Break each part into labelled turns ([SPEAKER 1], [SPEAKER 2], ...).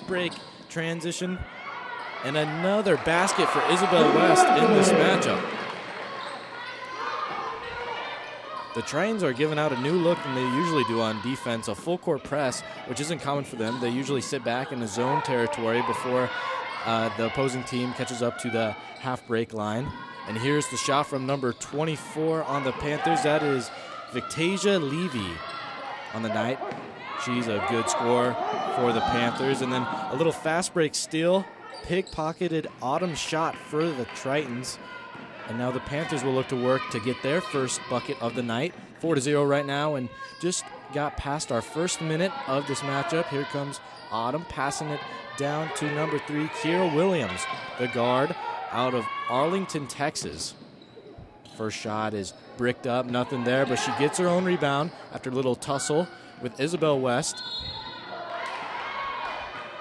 [SPEAKER 1] Break transition and another basket for Isabel West in this matchup. The Tritons are giving out a new look than they usually do on defense, a full court press, which isn't common for them. They usually sit back in the zone territory before the opposing team catches up to the half break line. And here's the shot from number 24 on the Panthers. That is Victasia Levy on the night. She's a good scorer for the Panthers. And then a little fast break steal, pickpocketed Autumn shot for the Tritons. And now the Panthers will look to work to get their first bucket of the night. 4-0 right now, and just got past our first minute of this matchup. Here comes Autumn passing it down to number 3, Kira Williams, the guard out of Arlington, Texas. First shot is bricked up, nothing there, but she gets her own rebound after a little tussle with Isabel West.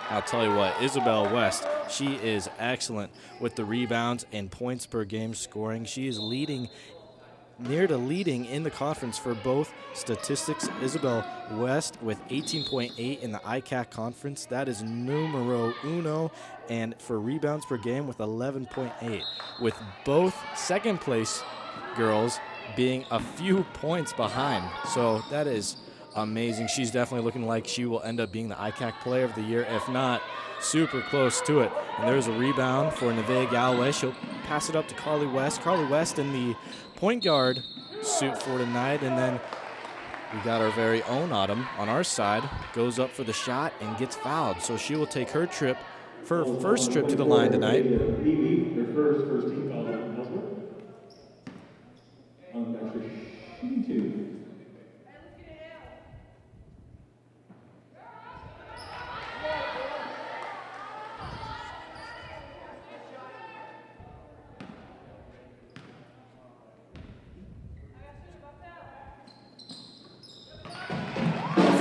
[SPEAKER 1] I'll tell you what, Isabel West, she is excellent with the rebounds and points per game scoring. She is near to leading in the conference for both statistics. Isabel West with 18.8 in the ICAC conference. That is numero uno. And for rebounds per game with 11.8, with both second place girls being a few points behind. So that is amazing. She's definitely looking like she will end up being the ICAC Player of the Year, if not super close to it. And there's a rebound for Nevaeh Galloway. She'll pass it up to Carly West. Carly West in the point guard suit for tonight. And then we got our very own Autumn on our side, goes up for the shot and gets fouled. So she will take her first trip to the line tonight.
[SPEAKER 2] Their first team foul on Ellsworth. Actually, shooting 2.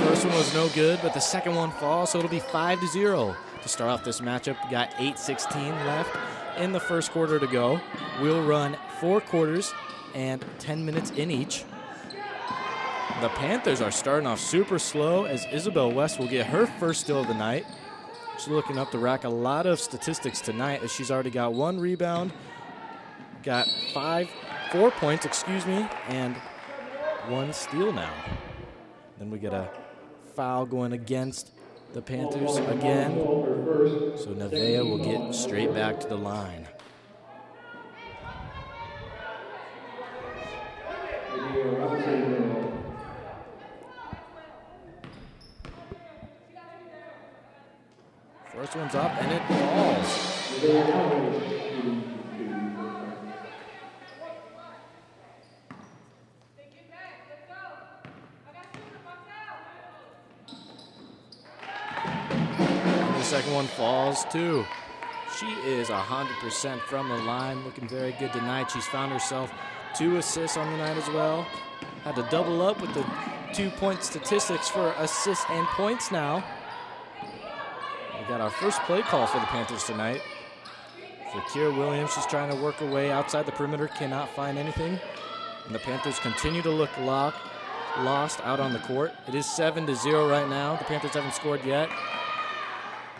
[SPEAKER 1] First one was no good, but the second one falls, so it'll be 5-0 to start off this matchup. We got 8:16 left in the first quarter to go. We'll run 4 quarters and 10 minutes in each. The Panthers are starting off super slow as Isabel West will get her first steal of the night. She's looking up to rack a lot of statistics tonight as she's already got 1 rebound, got 4 points, and 1 steal now. Then we get a foul going against the Panthers again. So Nevaeh will get straight back to the line. First one's up and it falls. Second one falls too. She is 100% from the line, looking very good tonight. She's found herself 2 assists on the night as well. Had to double up with the 2-point statistics for assists and points now. We got our first play call for the Panthers tonight. For Kira Williams, she's trying to work her way outside the perimeter, cannot find anything. And the Panthers continue to look lost out on the court. It is 7-0 right now. The Panthers haven't scored yet.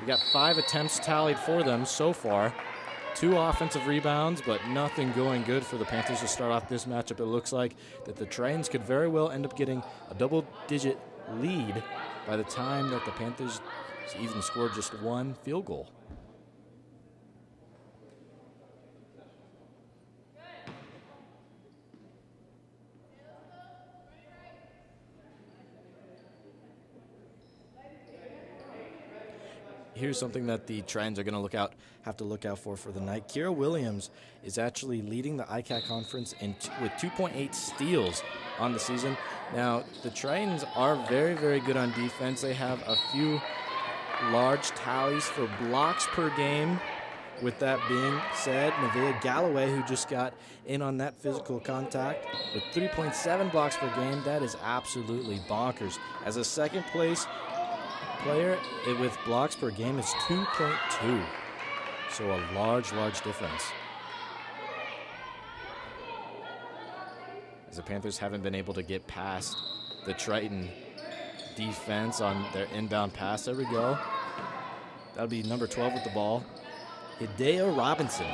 [SPEAKER 1] We got 5 attempts tallied for them so far. 2 offensive rebounds, but nothing going good for the Panthers to start off this matchup. It looks like that the Tritons could very well end up getting a double-digit lead by the time that the Panthers even scored just 1 field goal. Here's something that the Tritons are going to have to look out for the night. Kira Williams is actually leading the ICAC conference with 2.8 steals on the season. Now, the Tritons are very, very good on defense. They have a few large tallies for blocks per game. With that being said, Nevaeh Galloway, who just got in on that physical contact with 3.7 blocks per game, that is absolutely bonkers. As a second place player with blocks per game is 2.2. So a large difference. As the Panthers haven't been able to get past the Triton defense on their inbound pass. There we go. That'll be number 12 with the ball. Hideo Robinson.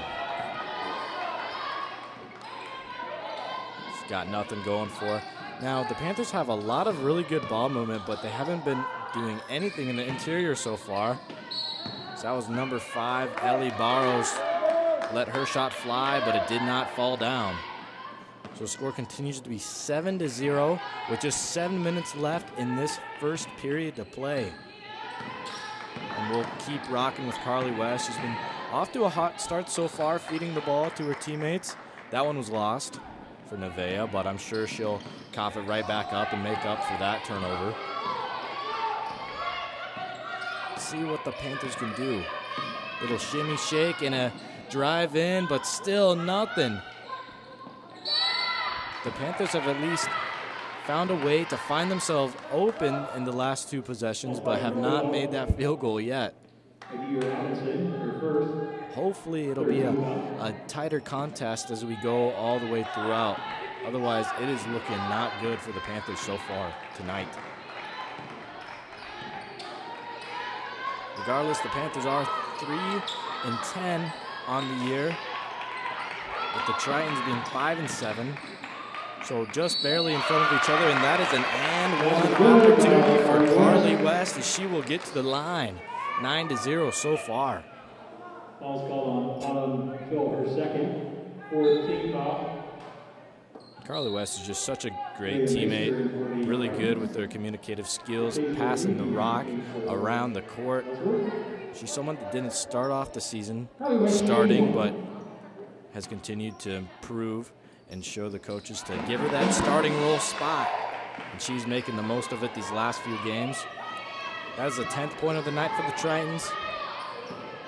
[SPEAKER 1] He's got nothing going for her. Now, the Panthers have a lot of really good ball movement, but they haven't been doing anything in the interior so far. So that was number 5, Ellie Barrows. Let her shot fly, but it did not fall down. So the score continues to be 7-0 with just 7 minutes left in this first period to play. And we'll keep rocking with Carly West. She's been off to a hot start so far, feeding the ball to her teammates. That one was lost for Nevaeh, but I'm sure she'll cough it right back up and make up for that turnover. Let's see what the Panthers can do. Little shimmy shake and a drive in, but still nothing. The Panthers have at least found a way to find themselves open in the last 2 possessions, but have not made that field goal yet. Hopefully it'll be a tighter contest as we go all the way throughout. Otherwise, it is looking not good for the Panthers so far tonight. Regardless, the Panthers are 3-10 on the year, with the Tritons being 5-7. So just barely in front of each other, and that is an and 1 opportunity for Carly West as she will get to the line. 9-0 so far.
[SPEAKER 2] Foul's called on Autumn Phil, her second, 4th foul.
[SPEAKER 1] Carly West is just such a great teammate, really good with her communicative skills, passing the rock around the court. She's someone that didn't start off the season starting, but has continued to improve and show the coaches to give her that starting role spot. And she's making the most of it these last few games. That is the 10th point of the night for the Tritons.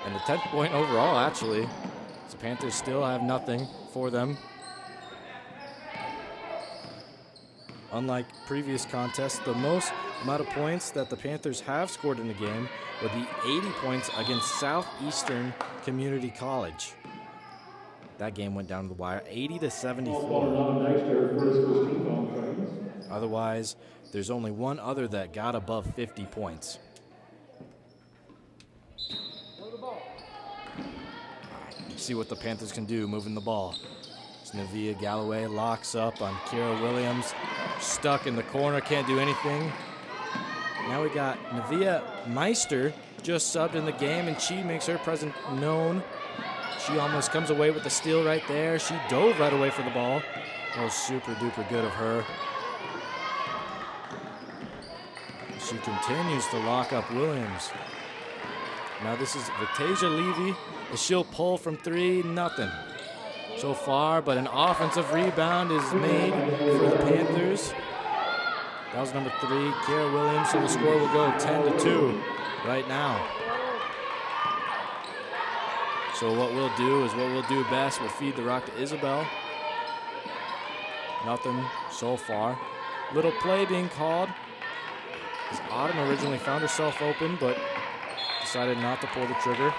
[SPEAKER 1] And the 10th point overall, actually. The Panthers still have nothing for them. Unlike previous contests, the most amount of points that the Panthers have scored in the game would be 80 points against Southeastern Community College. That game went down to the wire, 80-74. Otherwise, there's only one other that got above 50 points. See what the Panthers can do moving the ball. Nevaeh Galloway locks up on Kira Williams. Stuck in the corner, can't do anything. Now we got Nevaeh Meister just subbed in the game, and she makes her presence known. She almost comes away with the steal right there. She dove right away for the ball. That was super duper good of her. She continues to lock up Williams. Now this is Vitasia Levy. She'll pull from 3, nothing so far, but an offensive rebound is made for the Panthers. That was number 3, Kara Williams, so the score will go 10-2 right now. So what we'll do is what we'll do best. We'll feed the rock to Isabel. Nothing so far. Little play being called. As Autumn originally found herself open, but decided not to pull the trigger.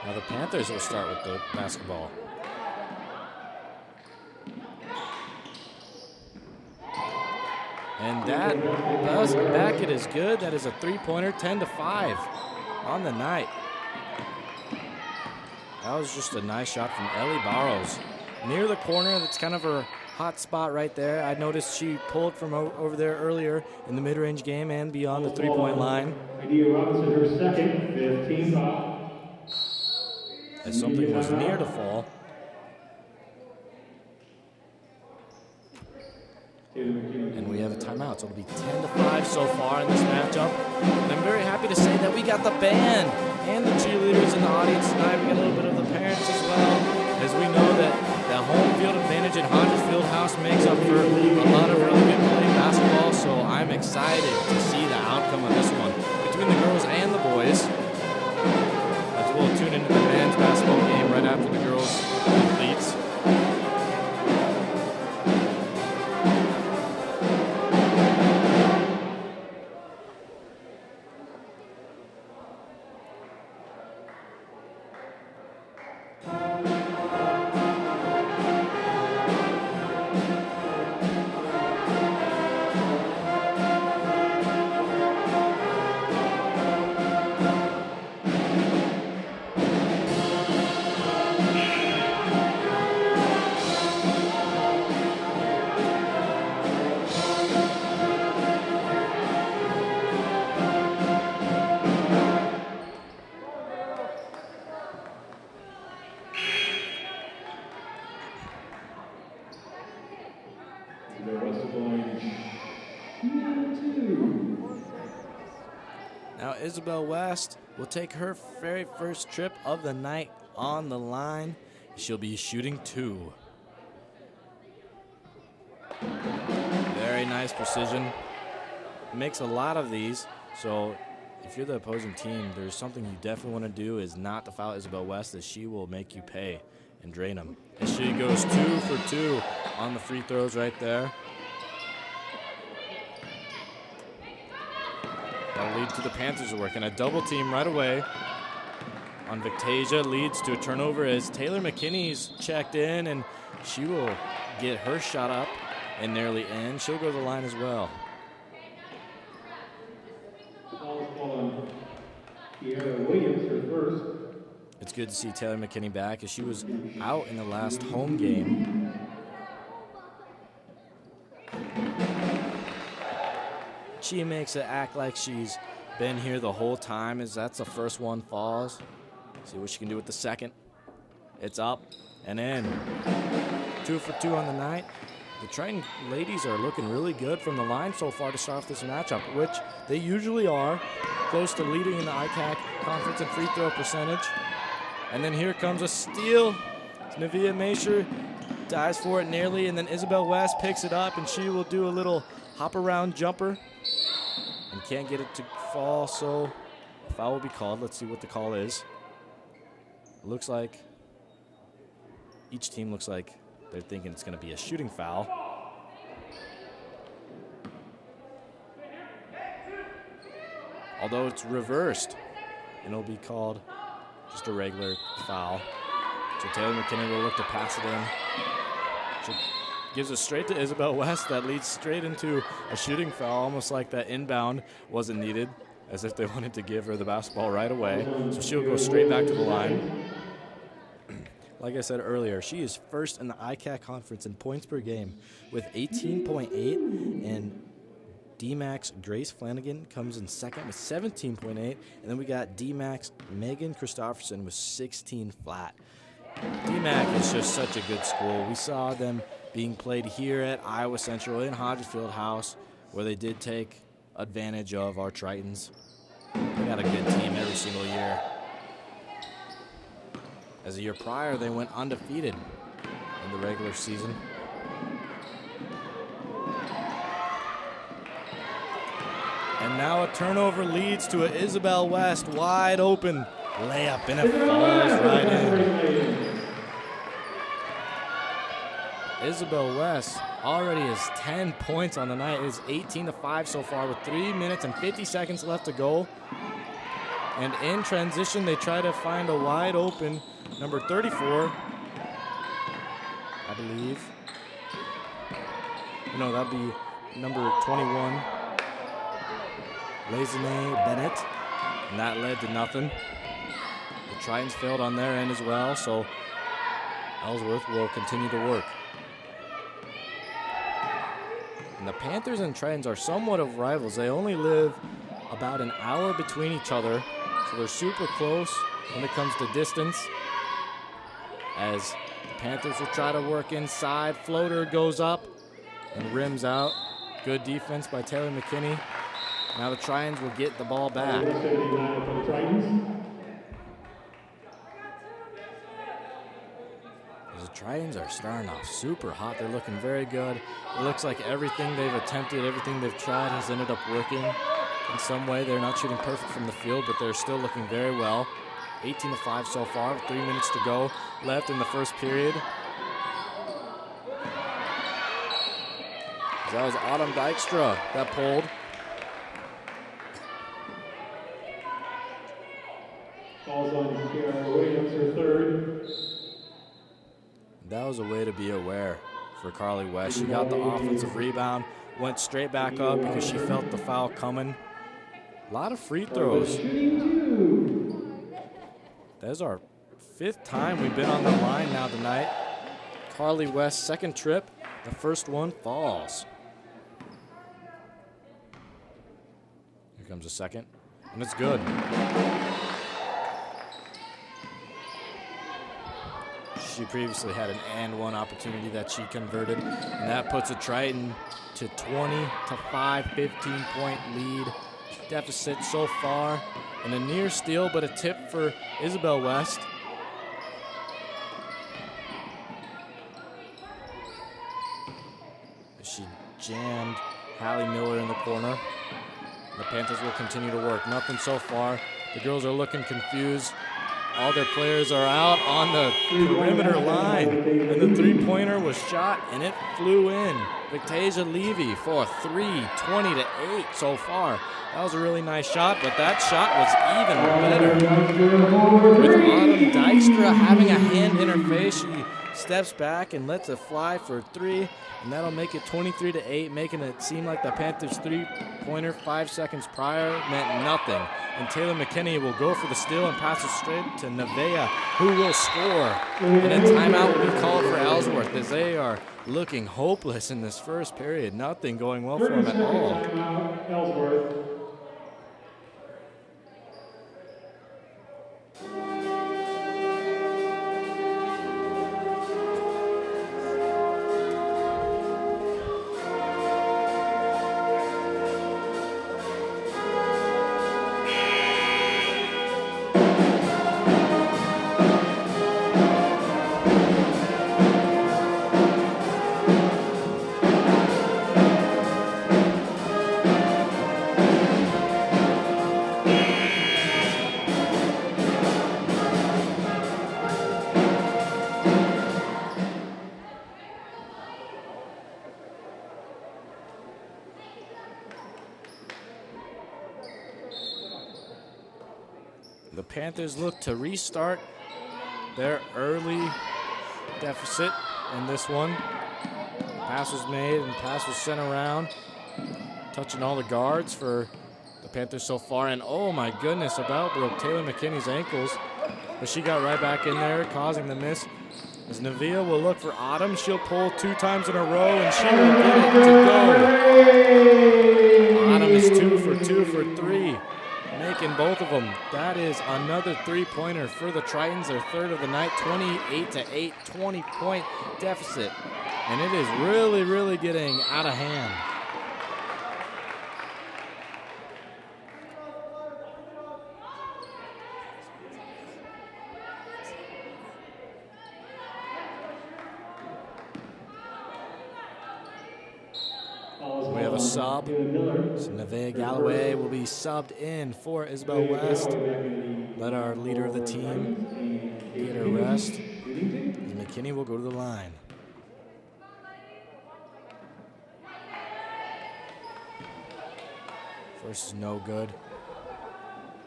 [SPEAKER 1] Now the Panthers will start with the basketball. And that basket is good. That is a 3-pointer, 10-5 on the night. That was just a nice shot from Ellie Barrows. Near the corner, that's kind of her hot spot right there. I noticed she pulled from over there earlier in the mid-range game and beyond the 3-point line.
[SPEAKER 2] Hideo Robinson, her second, 15 foul.
[SPEAKER 1] As something was near to fall. And we have a timeout, so it'll be 10-5 so far in this matchup. And I'm very happy to say that we got the band and the cheerleaders in the audience tonight. We got a little bit of the parents as well, as we know that the home field advantage at Hodges Fieldhouse makes up for a lot of really good play basketball. So I'm excited to see the outcome of this one between the girls and the boys.
[SPEAKER 2] The West line, 2.
[SPEAKER 1] Now Isabel West will take her very first trip of the night on the line. She'll be shooting 2. Very nice precision. Makes a lot of these, so if you're the opposing team, there's something you definitely want to do is not to foul Isabel West, as she will make you pay and drain them. And she goes 2 for 2 on the free throws right there. That'll lead to the Panthers working a double team right away on Victasia. Leads to a turnover as Taylor McKinney's checked in, and she will get her shot up and nearly in. She'll go to the line as well.
[SPEAKER 2] Williams, her first.
[SPEAKER 1] It's good to see Taylor McKinney back, as she was out in the last home game. She makes it act like she's been here the whole time, as that's the first one falls. See what she can do with the second. It's up and in. 2 for 2 on the night. The Triton ladies are looking really good from the line so far to start off this matchup, which they usually are. Close to leading in the ICAC conference in free throw percentage. And then here comes a steal. Navia Masher dives for it nearly, and then Isabel West picks it up, and she will do a little hop around jumper and can't get it to fall, so a foul will be called. Let's see what the call is. It looks like each team looks like they're thinking it's going to be a shooting foul. Although it's reversed, and it'll be called just a regular foul. So Taylor McKinney will look to pass it in. She gives it straight to Isabel West. That leads straight into a shooting foul, almost like that inbound wasn't needed, as if they wanted to give her the basketball right away. So she'll go straight back to the line. Like I said earlier, she is first in the ICAC conference in points per game with 18.8, and D-Max Grace Flanagan comes in second with 17.8, and then we got D-Max Megan Christopherson with 16 flat. D-Mac is just such a good school. We saw them being played here at Iowa Central in Hodges Field House, where they did take advantage of our Tritons. They got a good team every single year. As the year prior, they went undefeated in the regular season. And now a turnover leads to an Isabel West wide open layup, and it falls right in. Isabel West already has 10 points on the night. It is 18-5 so far with 3 minutes and 50 seconds left to go. And in transition, they try to find a wide open number 34, I believe. No, that'd be number 21, Lazine Bennett, and that led to nothing. The Tritons failed on their end as well, so Ellsworth will continue to work. And the Panthers and Tritons are somewhat of rivals. They only live about an hour between each other, so they're super close when it comes to distance. As the Panthers will try to work inside. Floater goes up and rims out. Good defense by Taylor McKinney. Now the Tritons will get the ball back. The Tritons are starting off super hot. They're looking very good. It looks like everything they've attempted, everything they've tried has ended up working in some way. They're not shooting perfect from the field, but they're still looking very well. 18-5 so far, 3 minutes to go left in the first period. That was Autumn Dykstra that pulled.
[SPEAKER 2] Calls on Kiara Williams, her third.
[SPEAKER 1] That was a way to be aware for Carly West. She got the offensive rebound, went straight back up because she felt the foul coming. A lot of free throws. That is our 5th time we've been on the line now tonight. Carly West, second trip. The first one falls. Here comes a second, and it's good. She previously had an and one opportunity that she converted, and that puts a Triton to 20-5, 15-point lead deficit so far, and a near steal, but a tip for Isabel West. She jammed Hallie Miller in the corner. The Panthers will continue to work. Nothing so far. The girls are looking confused. All their players are out on the perimeter line. And the three-pointer was shot, and it flew in. Victasia Levy for a 3, 20-8 so far. That was a really nice shot, but that shot was even better. With Autumn Dykstra having a hand in her face, she steps back and lets it fly for 3, and that'll make it 23-8, making it seem like the Panthers' three-pointer 5 seconds prior meant nothing. And Taylor McKinney will go for the steal and pass it straight to Nevaeh, who will score. And a timeout will be called for Ellsworth as they are looking hopeless in this first period. Nothing going well for them at all.
[SPEAKER 2] Ellsworth.
[SPEAKER 1] The Panthers look to restart their early deficit in this one. Pass was made and pass was sent around, touching all the guards for the Panthers so far. And oh my goodness, about broke Taylor McKinney's ankles, but she got right back in there, causing the miss. As Nevaeh will look for Autumn, she'll pull 2 times in a row and she will get it to go. Autumn is 2 for 2 for 3. Making both of them. That is another three-pointer for the Tritons, their third of the night, 28-8, 20-point deficit. And it is really, really getting out of hand. We have a sub. So Nevaeh Galloway will be subbed in for Isabel West. Let our leader of the team get her rest. And McKinney will go to the line. First is no good.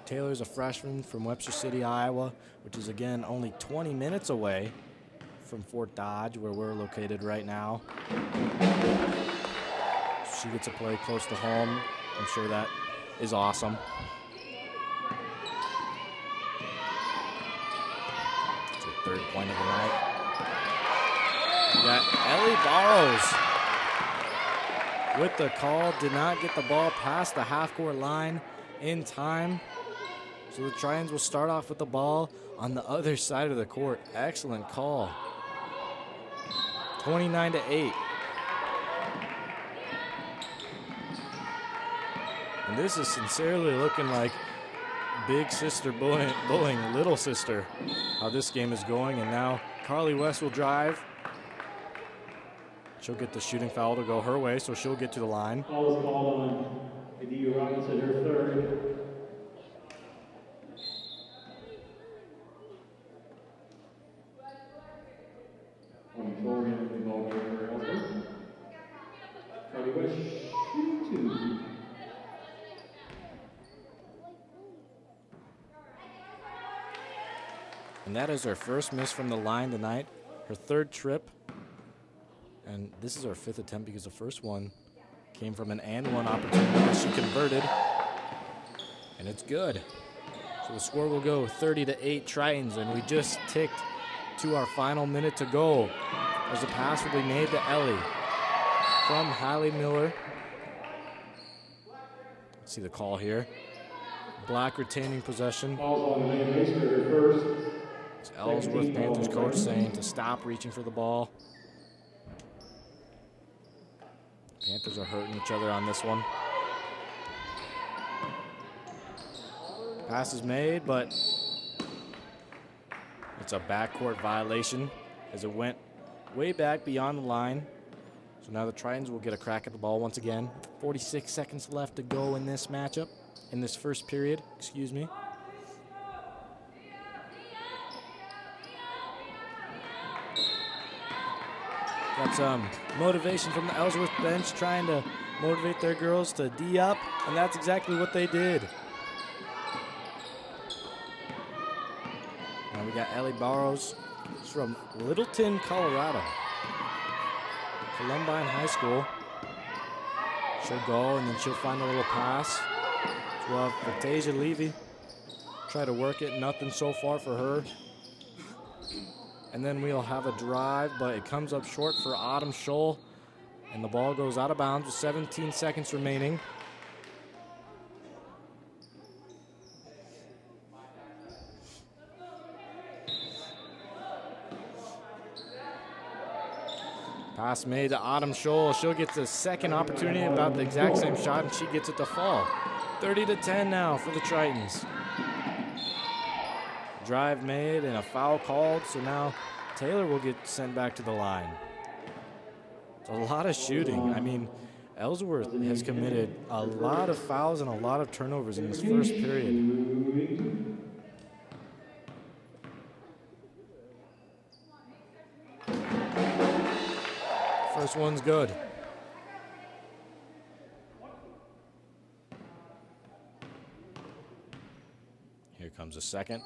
[SPEAKER 1] Taylor's a freshman from Webster City, Iowa, which is, again, only 20 minutes away from Fort Dodge, where we're located right now. She gets to play close to home. I'm sure that is awesome. It's her third point of the night. We got Ellie Barrows with the call. Did not get the ball past the half-court line in time. So the Tritons will start off with the ball on the other side of the court. Excellent call. 29-8. And this is sincerely looking like big sister bullying little sister, how this game is going. And now Carly West will drive. She'll get the shooting foul to go her way, so she'll get to the line.
[SPEAKER 2] Foul is called on Adia Robinson, her third. Carly West, shoot 2.
[SPEAKER 1] And that is her first miss from the line tonight, her third trip. And this is her 5th attempt because the first one came from an and one opportunity that she converted. And it's good. So the score will go 30-8 Tritons, and we just ticked to our final minute to go. As the pass will be made to Ellie from Hallie Miller. Let's see the call here. Black retaining possession. It's Ellsworth Panthers coach saying to stop reaching for the ball. Panthers are hurting each other on this one. Pass is made, but it's a backcourt violation as it went way back beyond the line. So now the Tritons will get a crack at the ball once again. 46 seconds left to go in this matchup, in this first period, excuse me. Got some motivation from the Ellsworth bench, trying to motivate their girls to D up, and that's exactly what they did. Now we got Ellie Barrows. She's from Littleton, Colorado. Columbine High School. She'll go, and then she'll find a little pass. We'll have Fantasia Levy try to work it. Nothing so far for her. And then we'll have a drive, but it comes up short for Autumn Scholl. And the ball goes out of bounds with 17 seconds remaining. Pass made to Autumn Scholl. She'll get the second opportunity, about the exact same shot, and she gets it to fall. 30-10 now for the Tritons. Drive made and a foul called, so now Taylor will get sent back to the line. It's a lot of shooting. I mean, Ellsworth has committed a lot of fouls and a lot of turnovers in this first period. First one's good. Here comes a second.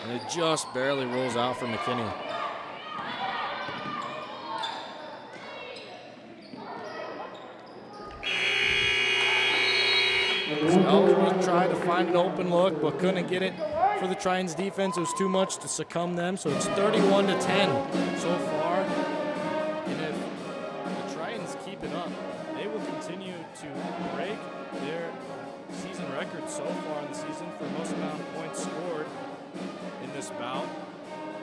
[SPEAKER 1] And it just barely rolls out for McKinney. Ellsworth tried to find an open look, but couldn't get it for the Tritons defense. It was too much to succumb them, so it's 31-10 so far. And if the Tritons keep it up, they will continue to break their season record so far in the season for most amount of points scored in this bout.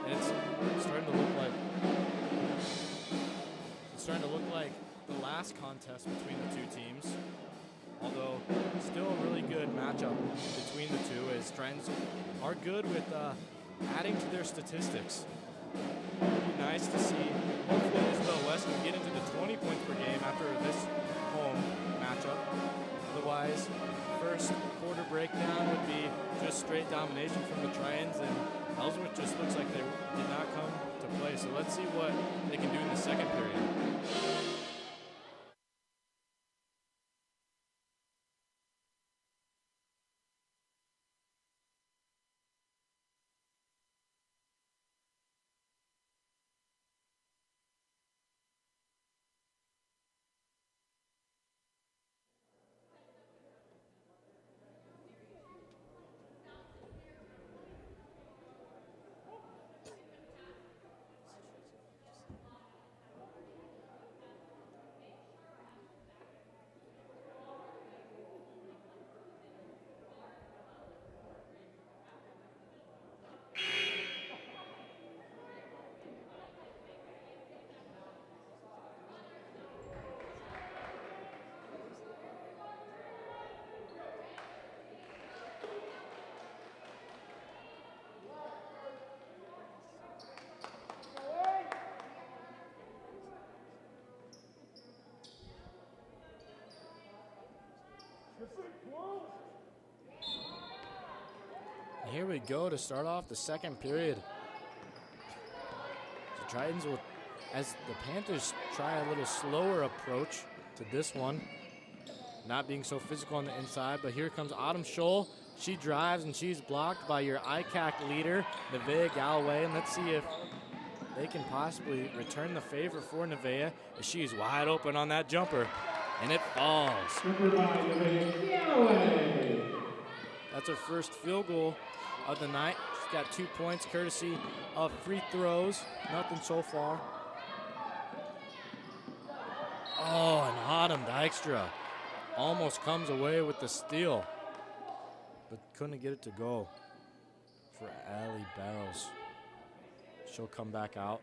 [SPEAKER 1] And it's starting to look like the last contest between the two teams. Although still a really good matchup between the two, as Tritons are good with adding to their statistics. It would be nice to see. Hopefully Isabel West can get into the 20 points per game after this home matchup. Otherwise, first quarter breakdown would be just straight domination from the Tritons, and Ellsworth just looks like they did not come to play. So let's see what they can do in the second period. Here we go to start off the second period. The Tritons will, as the Panthers try a little slower approach to this one, not being so physical on the inside, but here comes Autumn Scholl. She drives and she's blocked by your ICAC leader, Nevaeh Galloway, and let's see if they can possibly return the favor for Nevaeh, as she's wide open on that jumper, and it falls. That's her first field goal of the night. She's got 2 points courtesy of free throws. Nothing so far. Oh, and Autumn Dykstra almost comes away with the steal, but couldn't get it to go. for Allie Barrows. She'll come back out.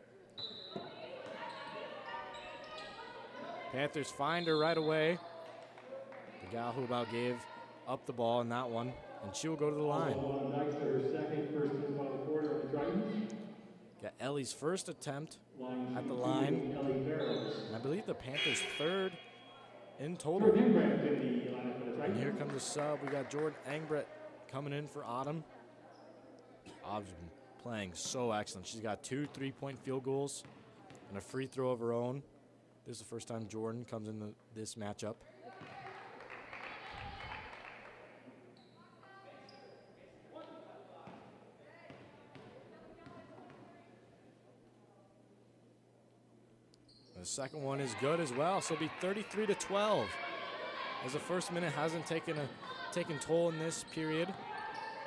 [SPEAKER 1] Panthers find her right away. The gal who about gave up the ball in that one, and she will go to the line. Got Ellie's first attempt at the line, and I believe the Panthers' third in total. And here comes the sub. We got Jordan Engbret coming in for Autumn. Autumn's been playing so excellent. She's got 2 3-point field goals and a free throw of her own. This is the first time Jordan comes into this matchup. The second one is good as well, so it'll be 33-12. As the first minute hasn't taken toll in this period.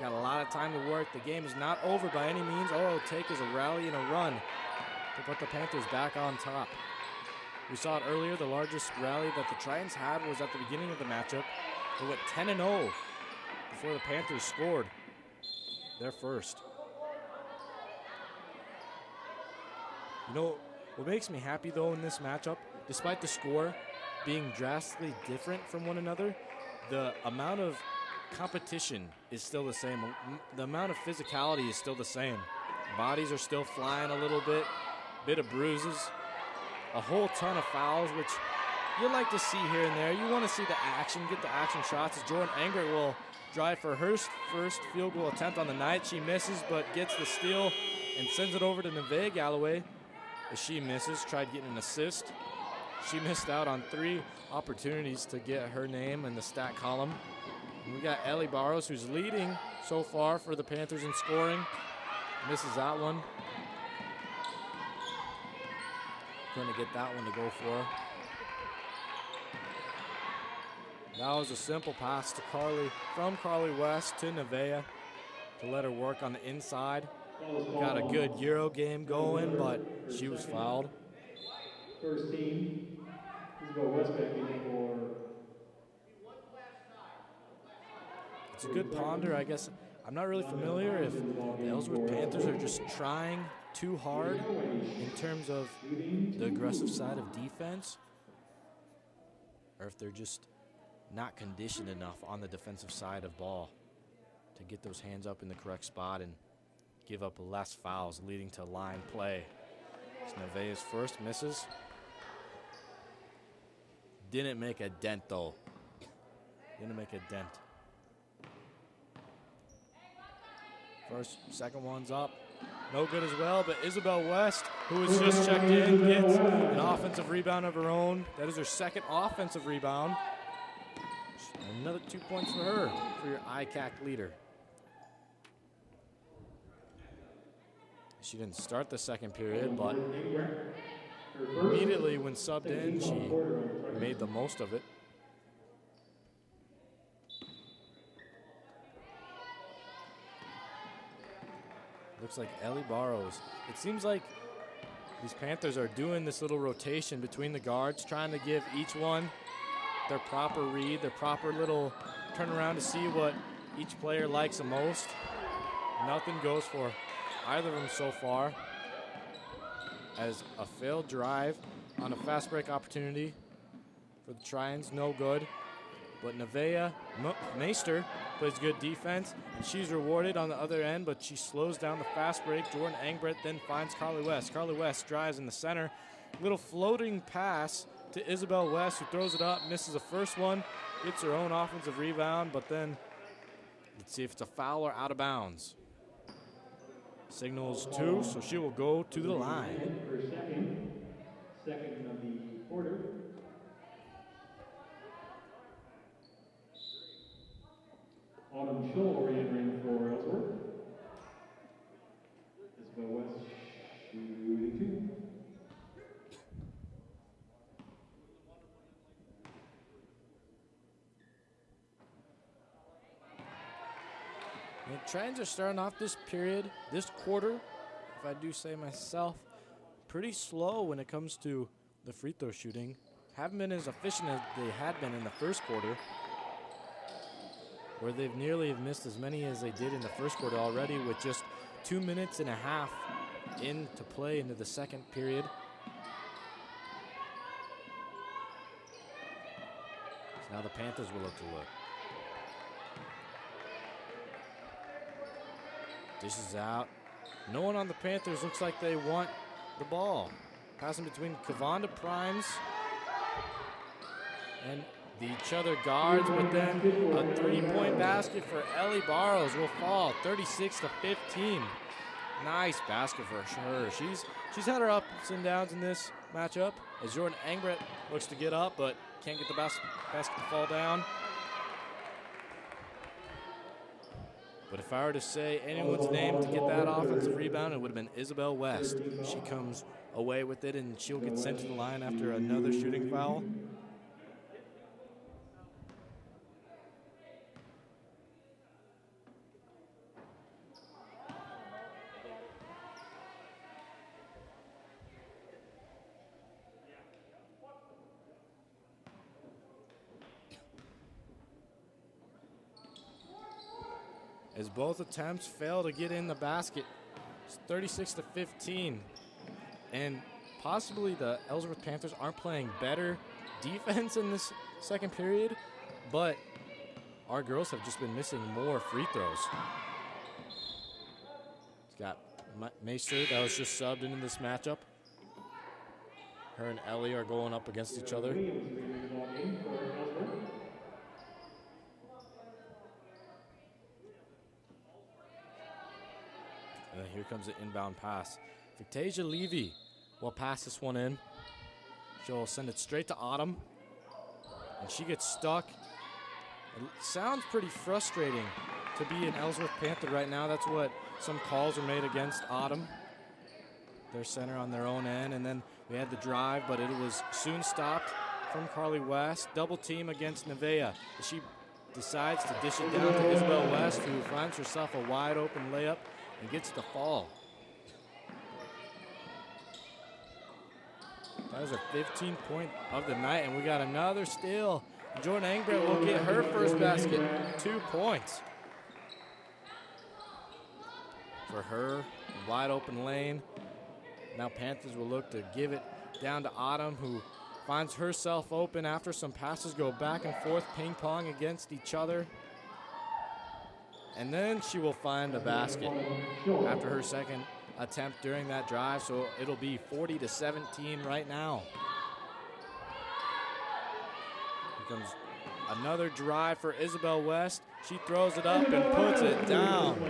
[SPEAKER 1] Got a lot of time to work. The game is not over by any means. All it'll take is a rally and a run to put the Panthers back on top. We saw it earlier, the largest rally that the Tritons had was at the beginning of the matchup. They went 10-0 before the Panthers scored their first. You know, what makes me happy though in this matchup, despite the score being drastically different from one another, the amount of competition is still the same. The amount of physicality is still the same. Bodies are still flying a little bit of bruises, a whole ton of fouls, which you like to see here and there. You want to see the action, get the action shots, as Jordan Engbret will drive for her first field goal attempt on the night. She misses, but gets the steal and sends it over to Nevaeh Galloway. As she misses, tried getting an assist. She missed out on 3 opportunities to get her name in the stat column. And we got Ellie Barrows, who's leading so far for the Panthers in scoring. Misses that one. Going to get that one to go for her. That was a simple pass to from Carly West to Nevaeh to let her work on the inside. Got a good Euro game going, but she was fouled.
[SPEAKER 2] First team, Isabel Westbeck for.
[SPEAKER 1] It's a good ponder, I guess. I'm not really familiar if the Ellsworth Panthers are just trying too hard in terms of the aggressive side of defense, or if they're just not conditioned enough on the defensive side of ball to get those hands up in the correct spot and give up less fouls, leading to line play. Nevaeh's first misses. Didn't make a dent, though. Didn't make a dent. Second one's up. No good as well, but Isabel West, who was just checked in, gets an offensive rebound of her own. That is her second offensive rebound. Another 2 points for her, for your ICAC leader. She didn't start the second period, but immediately when subbed in, she made the most of it. Looks like Ellie Barrows. It seems like these Panthers are doing this little rotation between the guards, trying to give each one their proper read, their proper little turnaround to see what each player likes the most. Nothing goes for either of them so far, as a failed drive on a fast break opportunity for the Tritons, no good. But Nevaeh Meister plays good defense, and she's rewarded on the other end, but she slows down the fast break. Jordan Engbret then finds Carly West. Carly West drives in the center. Little floating pass to Isabel West, who throws it up, misses the first one, gets her own offensive rebound, but then let's see if it's a foul or out of bounds. Signals 2, so she will go to the line.
[SPEAKER 2] Second of the quarter. Autumn Scholl re-entering for Ellsworth. Isabel West shooting 2.
[SPEAKER 1] The Tritons are starting off this period, this quarter, if I do say myself, pretty slow when it comes to the free throw shooting. Haven't been as efficient as they had been in the first quarter. where they've nearly missed as many as they did in the first quarter already, with just 2 minutes and a half into play into the second period. So now the Panthers will look to look. Dishes out. No one on the Panthers looks like they want the ball. Passing between Kavonda Primes and each other guards, but then a three-point basket for Ellie Barrows will fall, 36-15. Nice basket for her. She's had her ups and downs in this matchup as Jordan Engbret looks to get up, but can't get the basket to fall down. But if I were to say anyone's name to get that offensive rebound, it would have been Isabel West. She comes away with it, and she'll get sent to the line after another shooting foul. As both attempts fail to get in the basket. It's 36-15. And possibly the Ellsworth Panthers aren't playing better defense in this second period, but our girls have just been missing more free throws. It's got Maester that was just subbed into this matchup. Her and Ellie are going up against each other. And then here comes the inbound pass. Victasia Levy will pass this one in. She'll send it straight to Autumn. And she gets stuck. It sounds pretty frustrating to be an Ellsworth Panther right now. That's what some calls were made against Autumn. Their center on their own end. And then we had the drive, but it was soon stopped from Carly West. Double team against Nevaeh. She decides to dish it down to Isabel West, who finds herself a wide open layup and gets the fall. That was her 15th point of the night, and we got another steal. Jordan Engbret will get her first basket, 2 points. For her, wide open lane. Now Panthers will look to give it down to Autumn, who finds herself open after some passes go back and forth, ping pong against each other. And then she will find a basket after her second attempt during that drive, so it'll be 40-17 right now. Here comes another drive for Isabel West. She throws it up and puts it down.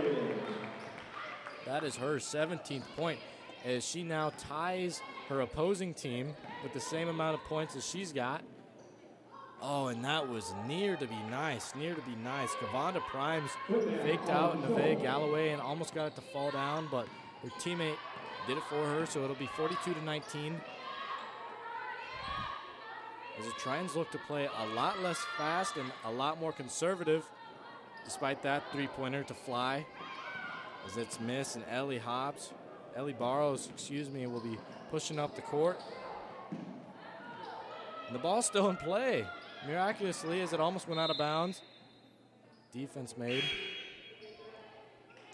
[SPEAKER 1] That is her 17th point, as she now ties her opposing team with the same amount of points as she's got. Oh, and that was near to be nice, Kavonda Primes faked out Nevaeh Galloway and almost got it to fall down, but her teammate did it for her, so it'll be 42-19. As the Tritons look to play a lot less fast and a lot more conservative, despite that three-pointer to fly, as it's missed, and Ellie Barrows, will be pushing up the court. And the ball's still in play, miraculously, as it almost went out of bounds. Defense made.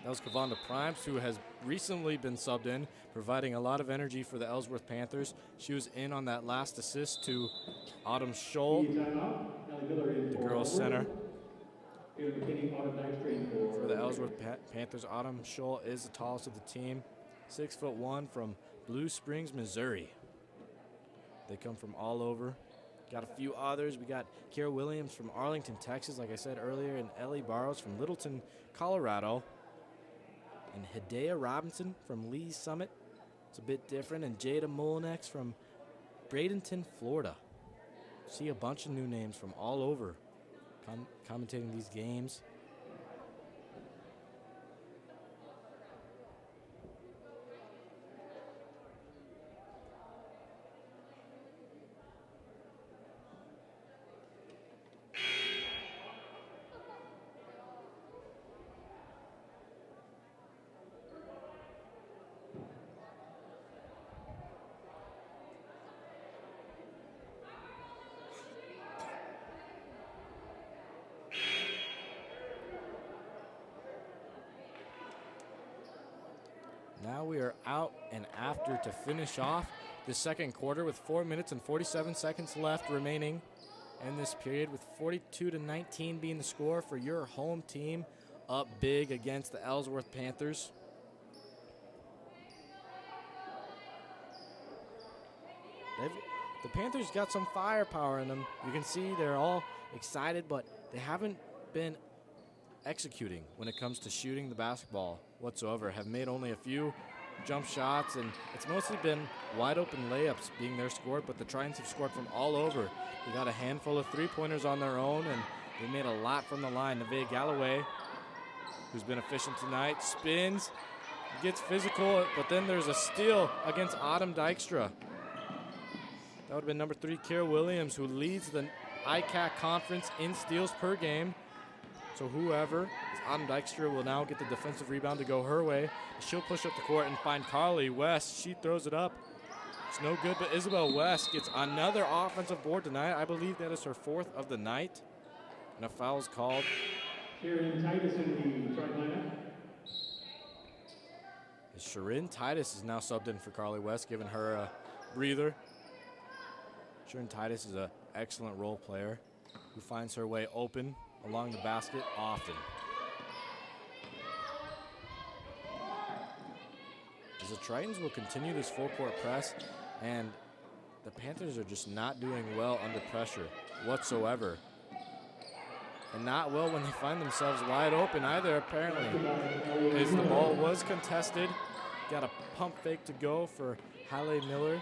[SPEAKER 1] That was Kavonda Primes, who has recently been subbed in, providing a lot of energy for the Ellsworth Panthers. She was in on that last assist to Autumn Scholl, the girls' center. For the Ellsworth Panthers, Autumn Scholl is the tallest of the team, 6'1" from Blue Springs, Missouri. They come from all over. Got a few others. We got Kara Williams from Arlington, Texas, like I said earlier, and Ellie Barrows from Littleton, Colorado. And Hidea Robinson from Lee's Summit. It's a bit different. And Jada Molinex from Bradenton, Florida. See a bunch of new names from all over commentating these games. Now we are out and after to finish off the second quarter with 4 minutes and 47 seconds left remaining in this period, with 42-19 being the score for your home team, up big against the Ellsworth Panthers. The Panthers got some firepower in them. You can see they're all excited, but they haven't been executing when it comes to shooting the basketball whatsoever. Have made only a few jump shots, and it's mostly been wide open layups being their score, but the Tritons have scored from all over. They got a handful of three-pointers on their own, and they made a lot from the line. Nevaeh Galloway, who's been efficient tonight, spins, gets physical, but then there's a steal against Autumn Dykstra. That would have been number 3, Kira Williams, who leads the ICAC conference in steals per game. So whoever, Autumn Dykstra, will now get the defensive rebound to go her way. She'll push up the court and find Carly West. She throws it up. It's no good, but Isabel West gets another offensive board tonight. I believe that is her 4th of the night. And a foul is called.
[SPEAKER 2] Sharon Titus in the starting lineup.
[SPEAKER 1] Sharon Titus is now subbed in for Carly West, giving her a breather. Sharon Titus is an excellent role player who finds her way open along the basket often. As the Tritons will continue this full-court press, and the Panthers are just not doing well under pressure whatsoever. And not well when they find themselves wide open either, apparently. As the ball was contested, got a pump fake to go for Hallie Miller.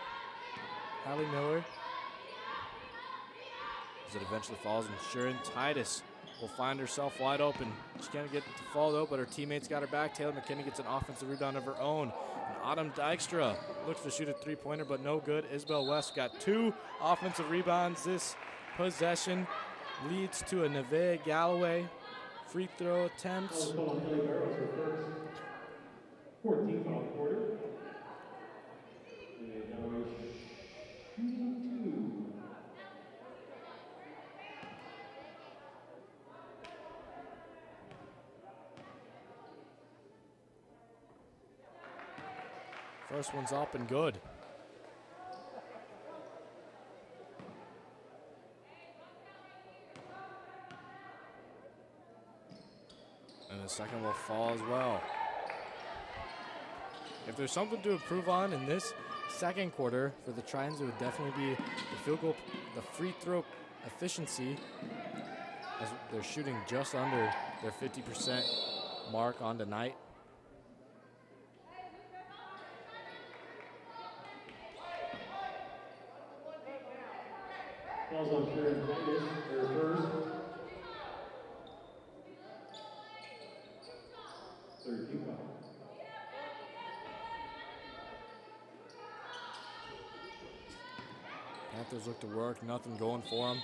[SPEAKER 1] As it eventually falls, and Sharon Titus will find herself wide open. She can't get to fall though, but her teammates got her back. Taylor McKinney gets an offensive rebound of her own. And Autumn Dykstra looks to shoot a three-pointer, but no good. Isabel West got 2 offensive rebounds this possession. Leads to a Nevaeh Galloway free throw attempts.
[SPEAKER 2] 14 foul quarter. Galloway shooting 2.
[SPEAKER 1] First one's up and good. And the second will fall as well. If there's something to improve on in this second quarter for the Tritons, it would definitely be the field goal, the free throw efficiency, as they're shooting just under their 50% mark on tonight.
[SPEAKER 2] Falls on Sharon Titus, their first. 13 foul.
[SPEAKER 1] Panthers look to work, nothing going for them.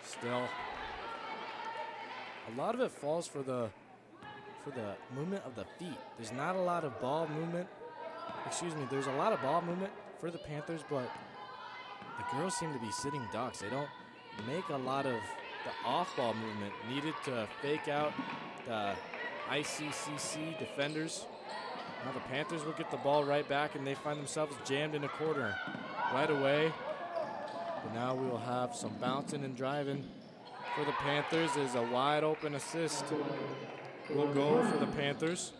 [SPEAKER 1] Still, a lot of it falls for the movement of the feet. There's not a lot of ball movement. There's a lot of ball movement for the Panthers, but the girls seem to be sitting ducks. They don't make a lot of the off-ball movement needed to fake out the ICCC defenders. Now the Panthers will get the ball right back, and they find themselves jammed in a corner right away. But now we will have some bouncing and driving for the Panthers as a wide open assist will go for the Panthers.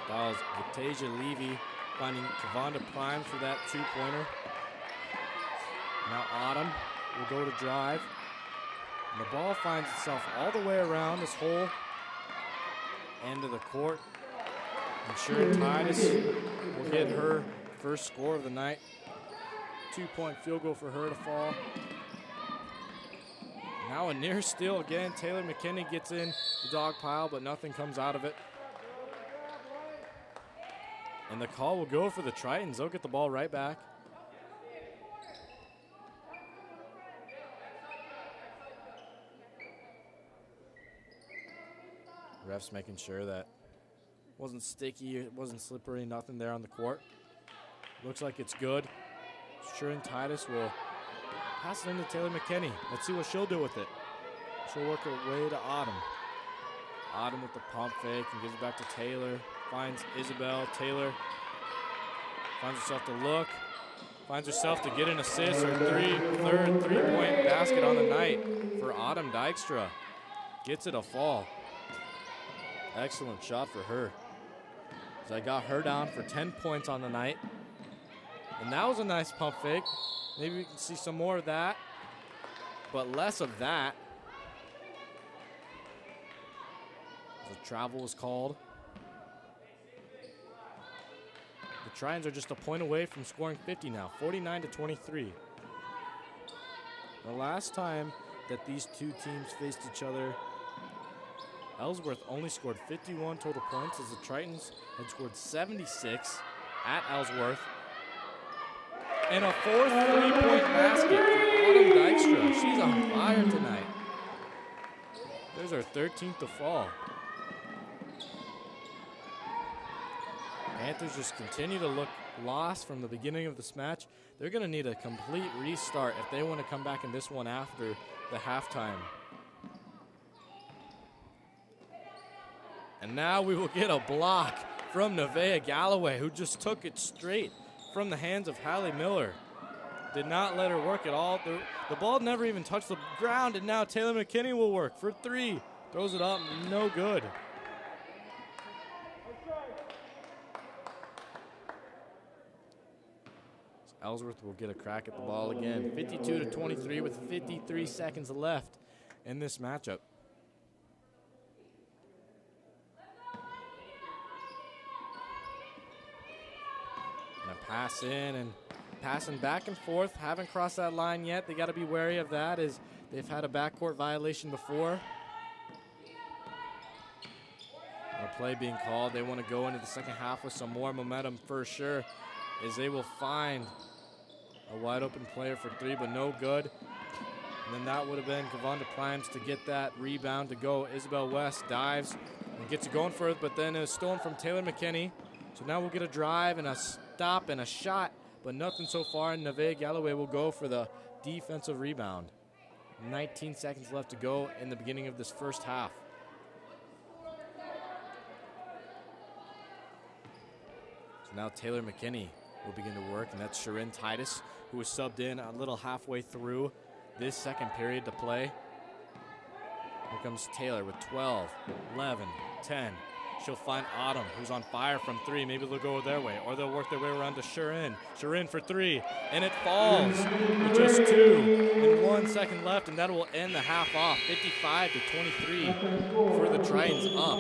[SPEAKER 1] That was Vitasia Levy finding Kavonda Prime for that 2-pointer. Now Autumn will go to drive. And the ball finds itself all the way around this whole end of the court. And Sharon Titus will get her first score of the night. 2-point field goal for her to fall. Now a near steal again. Taylor McKinney gets in the dog pile, but nothing comes out of it. And the call will go for the Tritons. They'll get the ball right back. Refs making sure that it wasn't sticky, it wasn't slippery, nothing there on the court. Looks like it's good. Sharon Titus will pass it into Taylor McKinney. Let's see what she'll do with it. She'll work her way to Autumn. Autumn with the pump fake and gives it back to Taylor. Finds Isabel. Taylor finds herself to look. Finds herself to get an assist. Her third three-point basket on the night for Autumn Dykstra. Gets it a fall. Excellent shot for her. So I got her down for 10 points on the night. And that was a nice pump fake. Maybe we can see some more of that, but less of that. The travel was called. The Tritons are just a point away from scoring 50 now, 49-23. The last time that these two teams faced each other, Ellsworth only scored 51 total points as the Tritons had scored 76 at Ellsworth. And a fourth three-point basket for Autumn Dykstra. She's on fire tonight. There's her 13th to fall. Panthers just continue to look lost from the beginning of this match. They're going to need a complete restart if they want to come back in this one after the halftime. And now we will get a block from Nevaeh Galloway, who just took it straight from the hands of Hallie Miller. Did not let her work at all. The ball never even touched the ground, and now Taylor McKinney will work for three. Throws it up, no good. Ellsworth will get a crack at the ball again. 52-23 with 53 seconds left in this matchup. Pass in and passing back and forth. Haven't crossed that line yet. They got to be wary of that as they've had a backcourt violation before. A play being called. They want to go into the second half with some more momentum for sure, as they will find a wide open player for three, but no good. And then that would have been Kavonda Primes to get that rebound to go. Isabel West dives and gets it going for it, but then it was stolen from Taylor McKinney. So now we'll get a drive and a stop and a shot, but nothing so far. And Nevaeh Galloway will go for the defensive rebound. 19 seconds left to go in the beginning of this first half. So now Taylor McKinney will begin to work, and that's Sharon Titus, who was subbed in a little halfway through this second period to play. Here comes Taylor with 12, 11, 10. She'll find Autumn, who's on fire from three. Maybe they'll go their way, or they'll work their way around to Sharon. Sharon for three, and it falls with just 2 and 1 second left, and that will end the half off, 55-23 for the Tritons up.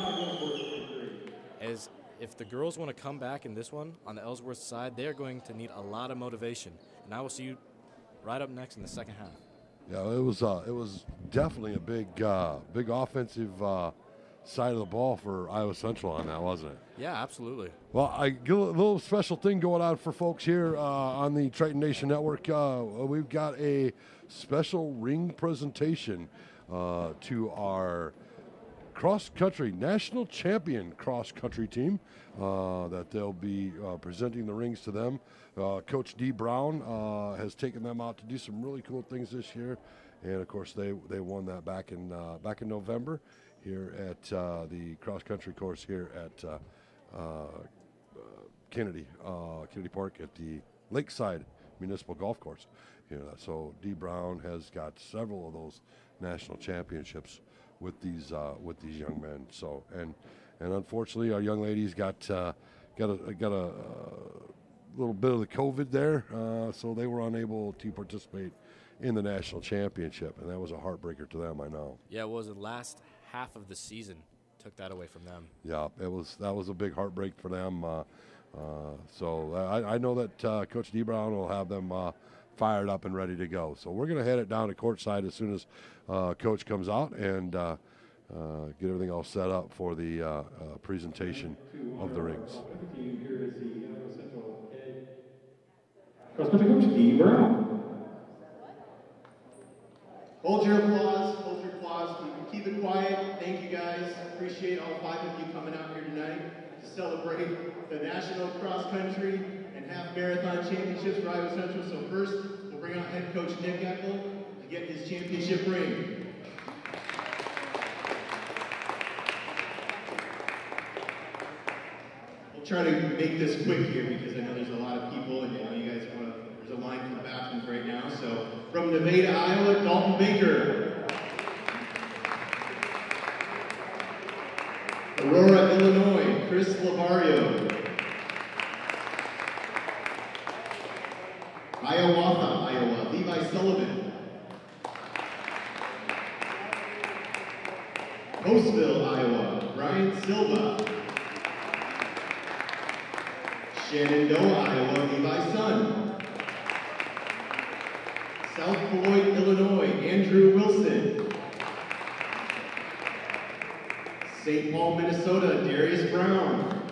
[SPEAKER 1] As if the girls want to come back in this one on the Ellsworth side, they are going to need a lot of motivation. And I will see you right up next in the second half.
[SPEAKER 3] Yeah, it was definitely a big offensive side of the ball for Iowa Central on that, wasn't it?
[SPEAKER 1] Yeah, absolutely.
[SPEAKER 3] Well, I get a little special thing going on for folks here on the Triton Nation Network. We've got a special ring presentation to our cross-country national champion cross-country team that they'll be presenting the rings to them. Coach Dee Brown has taken them out to do some really cool things this year, and of course they won that back in November here at the cross-country course here at Kennedy Park at the Lakeside Municipal Golf Course. You know, so Dee Brown has got several of those national championships with these young men. So and unfortunately our young ladies got a little bit of the COVID there, so they were unable to participate in the national championship, and that was a heartbreaker to them, I know.
[SPEAKER 1] Yeah, it was the last half of the season took that away from them.
[SPEAKER 3] Yeah, that was a big heartbreak for them. So I know that Coach Dee Brown will have them fired up and ready to go. So we're going to head it down to courtside as soon as Coach comes out and get everything all set up for the presentation of the rings.
[SPEAKER 2] Cross-country coach Dee Brown.
[SPEAKER 4] Hold your applause, keep it quiet. Thank you guys. Appreciate all 5 of you coming out here tonight to celebrate the National Cross Country and Half Marathon Championships for Iowa Central. So first, we'll bring out head coach Nick Eckel to get his championship ring. try to make this quick here because I know there's a lot of people and I know you guys want to, there's a line for the bathrooms right now. So from Nevada, Iowa, Dalton Baker. Aurora, Illinois, Chris Lavario. Hiawatha, Iowa, Levi Sullivan. Postville, Iowa, Brian Silva. Shenandoah, Iowa, Levi Sun. South Beloit, Illinois, Andrew Wilson. St. Paul, Minnesota, Darius Brown.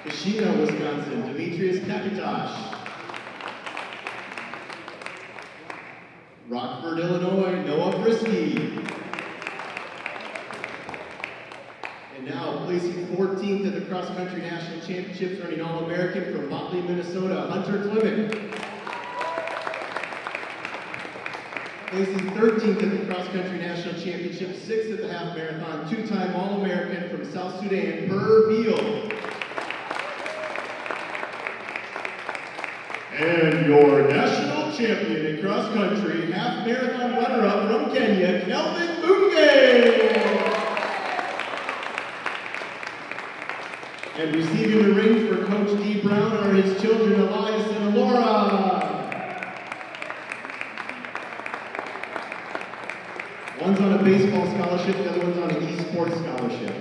[SPEAKER 4] Kashina, Wisconsin, Demetrius Kakatosh. Rockford, Illinois, Noah Brisky. And now placing 14th at the Cross Country National Championships, earning All-American from Motley, Minnesota, Hunter Clement. Placing 13th at the Cross Country National Championships, 6th at the Half Marathon, two-time All-American from South Sudan, Per Beal. And your national champion in cross country, half marathon runner-up from Kenya, Kelvin Bunge. And receiving the ring for Coach D. Brown are his children, Elias and Alora. One's on a baseball scholarship, the other one's on an esports scholarship.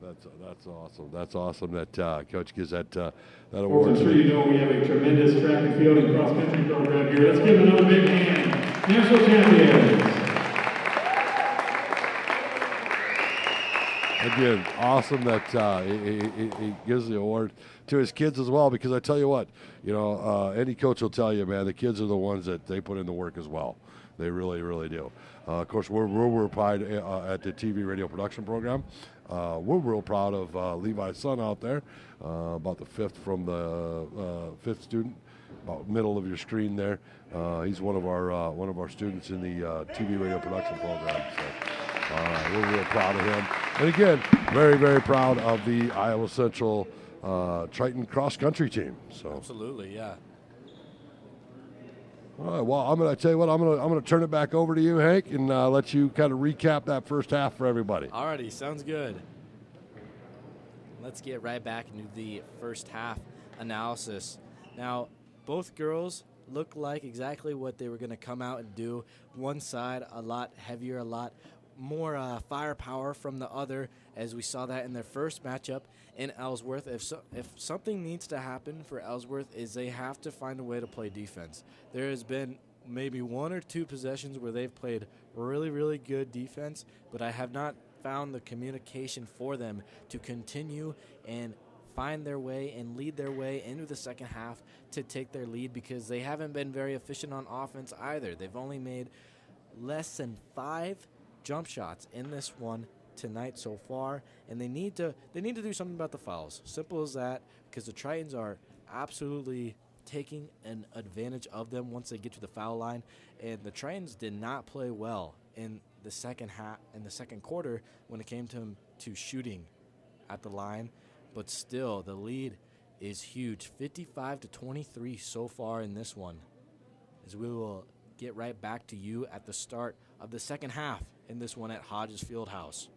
[SPEAKER 3] That's awesome. That's awesome that Coach gives that
[SPEAKER 2] Folks,
[SPEAKER 3] award.
[SPEAKER 2] I'm sure you know we have a tremendous track and field and cross-country program here. Let's give another big hand. National champions.
[SPEAKER 3] Again, awesome that he gives the award to his kids as well, because I tell you what, any coach will tell you, man, the kids are the ones that they put in the work as well. They really, really do. Of course, we're real proud at the TV radio production program. We're real proud of Levi's son out there, about the fifth from the fifth student, about middle of your screen there. He's one of our students in the TV radio production program. So we're real proud of him. And again, very, very proud of the Iowa Central Triton cross country team. So
[SPEAKER 1] Absolutely, yeah.
[SPEAKER 3] all right, well, I'm going to tell you what, I'm going to turn it back over to you, Hank, and let you kind of recap that first half for everybody.
[SPEAKER 1] Alrighty, sounds good. Let's get right back into the first half analysis. Now, both girls look like exactly what they were going to come out and do. One side a lot heavier, a lot more firepower from the other, as we saw that in their first matchup in Ellsworth. If something needs to happen for Ellsworth is they have to find a way to play defense. There has been maybe one or two possessions where they've played really, really good defense, but I have not found the communication for them to continue and find their way and lead their way into the second half to take their lead, because they haven't been very efficient on offense either. They've only made less than 5 jump shots in this one tonight so far, and they need to do something about the fouls. Simple as that, because the Tritons are absolutely taking an advantage of them once they get to the foul line, and the Tritons did not play well in the second half, in the second quarter, when it came to shooting at the line. But still, the lead is huge, 55-23 so far in this one, as we will get right back to you at the start of the second half in this one at Hodges Fieldhouse.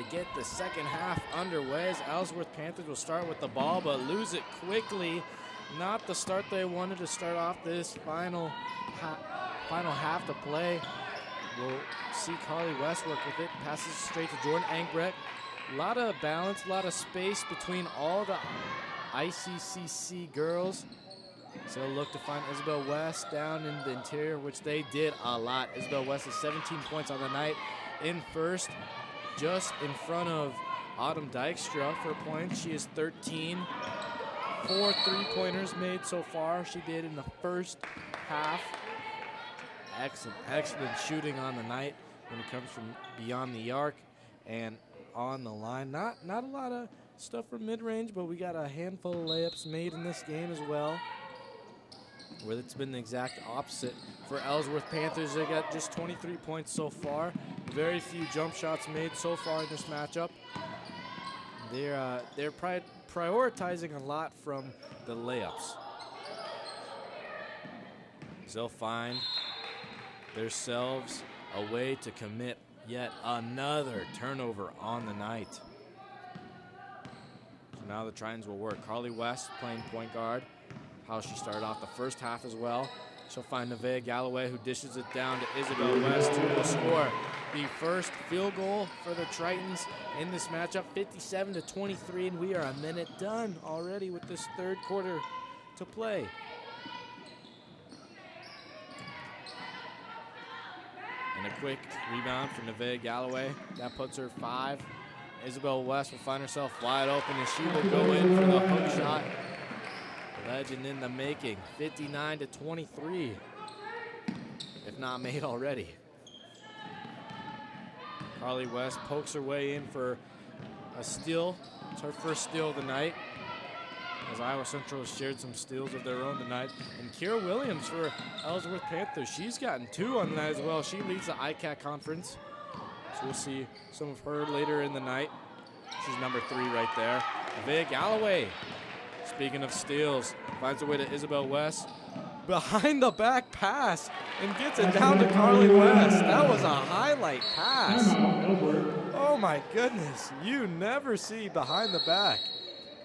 [SPEAKER 1] to get the second half underway as Ellsworth Panthers will start with the ball but lose it quickly. Not the start they wanted to start off this final half to play. We'll see Carly West work with it. Passes straight to Jordan Engbrecht. A lot of balance, a lot of space between all the ICCC girls. So they'll look to find Isabel West down in the interior, which they did a lot. Isabel West has 17 points on the night in first, just in front of Autumn Dykstra for points. She is 13. 4 3-pointers made so far. She did in the first half. Excellent shooting on the night when it comes from beyond the arc and on the line. Not a lot of stuff from mid-range, but we got a handful of layups made in this game as well, where it's been the exact opposite for Ellsworth Panthers. They got just 23 points so far. Very few jump shots made so far in this matchup. They're prioritizing a lot from the layups. They'll find themselves a way to commit yet another turnover on the night. So now the Tritons will work. Carly West playing point guard. How she started off the first half as well. She'll find Nevaeh Galloway, who dishes it down to Isabel West, who will score the first field goal for the Tritons in this matchup, 57-23, and we are a minute done already with this third quarter to play. And a quick rebound for Nevaeh Galloway. That puts her 5. Isabel West will find herself wide open, and she will go in for the hook shot. Legend in the making, 59-23, if not made already. Carly West pokes her way in for a steal. It's her first steal of the night, as Iowa Central has shared some steals of their own tonight. And Kira Williams for Ellsworth Panthers, she's gotten 2 on the night as well. She leads the ICAC conference, so we'll see some of her later in the night. She's number 3 right there. Nevaeh Galloway, speaking of steals, finds a way to Isabel West. Behind the back pass and gets it down to Carly West. That was a highlight pass. Oh my goodness. You never see behind the back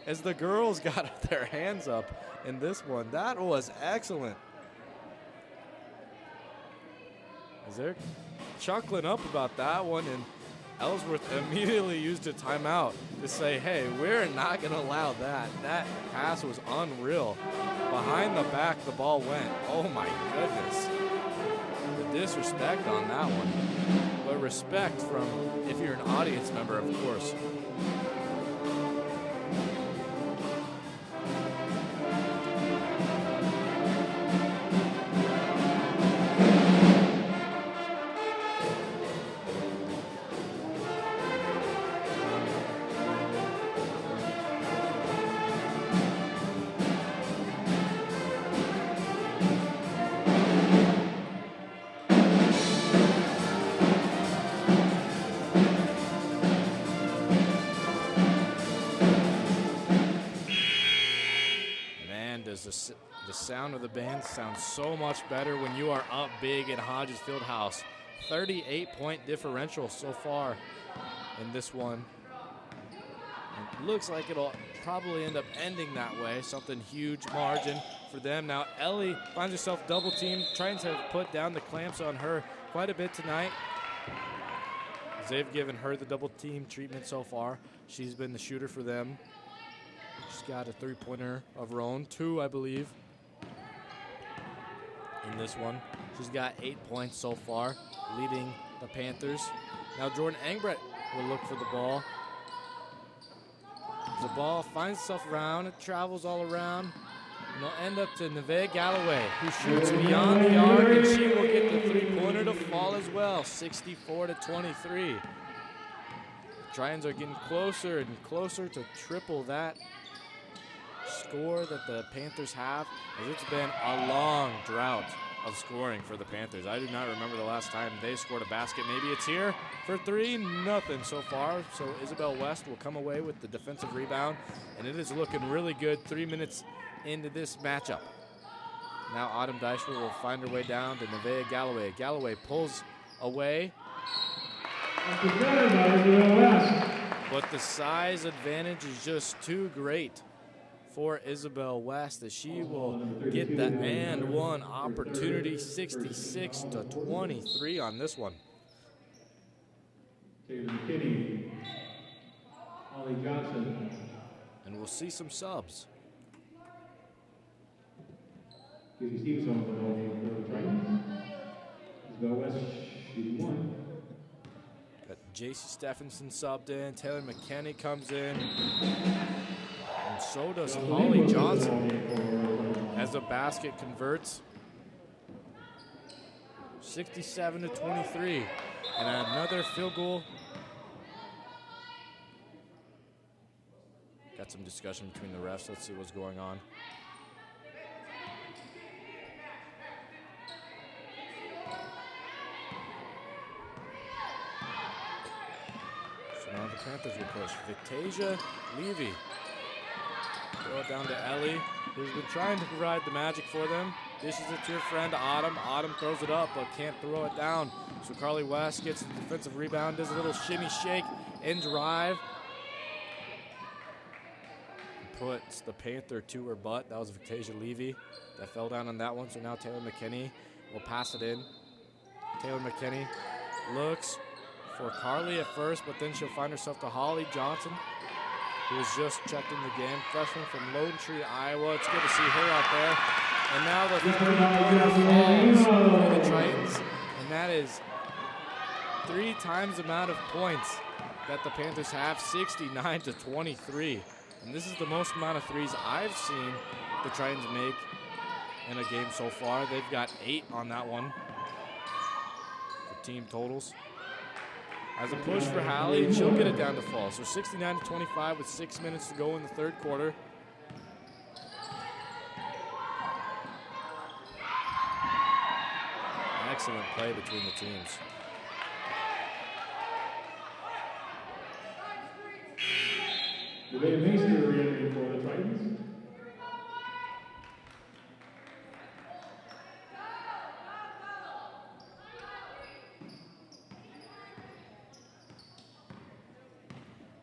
[SPEAKER 1] as the girls got their hands up in this one. That was excellent. As they're chuckling up about that one, and Ellsworth immediately used a timeout to say, hey, we're not going to allow that. That pass was unreal. Behind the back, the ball went. Oh, my goodness. The disrespect on that one. But respect from, if you're an audience member, of course. The sound of the band sounds so much better when you are up big at Hodges Fieldhouse. 38-point differential so far in this one. It looks like it'll probably end up ending that way. Something huge margin for them. Now Ellie finds herself double teamed. Tritons have put down the clamps on her quite a bit tonight. They've given her the double team treatment so far. She's been the shooter for them. She's got a 3-pointer of her own, 2, I believe, in this one. She's got 8 points so far, leading the Panthers. Now Jordan Engbrecht will look for the ball. The ball finds itself around, it travels all around, and it'll end up to Nevaeh Galloway, who shoots beyond the arc, and she will get the 3-pointer to fall as well, 64-23. Tritons are getting closer and closer to triple that score that the Panthers have, as it's been a long drought of scoring for the Panthers. I do not remember the last time they scored a basket. Maybe it's here for 3, nothing so far. So Isabel West will come away with the defensive rebound, and it is looking really good 3 minutes into this matchup. Now Autumn Dykstra will find her way down to Nevaeh Galloway. Galloway pulls away,
[SPEAKER 2] Defended by Isabel West.
[SPEAKER 1] But the size advantage is just too great for Isabel West, as she will get the and one opportunity, 66-23 on this one.
[SPEAKER 2] Taylor McKinney, Holly Johnson.
[SPEAKER 1] And we'll see some subs.
[SPEAKER 2] Casey Stevenson for the Tritons. Isabel West, shooting one.
[SPEAKER 1] Got J.C. Stephenson subbed in. Taylor McKinney comes in. And so does Holly Johnson as the basket converts. 67-23. And another field goal. Got some discussion between the refs. Let's see what's going on. So now the Panthers will push. Victasia Levy. Throw it down to Ellie, who's been trying to provide the magic for them. Dishes it to her friend Autumn. Autumn throws it up, but can't throw it down. So Carly West gets the defensive rebound, does a little shimmy shake and drive. Puts the Panther to her butt. That was Victasia Levy that fell down on that one. So now Taylor McKinney will pass it in. Taylor McKinney looks for Carly at first, but then she'll find herself to Holly Johnson, who was just checked in the game. Freshman from Lone Tree, Iowa. It's good to see her out there. And now the three-pointer falls for the Tritons. And that is 3 times the amount of points that the Panthers have, 69-23. And this is the most amount of threes I've seen the Tritons make in a game so far. They've got 8 on that one for team totals. As a push for Hallie, and she'll get it down to fall. So 69-25 with 6 minutes to go in the third quarter. Excellent play between the teams.
[SPEAKER 2] Devea Maester re-entering for the Tritons.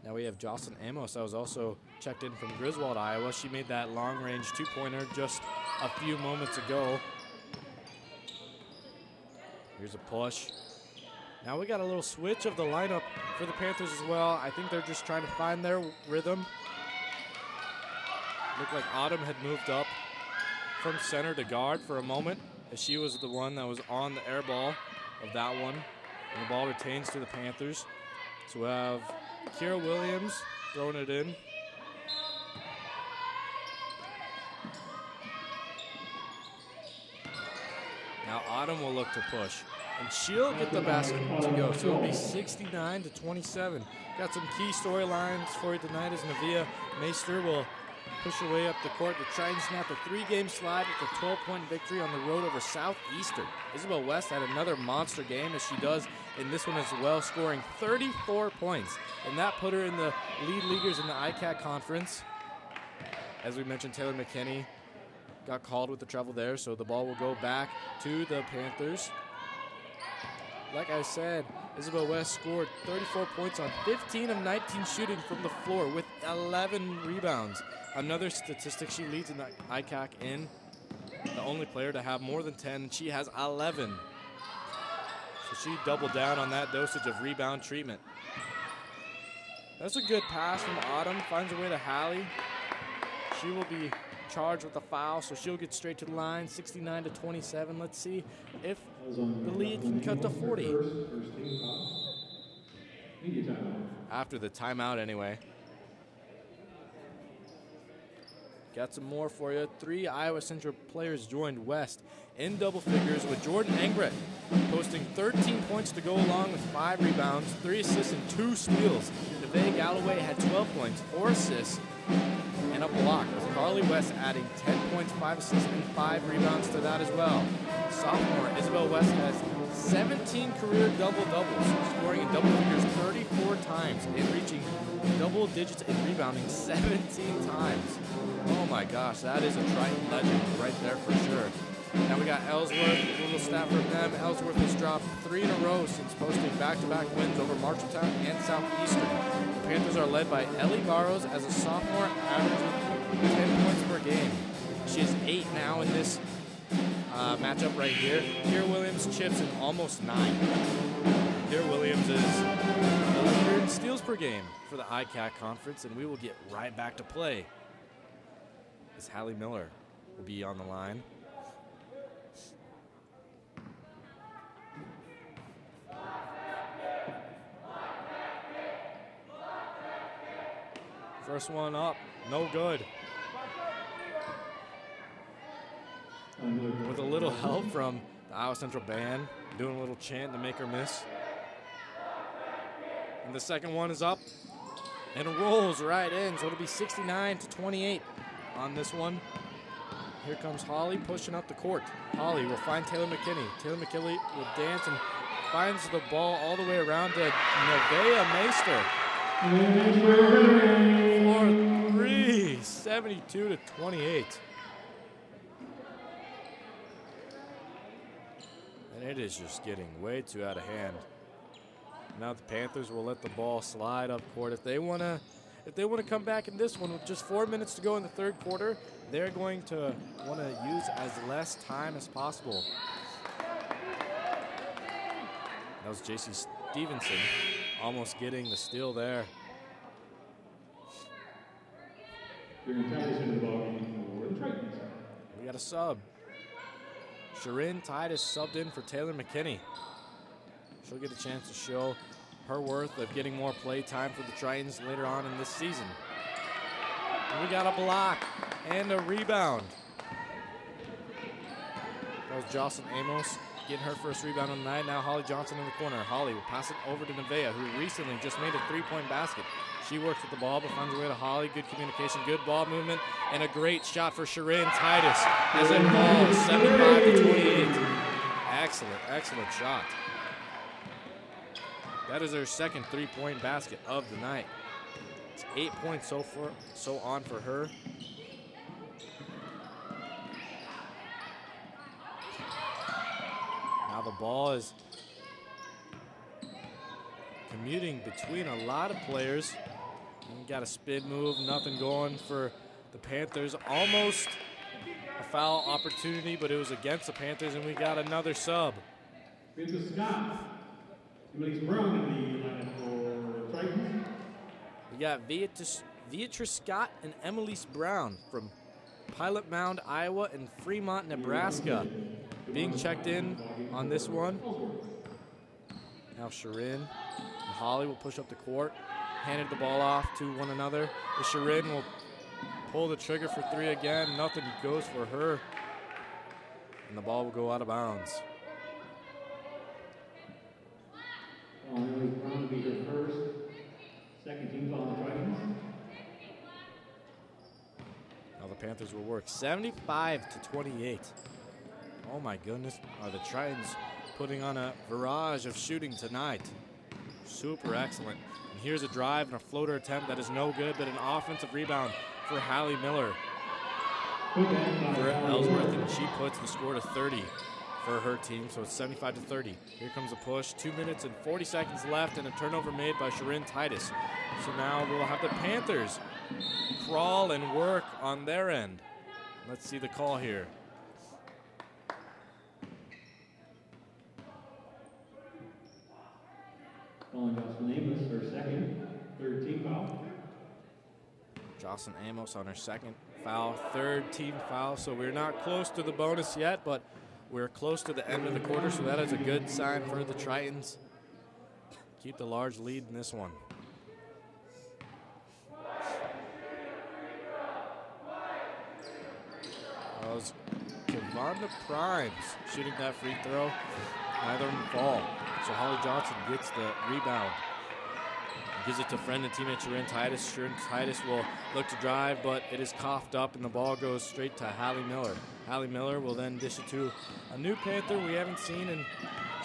[SPEAKER 1] Now we have Jocelyn Amos that was also checked in from Griswold, Iowa. She made that long-range two-pointer just a few moments ago. Here's a push. Now we got a little switch of the lineup for the Panthers as well. I think they're just trying to find their rhythm. Looked like Autumn had moved up from center to guard for a moment, as she was the one that was on the air ball of that one. And the ball retains to the Panthers. So we have Kira Williams throwing it in. Now Autumn will look to push, and she'll get the basket to go. So it'll be 69-27. Got some key storylines for you tonight as Nevea Maester will push her way up the court. The Tritons snapped a 3-game slide with a 12-point victory on the road over Southeastern. Isabel West had another monster game, as she does in this one as well, scoring 34 points. And that put her in the lead leaguers in the ICAC conference. As we mentioned, Taylor McKinney got called with the trouble there, so the ball will go back to the Panthers. Like I said, Isabel West scored 34 points on 15 of 19 shooting from the floor with 11 rebounds. Another statistic, she leads in the ICAC in. The only player to have more than 10, she has 11. So she doubled down on that dosage of rebound treatment. That's a good pass from Autumn, finds her way to Hallie. She will be charged with a foul, so she'll get straight to the line, 69-27. Let's see if the lead can cut to 40. After the timeout anyway. Got some more for you. 3 Iowa Central players joined West in double figures, with Jordan Engret posting 13 points to go along with 5 rebounds, 3 assists, and 2 steals. Nevaeh Galloway had 12 points, 4 assists, and a block, with Carly West adding 10 points, 5 assists, and 5 rebounds to that as well. Sophomore Isabel West has 17 career double-doubles, scoring in double figures 34 times and reaching double digits in rebounding 17 times. Oh my gosh, that is a Triton legend right there for sure. Now we got Ellsworth, a little stat from them. Ellsworth has dropped 3 in a row since posting back-to-back wins over Marshalltown and Southeastern. The Panthers are led by Ellie Barrows as a sophomore, averaging 10 points per game. She has 8 now in this matchup right here. Kira Williams chips in almost 9. Kira Williams is the leader in steals per game for the ICAC conference, and we will get right back to play as Hallie Miller will be on the line. First one up, no good. With a little help from the Iowa Central band, doing a little chant to make her miss. And the second one is up, and it rolls right in, so it'll be 69-28 on this one. Here comes Holly pushing up the court. Holly will find Taylor McKinney. Taylor McKinney will dance and finds the ball all the way around to Nevaeh Meister. For 3, 72-28. And it is just getting way too out of hand. Now the Panthers will let the ball slide up court. If they want to come back in this one with just 4 minutes to go in the third quarter, they're going to want to use as less time as possible. That was J.C. Stevenson almost getting the steal there.
[SPEAKER 2] The ball game for the Tritons.
[SPEAKER 1] We got a sub. Sharin Titus subbed in for Taylor McKinney. She'll get a chance to show her worth of getting more play time for the Tritons later on in this season. And we got a block and a rebound. That was Jocelyn Amos getting her first rebound of the night. Now Holly Johnson in the corner. Holly will pass it over to Nevaeh, who recently just made a 3-point basket. She works with the ball, but finds her way to Holly. Good communication, good ball movement, and a great shot for Sharin Titus as it falls 75-28. Excellent shot. That is her second 3-point basket of the night. It's 8 points so on for her. Now the ball is commuting between a lot of players. And got a spin move, nothing going for the Panthers. Almost a foul opportunity, but it was against the Panthers, and we got another sub.
[SPEAKER 2] Beatrice Scott, Emily Brown in the lineup for Tritons.
[SPEAKER 1] We got Beatrice Scott and Emily's Brown from Pilot Mound, Iowa, and Fremont, Nebraska, being checked in on this one. Now Sharin and Holly will push up the court, handed the ball off to one another. Sharin will pull the trigger for 3 again. Nothing goes for her, and the ball will go out of bounds.
[SPEAKER 2] Emily Brown will be her first. Second team foul on the Tritons.
[SPEAKER 1] Now the Panthers will work 75-28. Oh my goodness, are the Tritons putting on a barrage of shooting tonight. Super excellent. And here's a drive and a floater attempt that is no good, but an offensive rebound for Hallie Miller. For Ellsworth, and she puts the score to 30 for her team, so it's 75-30. Here comes a push, 2 minutes and 40 seconds left, and a turnover made by Sharin Titus. So now we'll have the Panthers crawl and work on their end. Let's see the call here.
[SPEAKER 2] Calling Jocelyn Amos her second, third team foul.
[SPEAKER 1] Jocelyn Amos on her second foul, third team foul, so we're not close to the bonus yet, but we're close to the end of the quarter, so that is a good sign for the Tritons. Keep the large lead in this one. That was Kavonda Primes shooting that free throw. Neither of them fall. So Holly Johnson gets the rebound. Gives it to friend and teammate Sharin Titus. Sharin Titus will look to drive, but it is coughed up, and the ball goes straight to Hallie Miller. Hallie Miller will then dish it to a new Panther we haven't seen in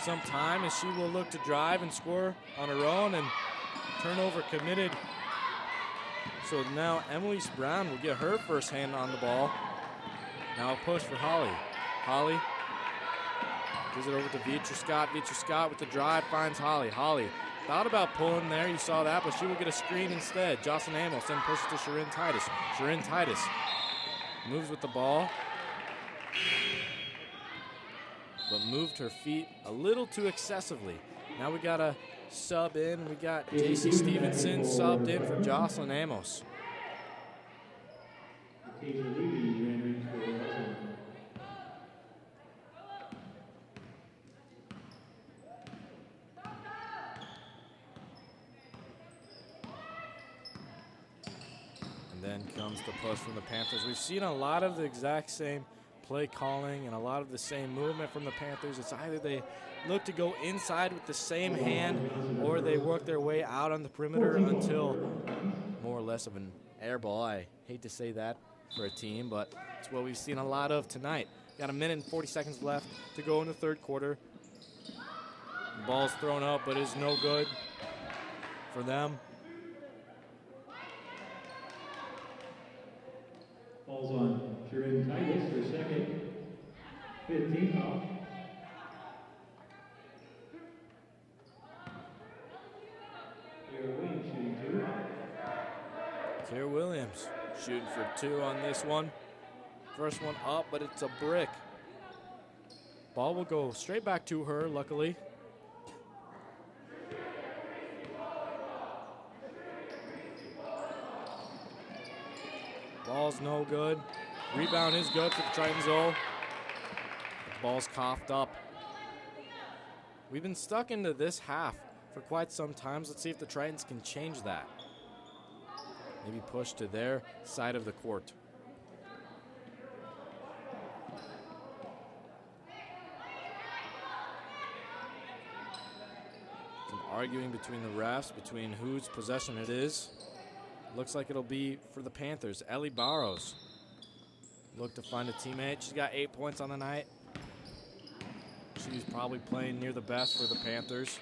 [SPEAKER 1] some time, as she will look to drive and score on her own, and turnover committed. So now Emily Brown will get her first hand on the ball. Now a push for Holly. Holly gives it over to Vitra Scott. Vitra Scott with the drive finds Holly. Holly thought about pulling there. You saw that, but she will get a screen instead. Jocelyn Amos then pushes to Sharon Titus. Sharon Titus moves with the ball, but moved her feet a little too excessively. Now we got a sub in. We got JC Stevenson subbed in for Jocelyn Amos. And then comes the push from the Panthers. We've seen a lot of the exact same play calling and a lot of the same movement from the Panthers. It's either they look to go inside with the same hand or they work their way out on the perimeter until more or less of an air ball. I hate to say that for a team, but it's what we've seen a lot of tonight. Got a minute and 40 seconds left to go in the third quarter. The ball's thrown up, but is no good for them.
[SPEAKER 2] Falls on Sharon Titus for second. 15 foul.
[SPEAKER 1] Kiera Williams shooting for 2 on this one. First one up, but it's a brick. Ball will go straight back to her, luckily. Ball's no good. Rebound is good for the Tritons, though. The ball's coughed up. We've been stuck into this half for quite some time. Let's see if the Tritons can change that. Maybe push to their side of the court. Some arguing between the refs, between whose possession it is. Looks like it'll be for the Panthers. Ellie Barrows look to find a teammate. She's got 8 points on the night. She's probably playing near the best for the Panthers.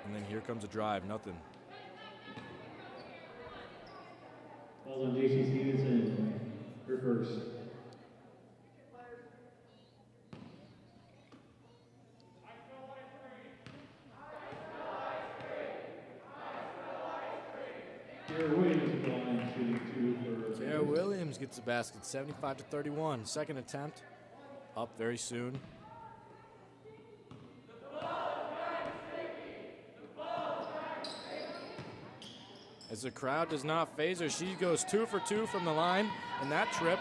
[SPEAKER 1] And then here comes a drive, nothing.
[SPEAKER 2] Falls on JC Stevenson, her first.
[SPEAKER 1] Kiera Williams gets the basket, 75-31. Second attempt, up very soon. As the crowd does not phase her, she goes 2 for 2 from the line in that trip.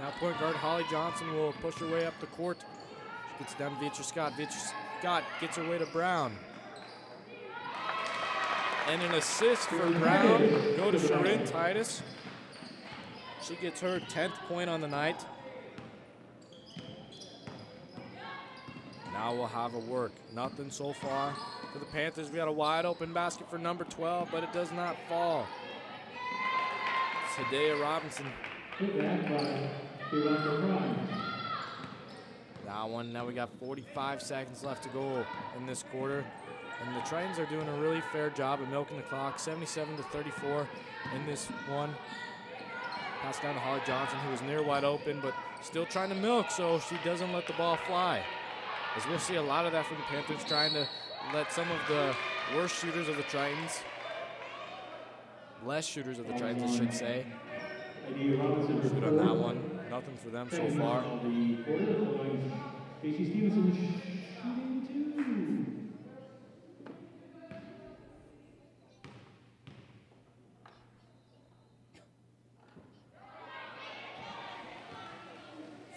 [SPEAKER 1] Now point guard Holly Johnson will push her way up the court. She gets down to Vitra Scott. Vitra Scott gets her way to Brown. And an assist for Brown. Go to Sharon Titus. She gets her 10th point on the night. Now we'll have a work. Nothing so far for the Panthers. We got a wide open basket for number 12, but it does not fall. Hidea Robinson. That one, now we got 45 seconds left to go in this quarter. And the Tritons are doing a really fair job of milking the clock. 77-34 in this one. Pass down to Holly Johnson, who was near wide open, but still trying to milk, so she doesn't let the ball fly. As we'll see a lot of that from the Panthers, trying to let some of the worst shooters of the Tritons, less shooters of the Tritons, I should say, shoot on that one. Nothing for them so far.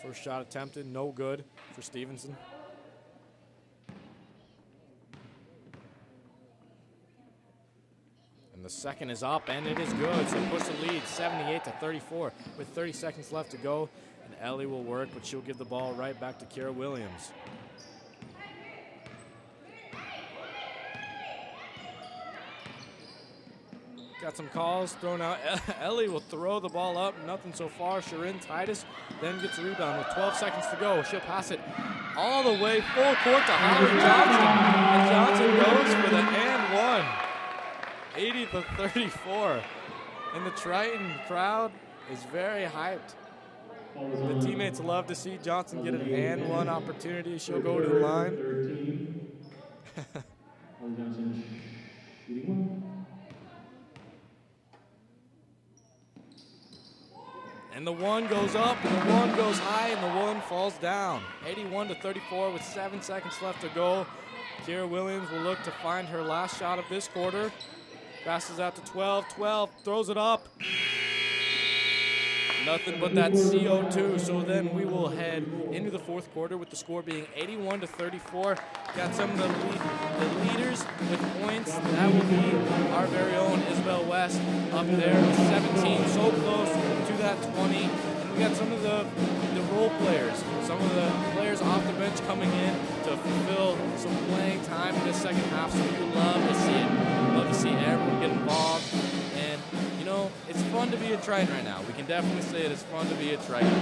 [SPEAKER 1] First shot attempted, no good for Stevenson. And the second is up, and it is good. So push the lead, 78-34, with 30 seconds left to go. And Ellie will work, but she'll give the ball right back to Kiera Williams. Got some calls thrown out. Ellie will throw the ball up. Nothing so far. Sharon Titus then gets a rebound with 12 seconds to go. She'll pass it all the way full court to Holly Johnson. And Johnson goes for the and one. 80-34. And the Triton crowd is very hyped. The teammates love to see Johnson get an and one opportunity. She'll go to the line.
[SPEAKER 2] Third team. Holly Johnson shooting one.
[SPEAKER 1] And the one goes up, and the one goes high, and the one falls down. 81-34 with 7 seconds left to go. Kira Williams will look to find her last shot of this quarter. Passes out to 12. 12 throws it up. Nothing but that CO2. So then we will head into the fourth quarter with the score being 81-34. Got some of the leaders with points. That will be our very own Isabel West up there with 17, so close to that 20. And we got some of the role players, some of the players off the bench coming in to fulfill some playing time in this second half. So you love to see it. Love to see everyone get involved. And, you know, it's fun to be a Triton right now. We can definitely say it is fun to be a Triton.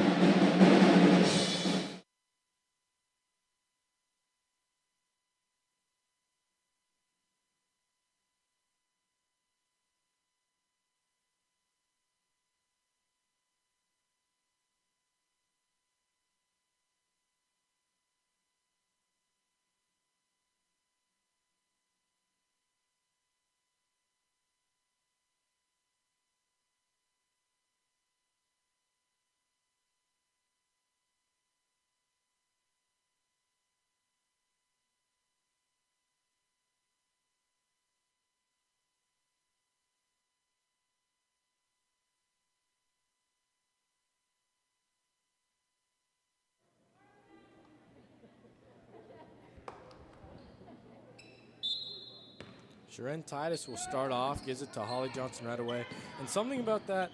[SPEAKER 1] Sharon Titus will start off, gives it to Holly Johnson right away. And something about that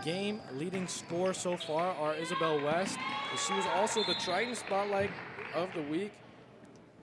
[SPEAKER 1] game leading score so far, our Isabel West, is she was also the Triton Spotlight of the week.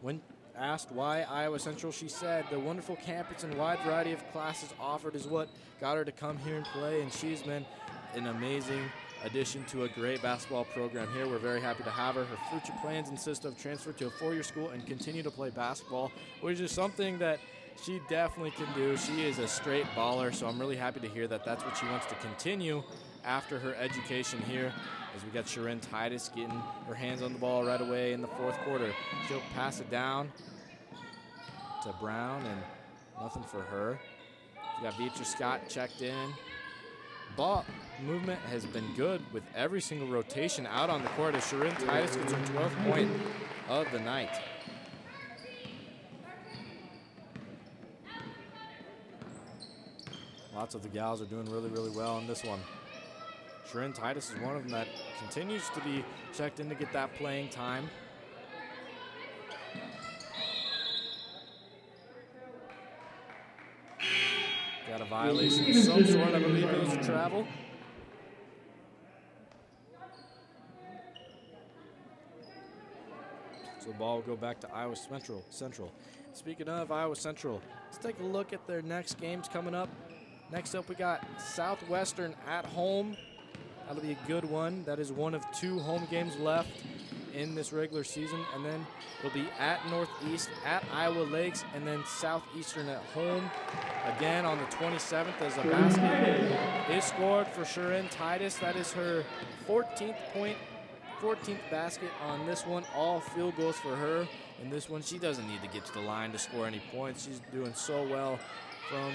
[SPEAKER 1] When asked why Iowa Central, she said the wonderful campus and wide variety of classes offered is what got her to come here and play, and she's been an amazing addition to a great basketball program here. We're very happy to have her. Her future plans consist of transfer to a four-year school and continue to play basketball, which is something that she definitely can do. She is a straight baller, so I'm really happy to hear that that's what she wants to continue after her education here. As we got Sharon Titus getting her hands on the ball right away in the fourth quarter. She'll pass it down to Brown, and nothing for her. We got Beatrice Scott checked in. Ball movement has been good with every single rotation out on the court as Sharon Titus gets her 12th point of the night. Lots of the gals are doing really, really well in this one. Sharon Titus is one of them that continues to be checked in to get that playing time. Got a violation of some sort, I believe it was a travel. So the ball will go back to Iowa Central. Speaking of Iowa Central, let's take a look at their next games coming up. Next up, we got Southwestern at home. That'll be a good one. That is one of 2 home games left in this regular season. And then it'll be at Northeast, at Iowa Lakes, and then Southeastern at home. Again on the 27th as a basket is scored for Sharon Titus. That is her 14th basket on this one. All field goals for her. In this one, she doesn't need to get to the line to score any points. She's doing so well from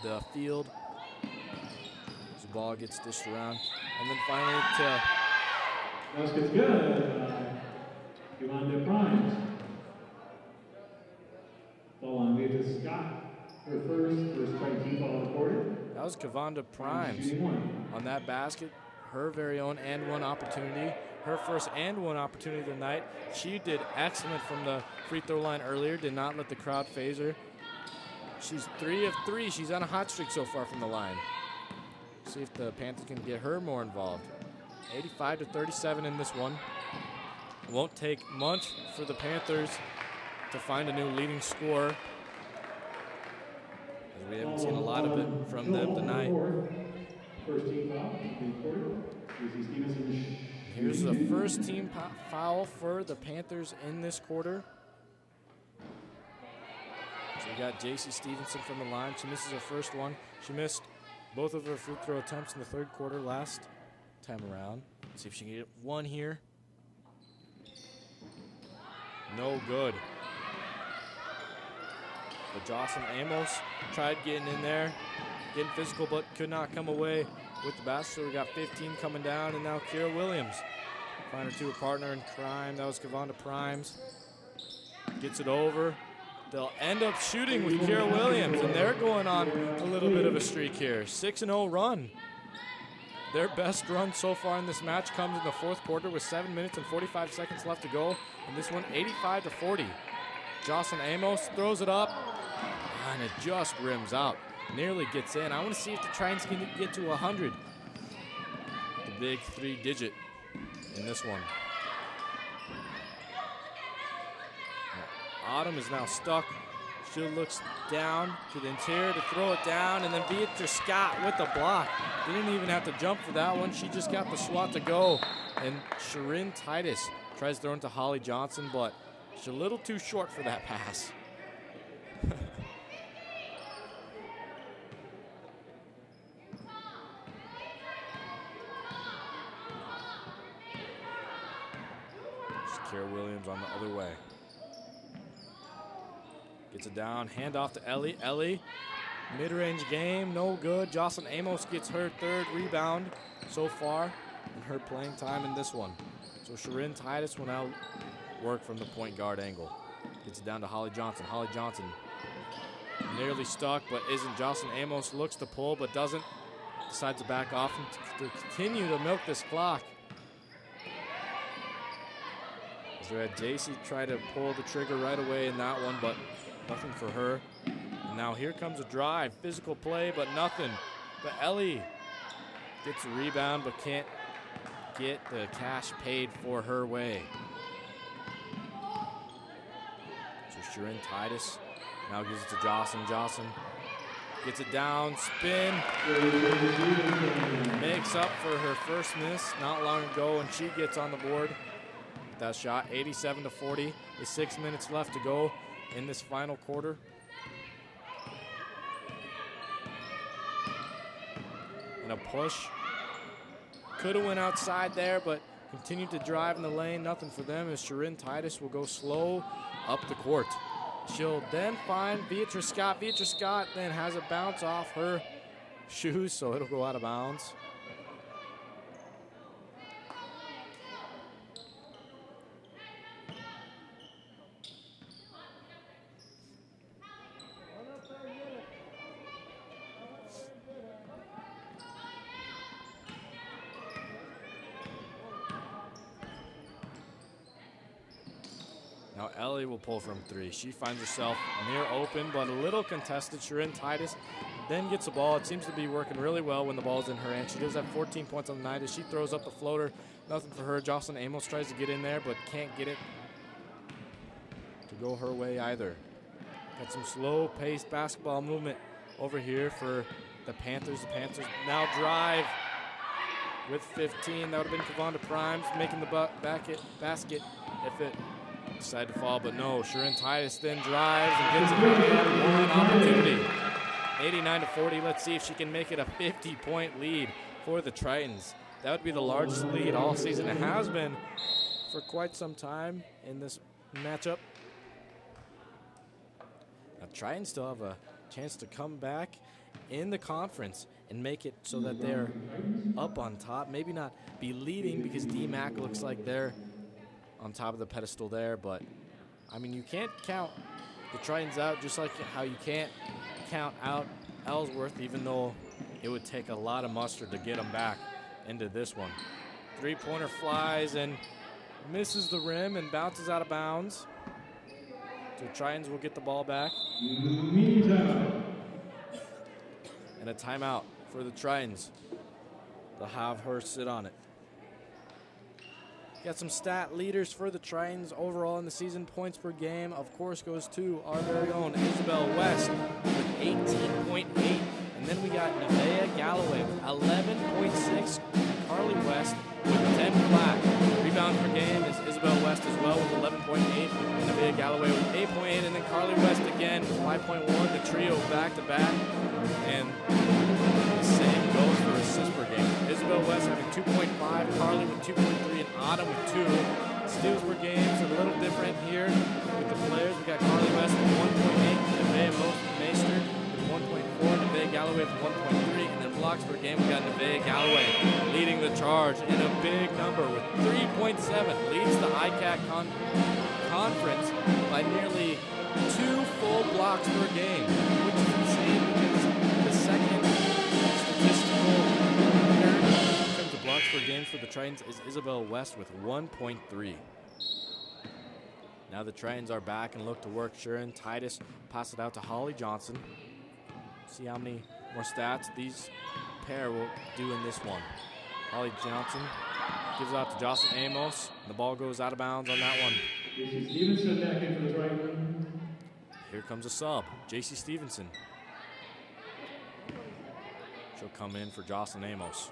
[SPEAKER 1] the field. The ball gets dished around. And then finally to...
[SPEAKER 2] Basket's good. Yolanda Primes. Ball on Beatrice Scott. Her first Triton team foul on the quarter.
[SPEAKER 1] That was Kavonda Primes on that basket. Her very own and one opportunity. Her first and one opportunity of the night. She did excellent from the free throw line earlier. Did not let the crowd phase her. She's 3 of 3. She's on a hot streak so far from the line. See if the Panthers can get her more involved. 85-37 in this one. Won't take much for the Panthers to find a new leading scorer, as we haven't seen a lot of it from them tonight.
[SPEAKER 2] First team foul.
[SPEAKER 1] Here's the first team foul for the Panthers in this quarter. So we got J.C. Stevenson from the line. She misses her first one. She missed both of her free throw attempts in the third quarter last time around. See if she can get one here. No good. But Jocelyn Amos tried getting in there, getting physical, but could not come away with the basket. So we got 15 coming down, and now Kira Williams. Find her to a partner in crime. That was Kavonda Primes. Gets it over. They'll end up shooting with Kira Williams, and they're going on a little bit of a streak here. 6-0 run. Their best run so far in this match comes in the fourth quarter with 7 minutes and 45 seconds left to go. And this one, 85-40. Jocelyn Amos throws it up, and it just rims out. Nearly gets in. I want to see if the Tritons can get to 100. The big 3-digit in this one. Autumn is now stuck. She looks down to the interior to throw it down, and then Beatrice Scott with the block. Didn't even have to jump for that one. She just got the swat to go. And Sharin Titus tries to throw into Holly Johnson, but she's a little too short for that pass. Kara Williams on the other way. Gets it down, hand off to Ellie. Ellie, mid-range game, no good. Jocelyn Amos gets her third rebound so far in her playing time in this one. So Sharin Titus will now work from the point guard angle. Gets it down to Holly Johnson. Holly Johnson nearly stuck, but isn't. Jocelyn Amos looks to pull, but doesn't. Decides to back off and to continue to milk this clock. So we had JC try to pull the trigger right away in that one, but nothing for her. And now here comes a drive, physical play, but nothing. But Ellie gets a rebound, but can't get the cash paid for her way. So Sharin Titus now gives it to Jocelyn. Jocelyn gets it down, spin, makes up for her first miss not long ago, and she gets on the board. That shot, 87-40, with 6 minutes left to go in this final quarter. And a push. Could have went outside there, but continued to drive in the lane. Nothing for them as Sharin Titus will go slow up the court. She'll then find Beatrice Scott. Beatrice Scott then has a bounce off her shoes, so it'll go out of bounds. Now Ellie will pull from three. She finds herself near open, but a little contested. Sharin Titus then gets the ball. It seems to be working really well when the ball's in her hand. She does have 14 points on the night as she throws up the floater. Nothing for her. Jocelyn Amos tries to get in there, but can't get it to go her way either. Got some slow-paced basketball movement over here for the Panthers. The Panthers now drive with 15. That would have been Kavonda Primes making the basket if it decided to fall, but no. Sharin Titus then drives and gets it one opportunity. 89-40. Let's see if she can make it a 50-point lead for the Tritons. That would be the largest lead all season. It has been for quite some time in this matchup. Now Tritons still have a chance to come back in the conference and make it so that they're up on top. Maybe not be leading because DMAC looks like they're on top of the pedestal there, but I mean, you can't count the Tritons out, just like how you can't count out Ellsworth, even though it would take a lot of mustard to get them back into this one. Three-pointer flies and misses the rim and bounces out of bounds. So Tritons will get the ball back. And a timeout for the Tritons. They'll have her sit on it. Got some stat leaders for the Tritons overall in the season. Points per game, of course, goes to our very own Isabel West with 18.8. And then we got Nevaeh Galloway with 11.6. Carly West with 10 flat. Rebound per game is Isabel West as well with 11.8. And Nevaeh Galloway with 8.8. And then Carly West again with 5.1. The trio back to back. And the same goes for assists per game. Isabel Isabel West having 2.5, Carly with 2.3, and Autumn with 2. Steals per game is a little different here with the players. We got Carly West with 1.8, Nevaeh Meister with 1.4, Nevaeh Galloway with 1.3, and then blocks per game we got Nevaeh Galloway leading the charge in a big number with 3.7. Leads the ICAC conference by nearly 2 full blocks per game, which is insane because the second statistical leader in terms of blocks per game for the Tritons is Isabel West with 1.3. Now the Tritons are back and look to work. Sharon Titus pass it out to Holly Johnson. See how many more stats these pair will do in this one. Holly Johnson gives it out to Jocelyn Amos. The ball goes out of bounds on that one.
[SPEAKER 2] JC Stevenson back in for the Tritons.
[SPEAKER 1] Here comes a sub, JC Stevenson. She'll come in for Jocelyn Amos.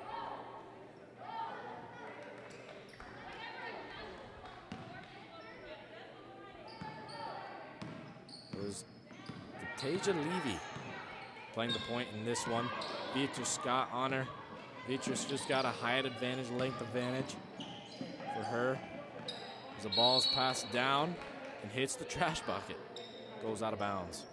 [SPEAKER 1] It was Tasia Levy playing the point in this one. Beatrice Scott on her. Beatrice just got a height advantage, length advantage for her. As the ball is passed down and hits the trash bucket. Goes out of bounds.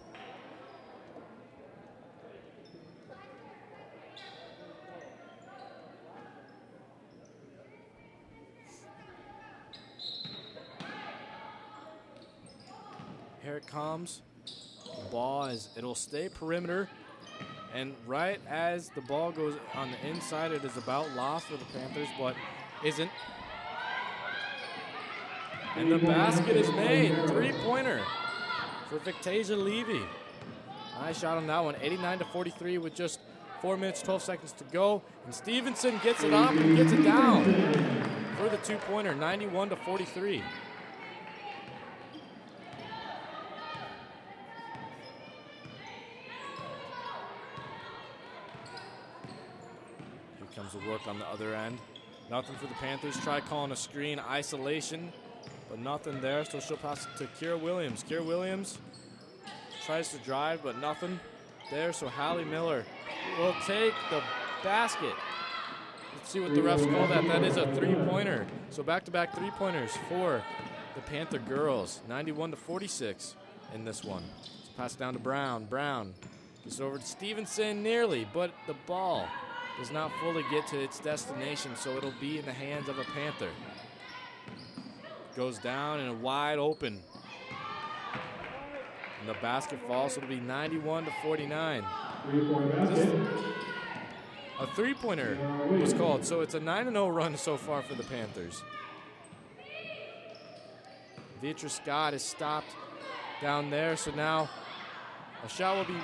[SPEAKER 1] Here it comes. The ball it'll stay perimeter. And right as the ball goes on the inside, it is about lost for the Panthers, but isn't. And the basket is made. 3-pointer for Victasia Levy. Nice shot on that one. 89-43 with just 4 minutes, 12 seconds to go. And Stevenson gets it up and gets it down for the 2-pointer. 91-43. Comes the work on the other end. Nothing for the Panthers. Try calling a screen, isolation, but nothing there. So she'll pass it to Kira Williams. Kira Williams tries to drive, but nothing there. So Hallie Miller will take the basket. Let's see what the refs call that. That is a 3-pointer. So back-to-back 3-pointers for the Panther girls. 91-46 in this one. So pass it down to Brown. Brown gets it over to Stevenson nearly, but the ball does not fully get to its destination, so it'll be in the hands of a Panther. Goes down and wide open. And the basket falls, so it'll be 91-49. A 3-pointer was called, so it's a 9-0 run so far for the Panthers. Beatrice Scott is stopped down there, so now a shot will be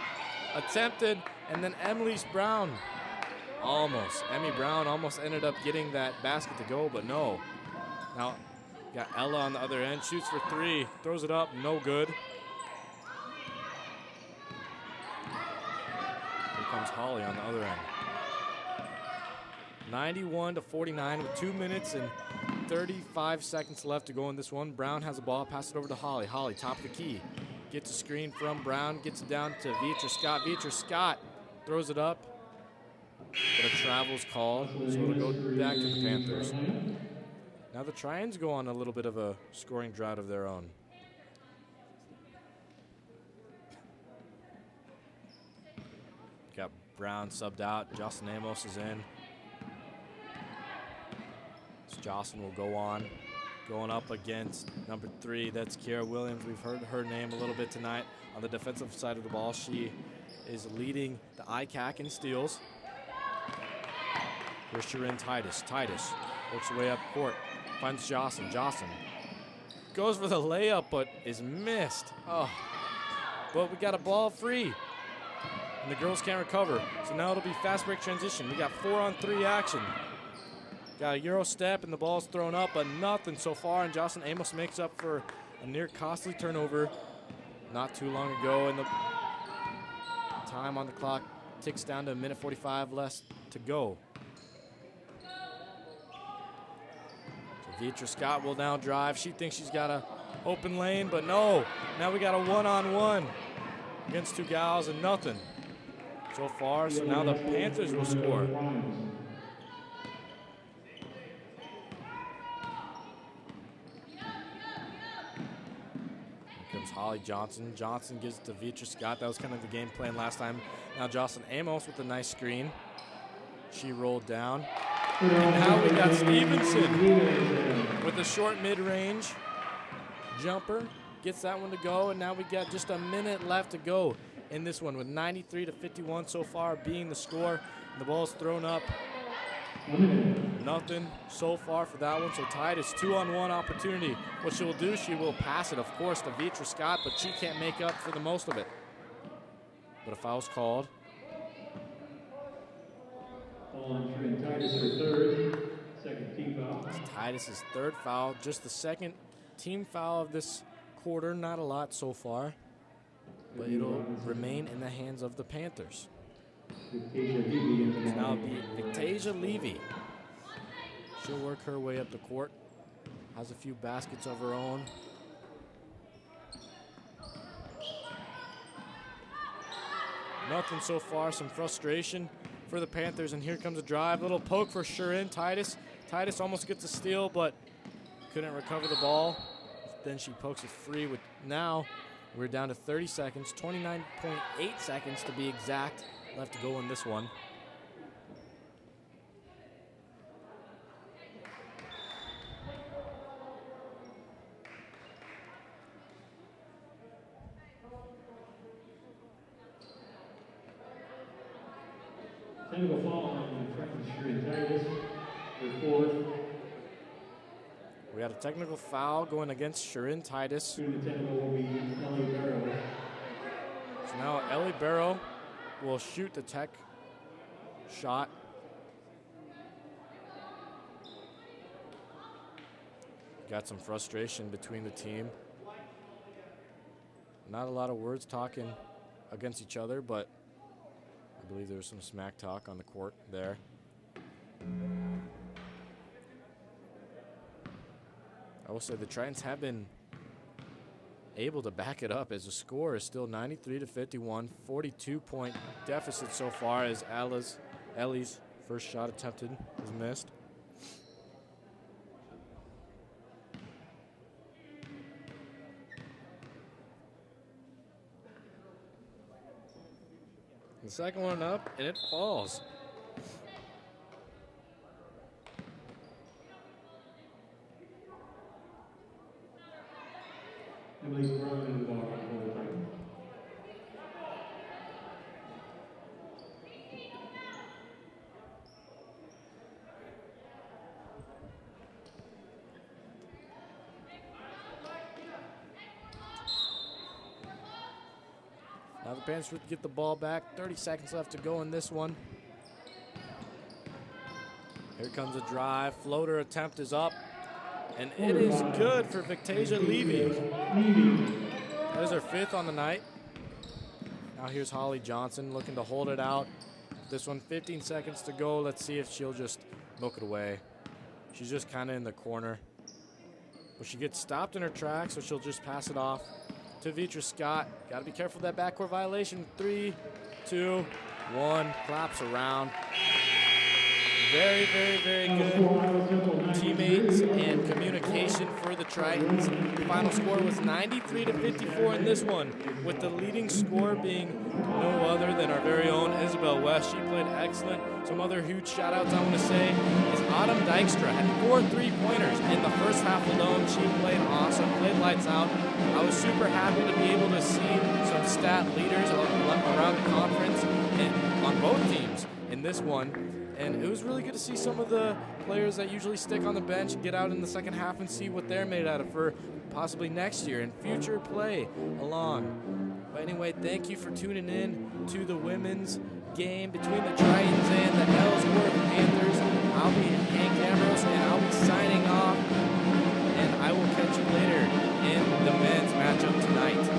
[SPEAKER 1] attempted, and then Emily Brown Emmy Brown almost ended up getting that basket to go, but no. Now, got Ella on the other end, shoots for 3, throws it up, no good. Here comes Holly on the other end. 91-49 with 2 minutes and 35 seconds left to go in this one. Brown has the ball, pass it over to Holly. Holly, top of the key. Gets a screen from Brown, gets it down to Beatrice Scott. Beatrice Scott throws it up. But a travel's called, so it'll go back to the Panthers. Now the Tritons go on a little bit of a scoring drought of their own. Got Brown subbed out. Jocelyn Amos is in. So Jocelyn will go on. Going up against number 3, that's Kira Williams. We've heard her name a little bit tonight. On the defensive side of the ball, she is leading the ICAC in steals. Here's Sharon Titus. Titus works her way up court. Finds Jocelyn. Jocelyn goes for the layup, but is missed. Oh, but we got a ball free. And the girls can't recover. So now it'll be fast break transition. We got 4-on-3 action. Got a Euro step, and the ball's thrown up, but nothing so far. And Jocelyn Amos makes up for a near costly turnover not too long ago. And the time on the clock ticks down to a minute 45 less to go. Beatrice Scott will now drive. She thinks she's got an open lane, but no. Now we got a 1-on-1 against 2 gals and nothing so far. So now the Panthers will score. comes Holly Johnson. Johnson gives it to Vitra Scott. That was kind of the game plan last time. Now Jocelyn Amos with a nice screen. She rolled down. And now we got Stevenson with a short mid-range jumper. Gets that one to go, and now we got just a minute left to go in this one with 93-51 so far being the score. The ball's thrown up. Nothing so far for that one, so tied. It's 2-on-1 opportunity. What she will do, she will pass it, of course, to Vitra Scott, but she can't make up for the most of it. But a foul's called.
[SPEAKER 2] On Titus, her third, second team foul.
[SPEAKER 1] It's Titus's third foul, just the second team foul of this quarter. Not a lot so far, but it'll remain in the hands of the Panthers. It's now be Victasia Levy. She'll work her way up the court. Has a few baskets of her own. Nothing so far, some frustration for the Panthers, and here comes a drive. Little poke for Shirin Titus. Titus almost gets a steal, but couldn't recover the ball. Then she pokes it free. With now we're down to 30 seconds, 29.8 seconds to be exact, left to go in this one.
[SPEAKER 2] Technical foul on Tritons, Titus, her fourth.
[SPEAKER 1] We got a technical foul going against Shirin Titus.
[SPEAKER 2] Shooting the technical will be Ellie Barrow.
[SPEAKER 1] So now Ellie Barrow will shoot the tech shot. Got some frustration between the team. Not a lot of words talking against each other, but I believe there was some smack talk on the court there. I will say the Tritons have been able to back it up as the score is still 93-51, 42-point deficit so far as Ellie's first shot attempted is missed. The second one up, and it falls.
[SPEAKER 2] Emily's running in the ball for the Titans.
[SPEAKER 1] Now the Panthers would get the ball back. 30 seconds left to go in this one. Here comes a drive. Floater attempt is up. And it is good for Victasia Levy. That is her fifth on the night. Now here's Holly Johnson looking to hold it out. This one, 15 seconds to go. Let's see if she'll just milk it away. She's just kind of in the corner. But she gets stopped in her tracks, so she'll just pass it off to Vitra Scott. Got to be careful of that backcourt violation. 3, 2, 1. Claps around. Very, very, very good teammates and communication for the Tritons. The final score was 93-54 in this one, with the leading scorer being no other than our very own Isabel West. She played excellent. Some other huge shout-outs I want to say is Autumn Dykstra had 4 3-pointers in the first half alone. She played awesome, played lights out. I was super happy to be able to see some stat leaders around the conference and on both teams in this one. And it was really good to see some of the players that usually stick on the bench get out in the second half and see what they're made out of for possibly next year and future play along. But anyway, thank you for tuning in to the women's game between the Tritons and the Ellsworth Panthers. I'll be Hank Ambrose, and I'll be signing off. And I will catch you later in the men's matchup tonight.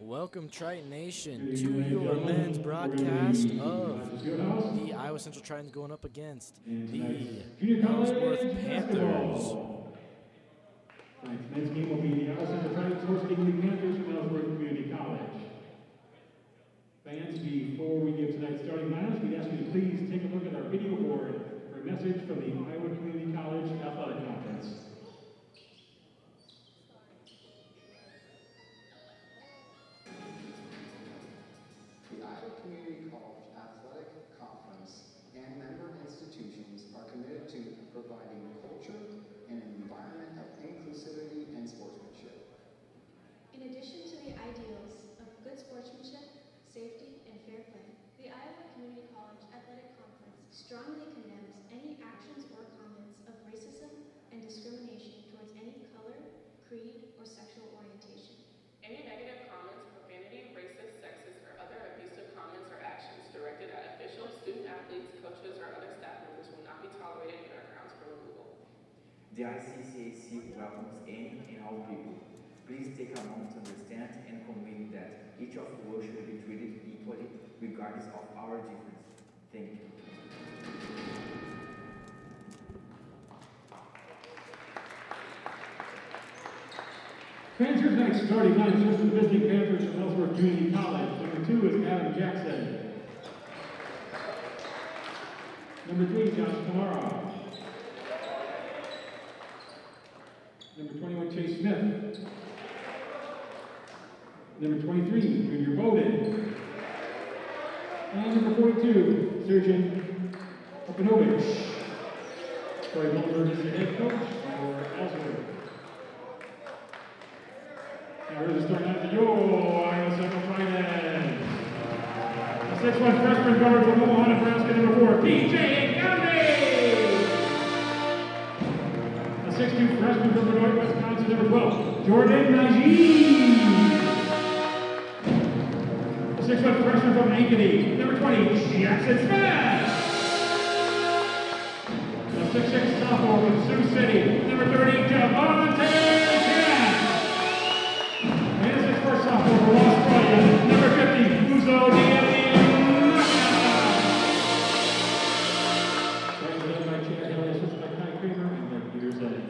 [SPEAKER 1] Welcome, Triton Nation, to your men's broadcast of the Iowa Central Tritons going up against the Ellsworth Panthers.
[SPEAKER 2] Tonight's men's game will be the Iowa Central Tritons hosting the Panthers from Ellsworth Community College. Fans, before we give tonight's starting lineups, we'd ask you to please take a look at our video board for a message from the Iowa Community College Athletic Conference.
[SPEAKER 5] The Iowa Community College Athletic Conference and member institutions are committed to providing culture and an environment of inclusivity and sportsmanship.
[SPEAKER 6] In addition to the ideals of good sportsmanship, safety, and fair play, the Iowa Community College Athletic Conference strongly condemns any actions or comments of racism and discrimination towards any color, creed, or sexual orientation.
[SPEAKER 7] Any negative comments, profanity, racist, sexist, or other abusive comments or actions directed at officials, student athletes, coaches, or other staff members will not be tolerated and are grounds for removal.
[SPEAKER 8] The ICCAC welcomes any and all people. Please take a moment to understand and convey that each of us should be treated equally regardless of our difference. Thank you.
[SPEAKER 2] Fans, here's tonight's starting lineup just for the visiting Panthers from Ellsworth Community College. Number 2 is Adam Jackson. Number 3, Josh Kamara. Number 21, Chase Smith. Number 23, Junior Bowden. And number 42, Sergeant Opanovich. Troy Mulder is the head coach for Ellsworth. Now here's the starting out of your Iowa Central Tritons. A 6'1" freshman guard from Omaha, Nebraska, number 4, PJ County. A 6'2" freshman from Benoit, Wisconsin, number 12, Jordan Najee. A 6'1" freshman from Ankeny, number 20, Jackson Smith. A 6'6" sophomore from Sioux City, number 30, Javonte. Sophomore from Australia, number 50, Uzo Diamina. Represented by Chair Hill, assisted by Kai Kramer and by Peter Zetting.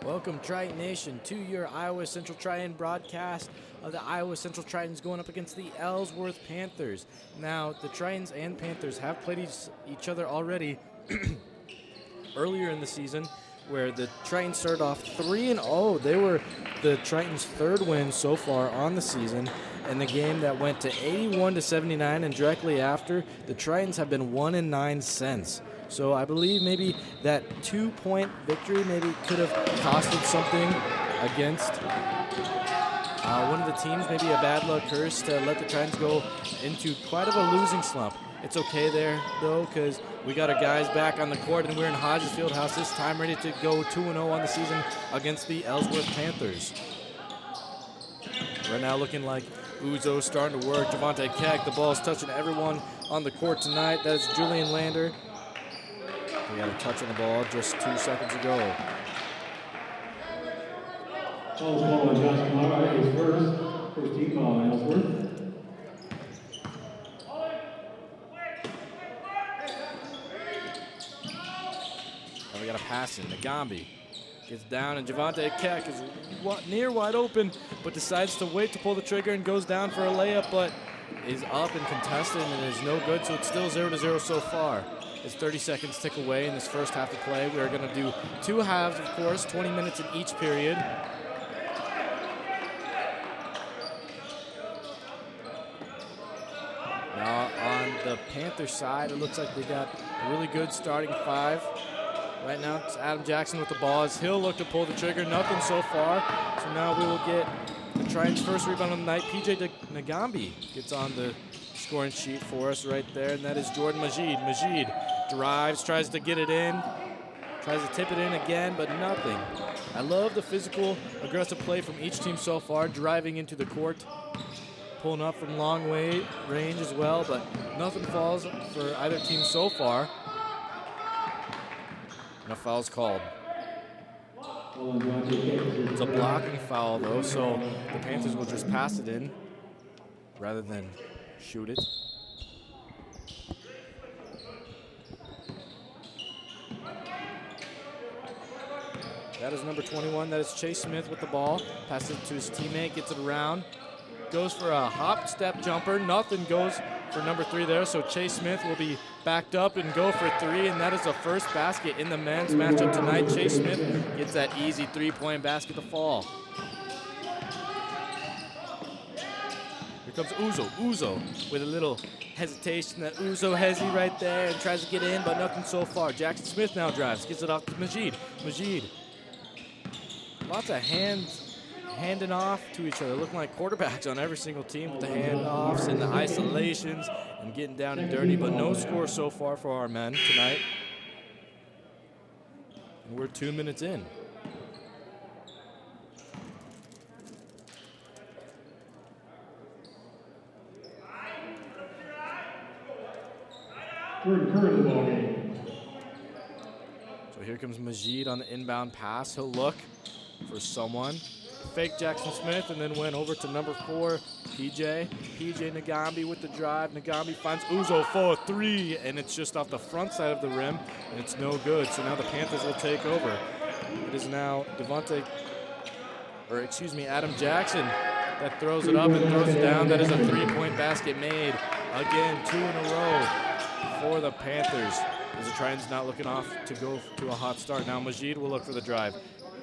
[SPEAKER 1] Welcome, Triton Nation, to your Iowa Central Triton broadcast of the Iowa Central Tritons going up against the Ellsworth Panthers. Now, the Tritons and Panthers have played each other already earlier in the season, where the Tritons started off 3-0. They were the Tritons' third win so far on the season, and the game that went to 81-79, and directly after, the Tritons have been 1-9 since. So I believe maybe that 2-point victory maybe could have costed something against one of the teams, maybe a bad luck curse to let the Tritons go into quite of a losing slump. It's okay there, though, because we got our guys back on the court, and we're in Hodges Fieldhouse this time, ready to go 2-0 on the season against the Ellsworth Panthers. Right now looking like Uzo starting to work. Javonte Keck, the ball's touching everyone on the court tonight. That is Julian Lander. We had a touch on the ball just 2 seconds ago.
[SPEAKER 2] Ball's called on Josh Kamara, his first team ball on Ellsworth.
[SPEAKER 1] We got a pass in. Nagambi gets down, and Javonte Keck is near wide open, but decides to wait to pull the trigger and goes down for a layup, but is up and contested and is no good, so it's still 0-0 so far. As 30 seconds tick away in this first half to play. We are going to do 2 halves, of course, 20 minutes in each period. Now on the Panther side, it looks like they got a really good starting 5. Right now, it's Adam Jackson with the ball as he'll look to pull the trigger. Nothing so far. So now we will get the Tritons' first rebound of the night. PJ Nagambi gets on the scoring sheet for us right there, and that is Jordan Majid. Majid drives, tries to get it in, tries to tip it in again, but nothing. I love the physical, aggressive play from each team so far, driving into the court, pulling up from long range as well, but nothing falls for either team so far. And a foul's called. It's a blocking foul, though, so the Panthers will just pass it in rather than shoot it. That is number 21. That is Chase Smith with the ball. Passes it to his teammate, gets it around. Goes for a hop, step jumper. Nothing goes for number 3 there, so Chase Smith will be backed up and go for 3, and that is the first basket in the men's matchup tonight. Chase Smith gets that easy 3-point basket to fall. Here comes Uzo with a little hesitation. That Uzo hezzy right there and tries to get in, but nothing so far. Jackson Smith now drives, gets it off to Majid. Lots of handing off to each other, looking like quarterbacks on every single team with the handoffs and the isolations and getting down and dirty, but no score so far for our men tonight. And we're 2 minutes in.
[SPEAKER 2] Jordan Kerr in the ball game.
[SPEAKER 1] So here comes Majid on the inbound pass. He'll look for someone. Fake Jackson Smith and then went over to number 4, PJ Nagambi with the drive. Nagambi finds Uzo for 3, and it's just off the front side of the rim, and it's no good. So now the Panthers will take over. It is now Adam Jackson that throws it up and throws it down. That is a 3-point basket made. Again, 2 in a row for the Panthers. As the Tritons not looking off to go to a hot start. Now Majid will look for the drive.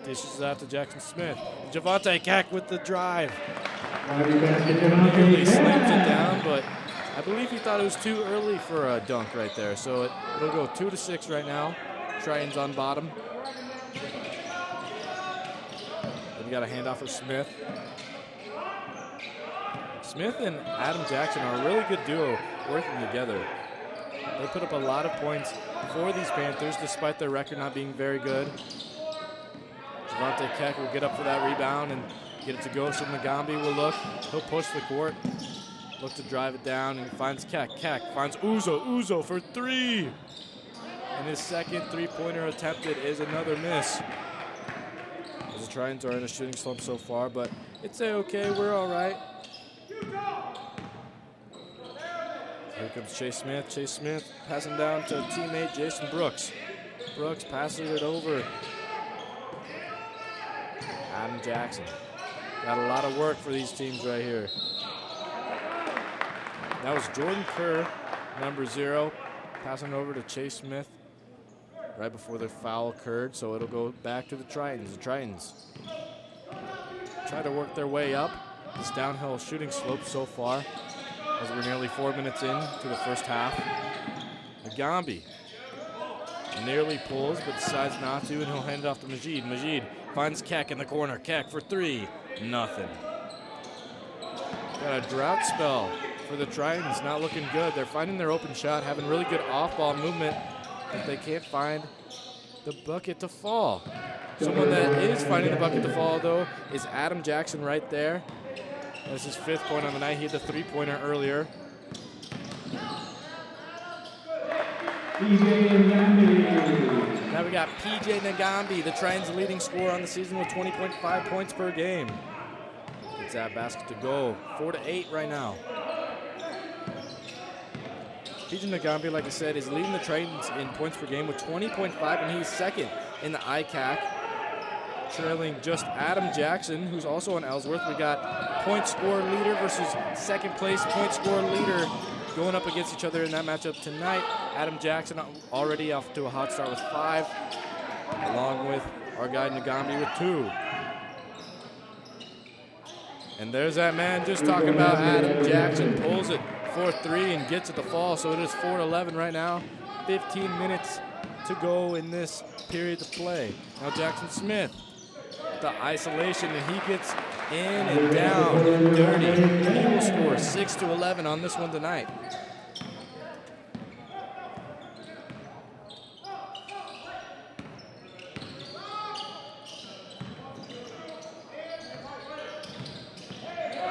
[SPEAKER 1] Dishes out to Jackson Smith. Javante Keck with the drive. Nearly slams it down, but I believe he thought it was too early for a dunk right there. So it'll go 2-6 right now. Tritons on bottom. We got a handoff for Smith. Smith and Adam Jackson are a really good duo working together. They put up a lot of points for these Panthers despite their record not being very good. Javante Keck will get up for that rebound and get it to go. So Nagambi will look. He'll push the court. Look to drive it down and finds Keck. Keck finds Uzo for 3. And his second 3-pointer attempted is another miss. As the Tritons are in a shooting slump so far, but it's okay. We're all right. Here comes Chase Smith. Chase Smith passing down to teammate Jason Brooks. Brooks passes it over. Adam Jackson. Got a lot of work for these teams right here. That was Jordan Kerr, number 0, passing over to Chase Smith right before the foul occurred, so it'll go back to the Tritons. The Tritons try to work their way up this downhill shooting slope so far, as we're nearly 4 minutes into the first half. Nagambi nearly pulls, but decides not to, and he'll hand it off to Majid. Majid finds Keck in the corner. Keck for 3. Nothing. Got a drought spell for the Tritons. Not looking good. They're finding their open shot, having really good off-ball movement, but they can't find the bucket to fall. Someone that is finding the bucket to fall, though, is Adam Jackson right there. That's his 5th point on the night. He had the 3-pointer earlier. Now we got PJ Nagambi, the Tritons' leading scorer on the season with 20.5 points per game. Gets that basket to go. 4-8 right now. PJ Nagambi, like I said, is leading the Tritons in points per game with 20.5, and he's 2nd in the ICAC, trailing just Adam Jackson, who's also on Ellsworth. We got point scorer leader versus 2nd place point scorer leader going up against each other in that matchup tonight. Adam Jackson already off to a hot start with 5, along with our guy Nagambi with 2. And there's that man just talking about Adam Jackson. Pulls it for 3 and gets it to fall. So it is 4-11 right now. 15 minutes to go in this period to play. Now Jackson Smith, the isolation, and he gets in and down and dirty. He will score 6-11 on this one tonight.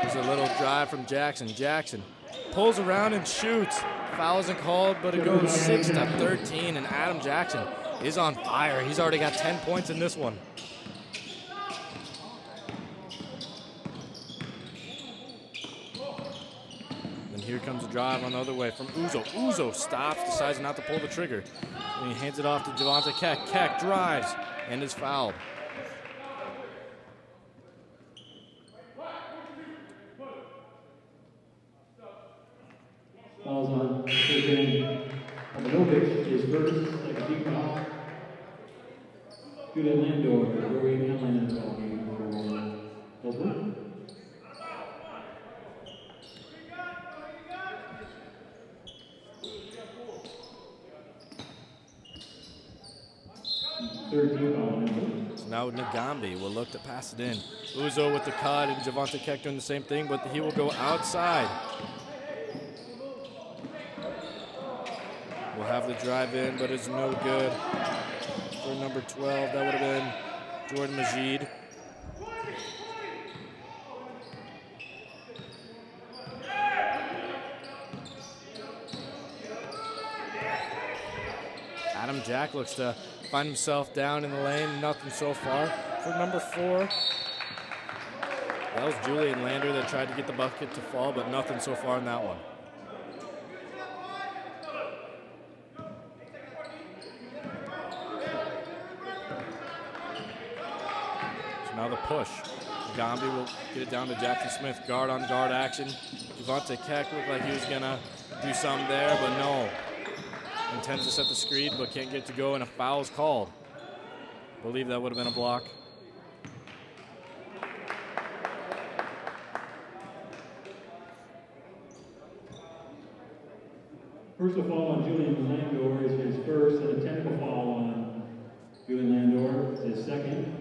[SPEAKER 1] There's a little drive from Jackson. Jackson pulls around and shoots. Foul isn't called, but it goes 6-13, and Adam Jackson is on fire. He's already got 10 points in this one. here comes the drive on the other way from Uzo. Uzo stops, decides not to pull the trigger. And he hands it off to Javante Keck. Keck drives and is fouled.
[SPEAKER 2] Fouls on Tritons. Opanovich is first, second team foul. Julian Landor, Rory Allen in the ball game for Ellsworth. Third team foul on Ellsworth.
[SPEAKER 1] So now Nagambi will look to pass it in. Uzo with the cut and Javante Keck doing the same thing, but he will go outside. We'll have the drive in, but it's no good. For number 12, that would have been Jordan Majid. Adam Jack looks to find himself down in the lane. Nothing so far. For number 4, that was Julian Lander that tried to get the bucket to fall, but nothing so far in that one. Now the push. Gambi will get it down to Jackson Smith. Guard on guard action. Javante Keck looked like he was going to do something there, but no. Intends to set the screen, but can't get it to go, and a foul's called. I believe that would have been a block.
[SPEAKER 2] Personal foul on Julian Landor is his first, and a technical foul on Julian Landor is his second.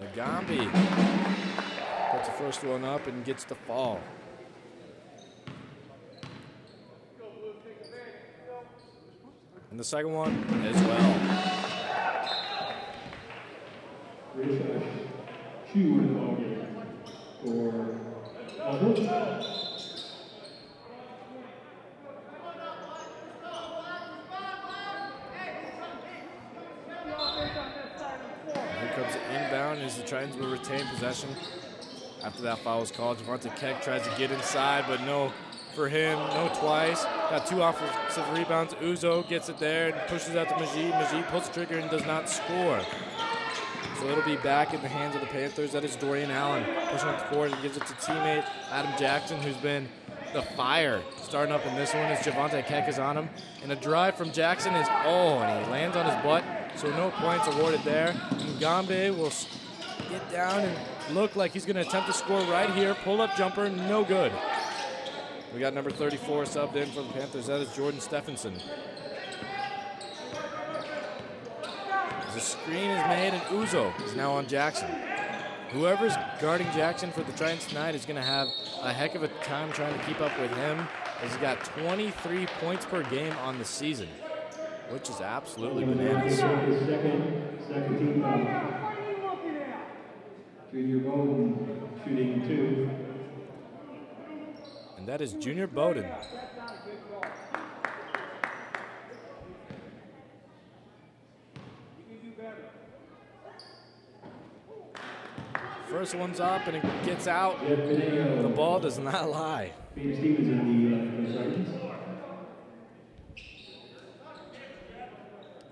[SPEAKER 1] Nagambi puts the first one up and gets the fall. And the second one as well.
[SPEAKER 2] Two in the ball game for Ellsworth.
[SPEAKER 1] Inbound as the Tritons will retain possession. After that foul was called, Javante Keck tries to get inside, but no for him, no twice. Got 2 offensive rebounds. Uzo gets it there and pushes out to Majid. Majid pulls the trigger and does not score. So it'll be back in the hands of the Panthers. That is Dorian Allen pushing up the court and gives it to teammate Adam Jackson, who's been the fire starting up in this one as Javante Keck is on him. And a drive from Jackson is, and he lands on his butt. So no points awarded there. Ngambe will get down and look like he's going to attempt to score right here. Pull-up jumper, no good. We got number 34 subbed in for the Panthers. That is Jordan Stephenson. The screen is made, and Uzo is now on Jackson. Whoever's guarding Jackson for the Tritons tonight is going to have a heck of a time trying to keep up with him, as he's got 23 points per game on the season, which is absolutely bananas.
[SPEAKER 2] Second team foul. Junior Bowden shooting 2.
[SPEAKER 1] And that is Junior Bowden. First one's up and it gets out. The ball does not lie.
[SPEAKER 2] Peter Stevens in the Tritons.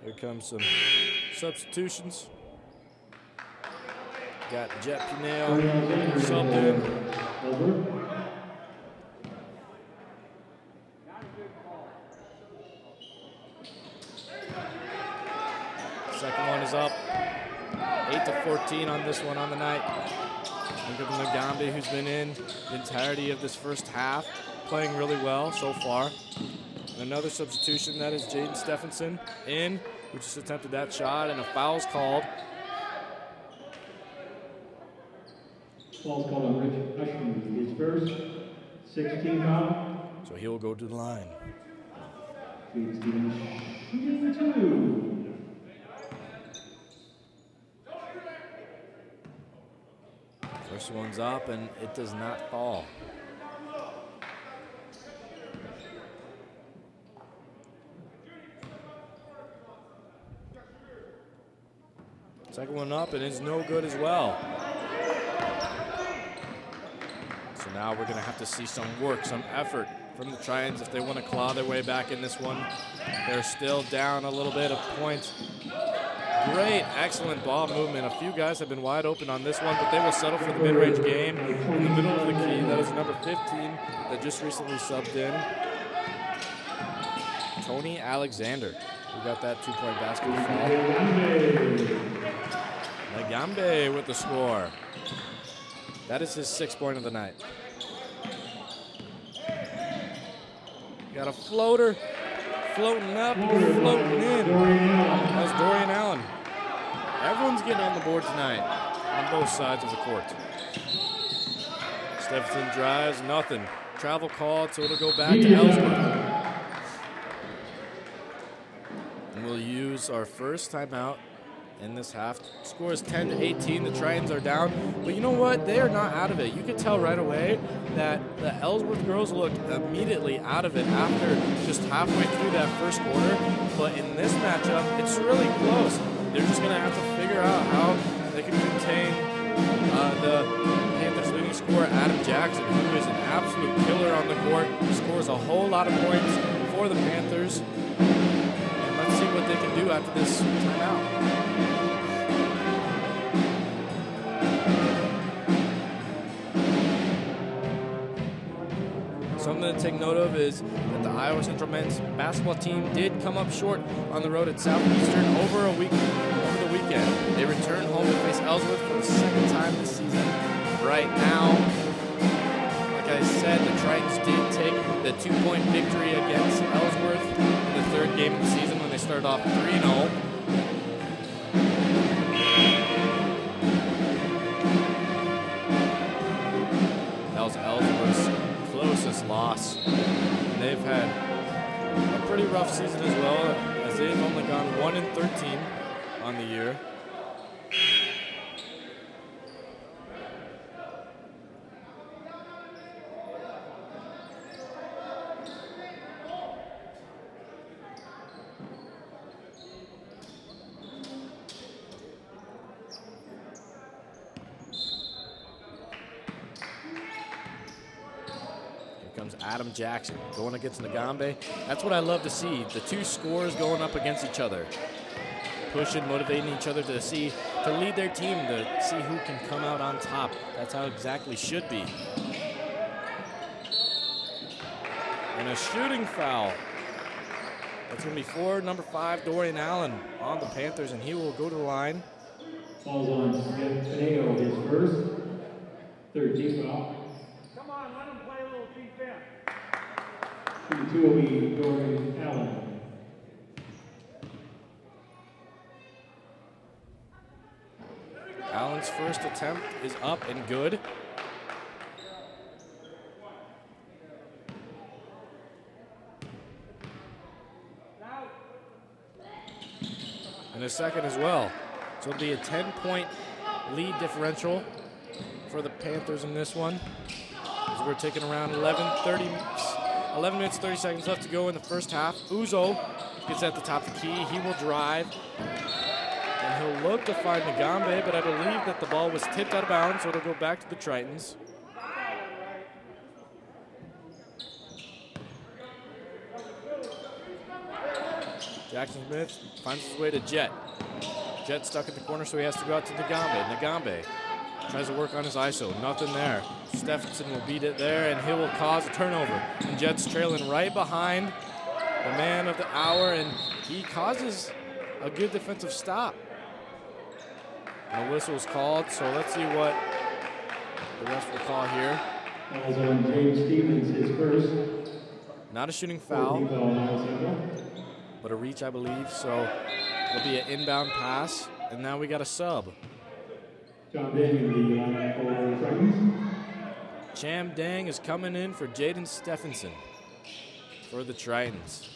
[SPEAKER 1] Here comes some substitutions. Got Jet Pineo subbed in. Second one is up. 8-14 on this one on the night. Look at Nagambi, who's been in the entirety of this first half, playing really well so far. Another substitution, that is Jaden Stephenson in, who just attempted that shot, and a foul's called.
[SPEAKER 2] Foul's called on Rich Ushman. His first, 16 foul.
[SPEAKER 1] So he will go to the line.
[SPEAKER 2] Peter Stevens shooting 2.
[SPEAKER 1] First one's up, and it does not fall. Second one up, and it's no good as well. So now we're going to have to see some work, some effort from the Tritons if they want to claw their way back in this one. They're still down a little bit of points. Great, excellent ball movement. A few guys have been wide open on this one, but they will settle for the mid-range game in the middle of the key. That is number 15 that just recently subbed in, Tony Alexander, who got that 2-point basket fall. Nagambe with the score. That is his 6th point of the night. Got a floater, floating up, floating in. That's Dorian Allen. Everyone's getting on the board tonight on both sides of the court. Stephenson drives, nothing. Travel called, so it'll go back to Ellsworth. And we'll use our first timeout in this half. Score is 10-18. The Tritons are down. But you know what? They are not out of it. You could tell right away that the Ellsworth girls looked immediately out of it after just halfway through that first quarter. But in this matchup, it's really close. They're just going to have to figure out how they can contain the Panthers' leading scorer, Adam Jackson, who is an absolute killer on the court. He scores a whole lot of points for the Panthers. And let's see what they can do after this timeout. Something to take note of is that the Iowa Central men's basketball team did come up short on the road at Southeastern over the weekend. They returned home to face Ellsworth for the 2nd time this season. Right now, like I said, the Tritons did take the 2-point victory against Ellsworth in the 3rd game of the season when they started off 3-0. That was Ellsworth's closest loss. And they've had a pretty rough season as well, as they've only gone 1-13 on the year. Adam Jackson going against Nagambe. That's what I love to see. The two scorers going up against each other, pushing, motivating each other to lead their team, to see who can come out on top. That's how it exactly should be. And a shooting foul. That's going to be for number 5, Dorian Allen, on the Panthers, and he will go to the line.
[SPEAKER 2] Falls on Smith Pineo, his first, 3rd team foul.
[SPEAKER 9] Come on, let him play a little defense.
[SPEAKER 2] Shooting 2 will be Dorian Allen.
[SPEAKER 1] Allen's first attempt is up and good. And a second as well. So it'll be a 10-point lead differential for the Panthers in this one. As we're taking around 11 minutes, 30 seconds left to go in the first half. Uzo gets at the top of the key. He will drive. And he'll look to find Nagambe, but I believe that the ball was tipped out of bounds, so it'll go back to the Tritons. Jackson Smith finds his way to Jet. Jet stuck in the corner, so he has to go out to Nagambe. Nagambe tries to work on his ISO. Nothing there. Stephenson will beat it there, and he will cause a turnover. And Jet's trailing right behind the man of the hour, and he causes a good defensive stop. And a whistle is called, so let's see what the ref will call here.
[SPEAKER 2] Falls on James Stevens, his first.
[SPEAKER 1] Not a shooting foul, but a reach, I believe. So it'll be an inbound pass, and now we got a sub.
[SPEAKER 2] John Dang in the line for Tritons.
[SPEAKER 1] Cham Dang is coming in for Jaden Stephenson for the Tritons.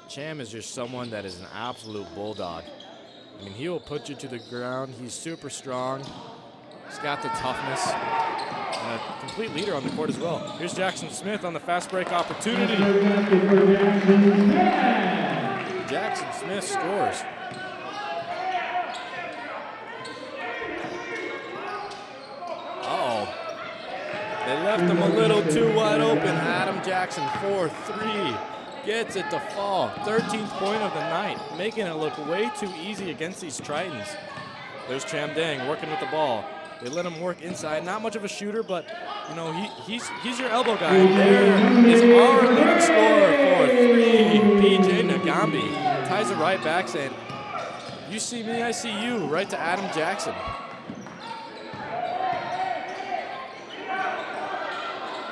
[SPEAKER 1] Cham is just someone that is an absolute bulldog. I mean, he will put you to the ground. He's super strong. He's got the toughness. And a complete leader on the court as well. Here's Jackson Smith on the fast break opportunity. Jackson Smith scores. Left him a little too wide open. Adam Jackson, 4-3. Gets it to fall. 13th point of the night, making it look way too easy against these Tritons. There's Cham Dang working with the ball. They let him work inside. Not much of a shooter, but you know he's your elbow guy. And there is our leading scorer for 3. PJ Nagambi ties it right back, saying, "You see me, I see you." Right to Adam Jackson.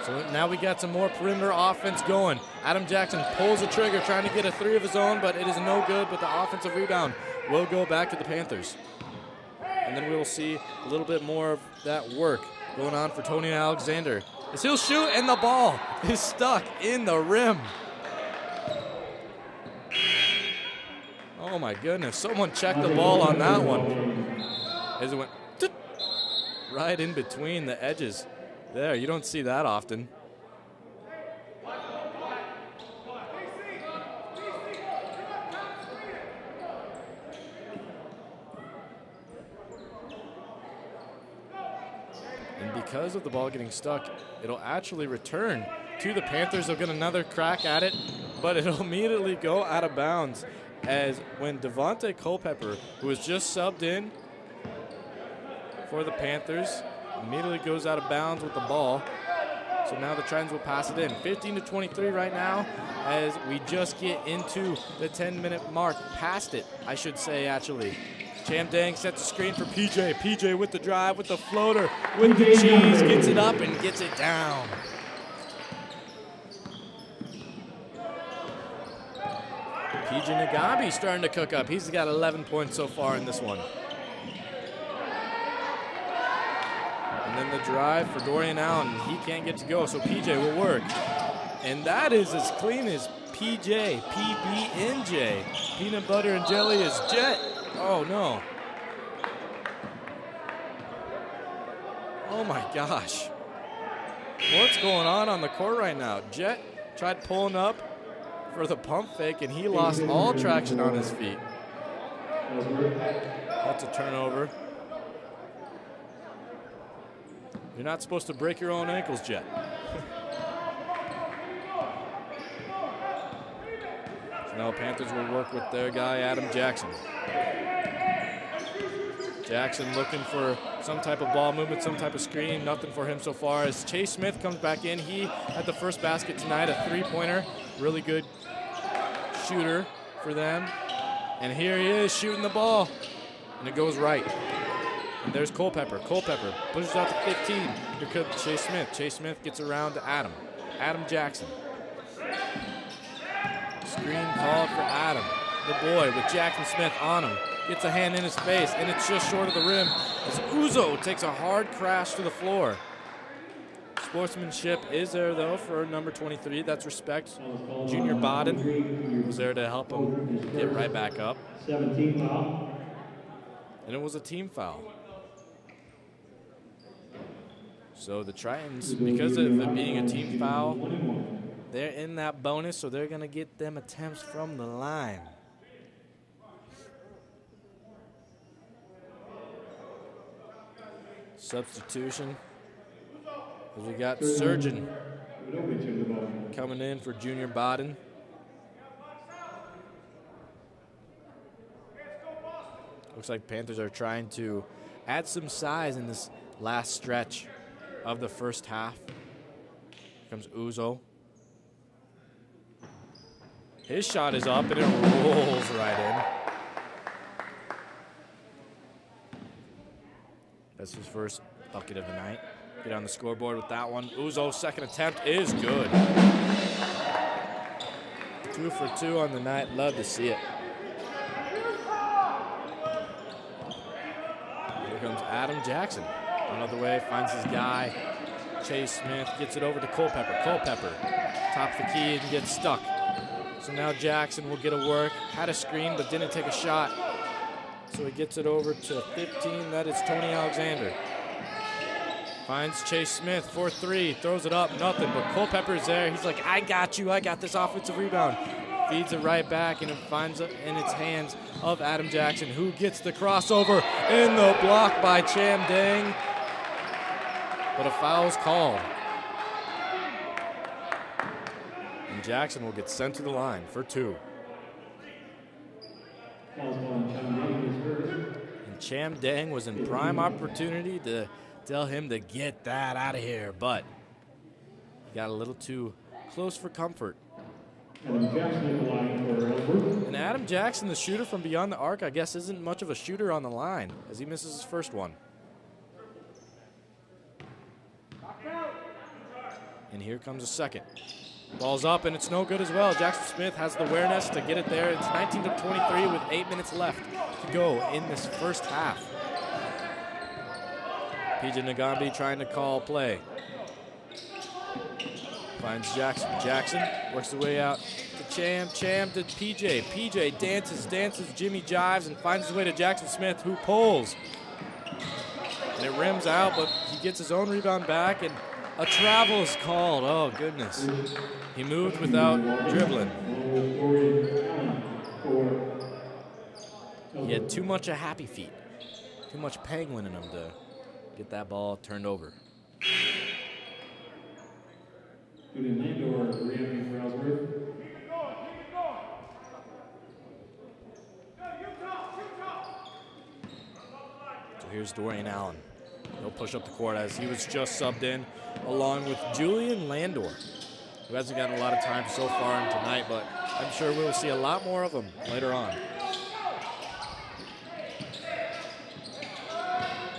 [SPEAKER 1] So now we got some more perimeter offense going. Adam Jackson pulls the trigger, trying to get a 3 of his own, but it is no good. But the offensive rebound will go back to the Panthers. And then we will see a little bit more of that work going on for Tony Alexander, as he'll shoot, and the ball is stuck in the rim. Oh my goodness, someone checked the ball on that one. As it went right in between the edges. There, you don't see that often. And because of the ball getting stuck, it'll actually return to the Panthers. They'll get another crack at it, but it'll immediately go out of bounds, as when Devontae Culpepper, who was just subbed in for the Panthers, immediately goes out of bounds with the ball. So now the Tritons will pass it in. 15-23 right now, as we just get into the 10-minute mark. Past it, I should say, actually. Cham Dang sets a screen for PJ. PJ with the drive, with the floater, with the cheese, gets it up and gets it down. PJ Nagabi starting to cook up. He's got 11 points so far in this one. And then the drive for Dorian Allen. He can't get to go, so PJ will work. And that is as clean as PJ, PBNJ. Peanut butter and jelly is Jet. Oh, no. Oh, my gosh. What's going on the court right now? Jet tried pulling up for the pump fake, and he lost all traction on his feet. That's a turnover. You're not supposed to break your own ankles, Jet. So now Panthers will work with their guy, Adam Jackson. Jackson looking for some type of ball movement, some type of screen. Nothing for him so far, as Chase Smith comes back in. He had the first basket tonight, a 3-pointer. Really good shooter for them. And here he is shooting the ball, and it goes right. And there's Culpepper. Culpepper pushes out to 15. Here comes Chase Smith. Chase Smith gets around to Adam. Adam Jackson. Screen called for Adam. The boy with Jackson Smith on him. Gets a hand in his face, and it's just short of the rim, as Uzo takes a hard crash to the floor. Sportsmanship is there, though, for number 23. That's respect. Junior Bodden was there to help him get right back up.
[SPEAKER 2] 17 foul.
[SPEAKER 1] And it was a team foul. So the Tritons, because of it being a team foul, they're in that bonus, so they're going to get them attempts from the line. Substitution. As we got Surgeon coming in for Junior Bodden. Looks like Panthers are trying to add some size in this last stretch of the first half. Here comes Uzo. His shot is up, and it rolls right in. That's his first bucket of the night. Get on the scoreboard with that one. Uzo's second attempt is good. 2 for 2 on the night. Love to see it. Here comes Adam Jackson. Another way, finds his guy. Chase Smith gets it over to Culpepper. Culpepper tops the key and gets stuck. So now Jackson will get a work. Had a screen, but didn't take a shot. So he gets it over to 15. That is Tony Alexander. Finds Chase Smith for 3. Throws it up, nothing. But Culpepper's there. He's like, I got you. I got this offensive rebound. Feeds it right back, and it finds it in its hands of Adam Jackson, who gets the crossover in the block by Cham Dang. But a foul's called. Jackson will get sent to the line for 2. And Cham Dang was in prime opportunity to tell him to get that out of here, but he got a little too close for comfort. And Adam Jackson, the shooter from beyond the arc, I guess isn't much of a shooter on the line as he misses his first one. And here comes a second. Ball's up, and it's no good as well. Jackson Smith has the awareness to get it there. It's 19-23 with 8 minutes left to go in this first half. PJ Nagambi trying to call play. Finds Jackson. Jackson works the way out to Cham. Cham to PJ. PJ dances, Jimmy jives, and finds his way to Jackson Smith, who pulls. And it rims out, but he gets his own rebound back, and a travel is called. Oh, goodness. He moved without dribbling. He had too much of happy feet. Too much penguin in him to get that ball turned over. So here's Dorian Allen. He'll push up the court as he was just subbed in along with Julian Landor, who hasn't gotten a lot of time so far in tonight, but I'm sure we'll see a lot more of him later on.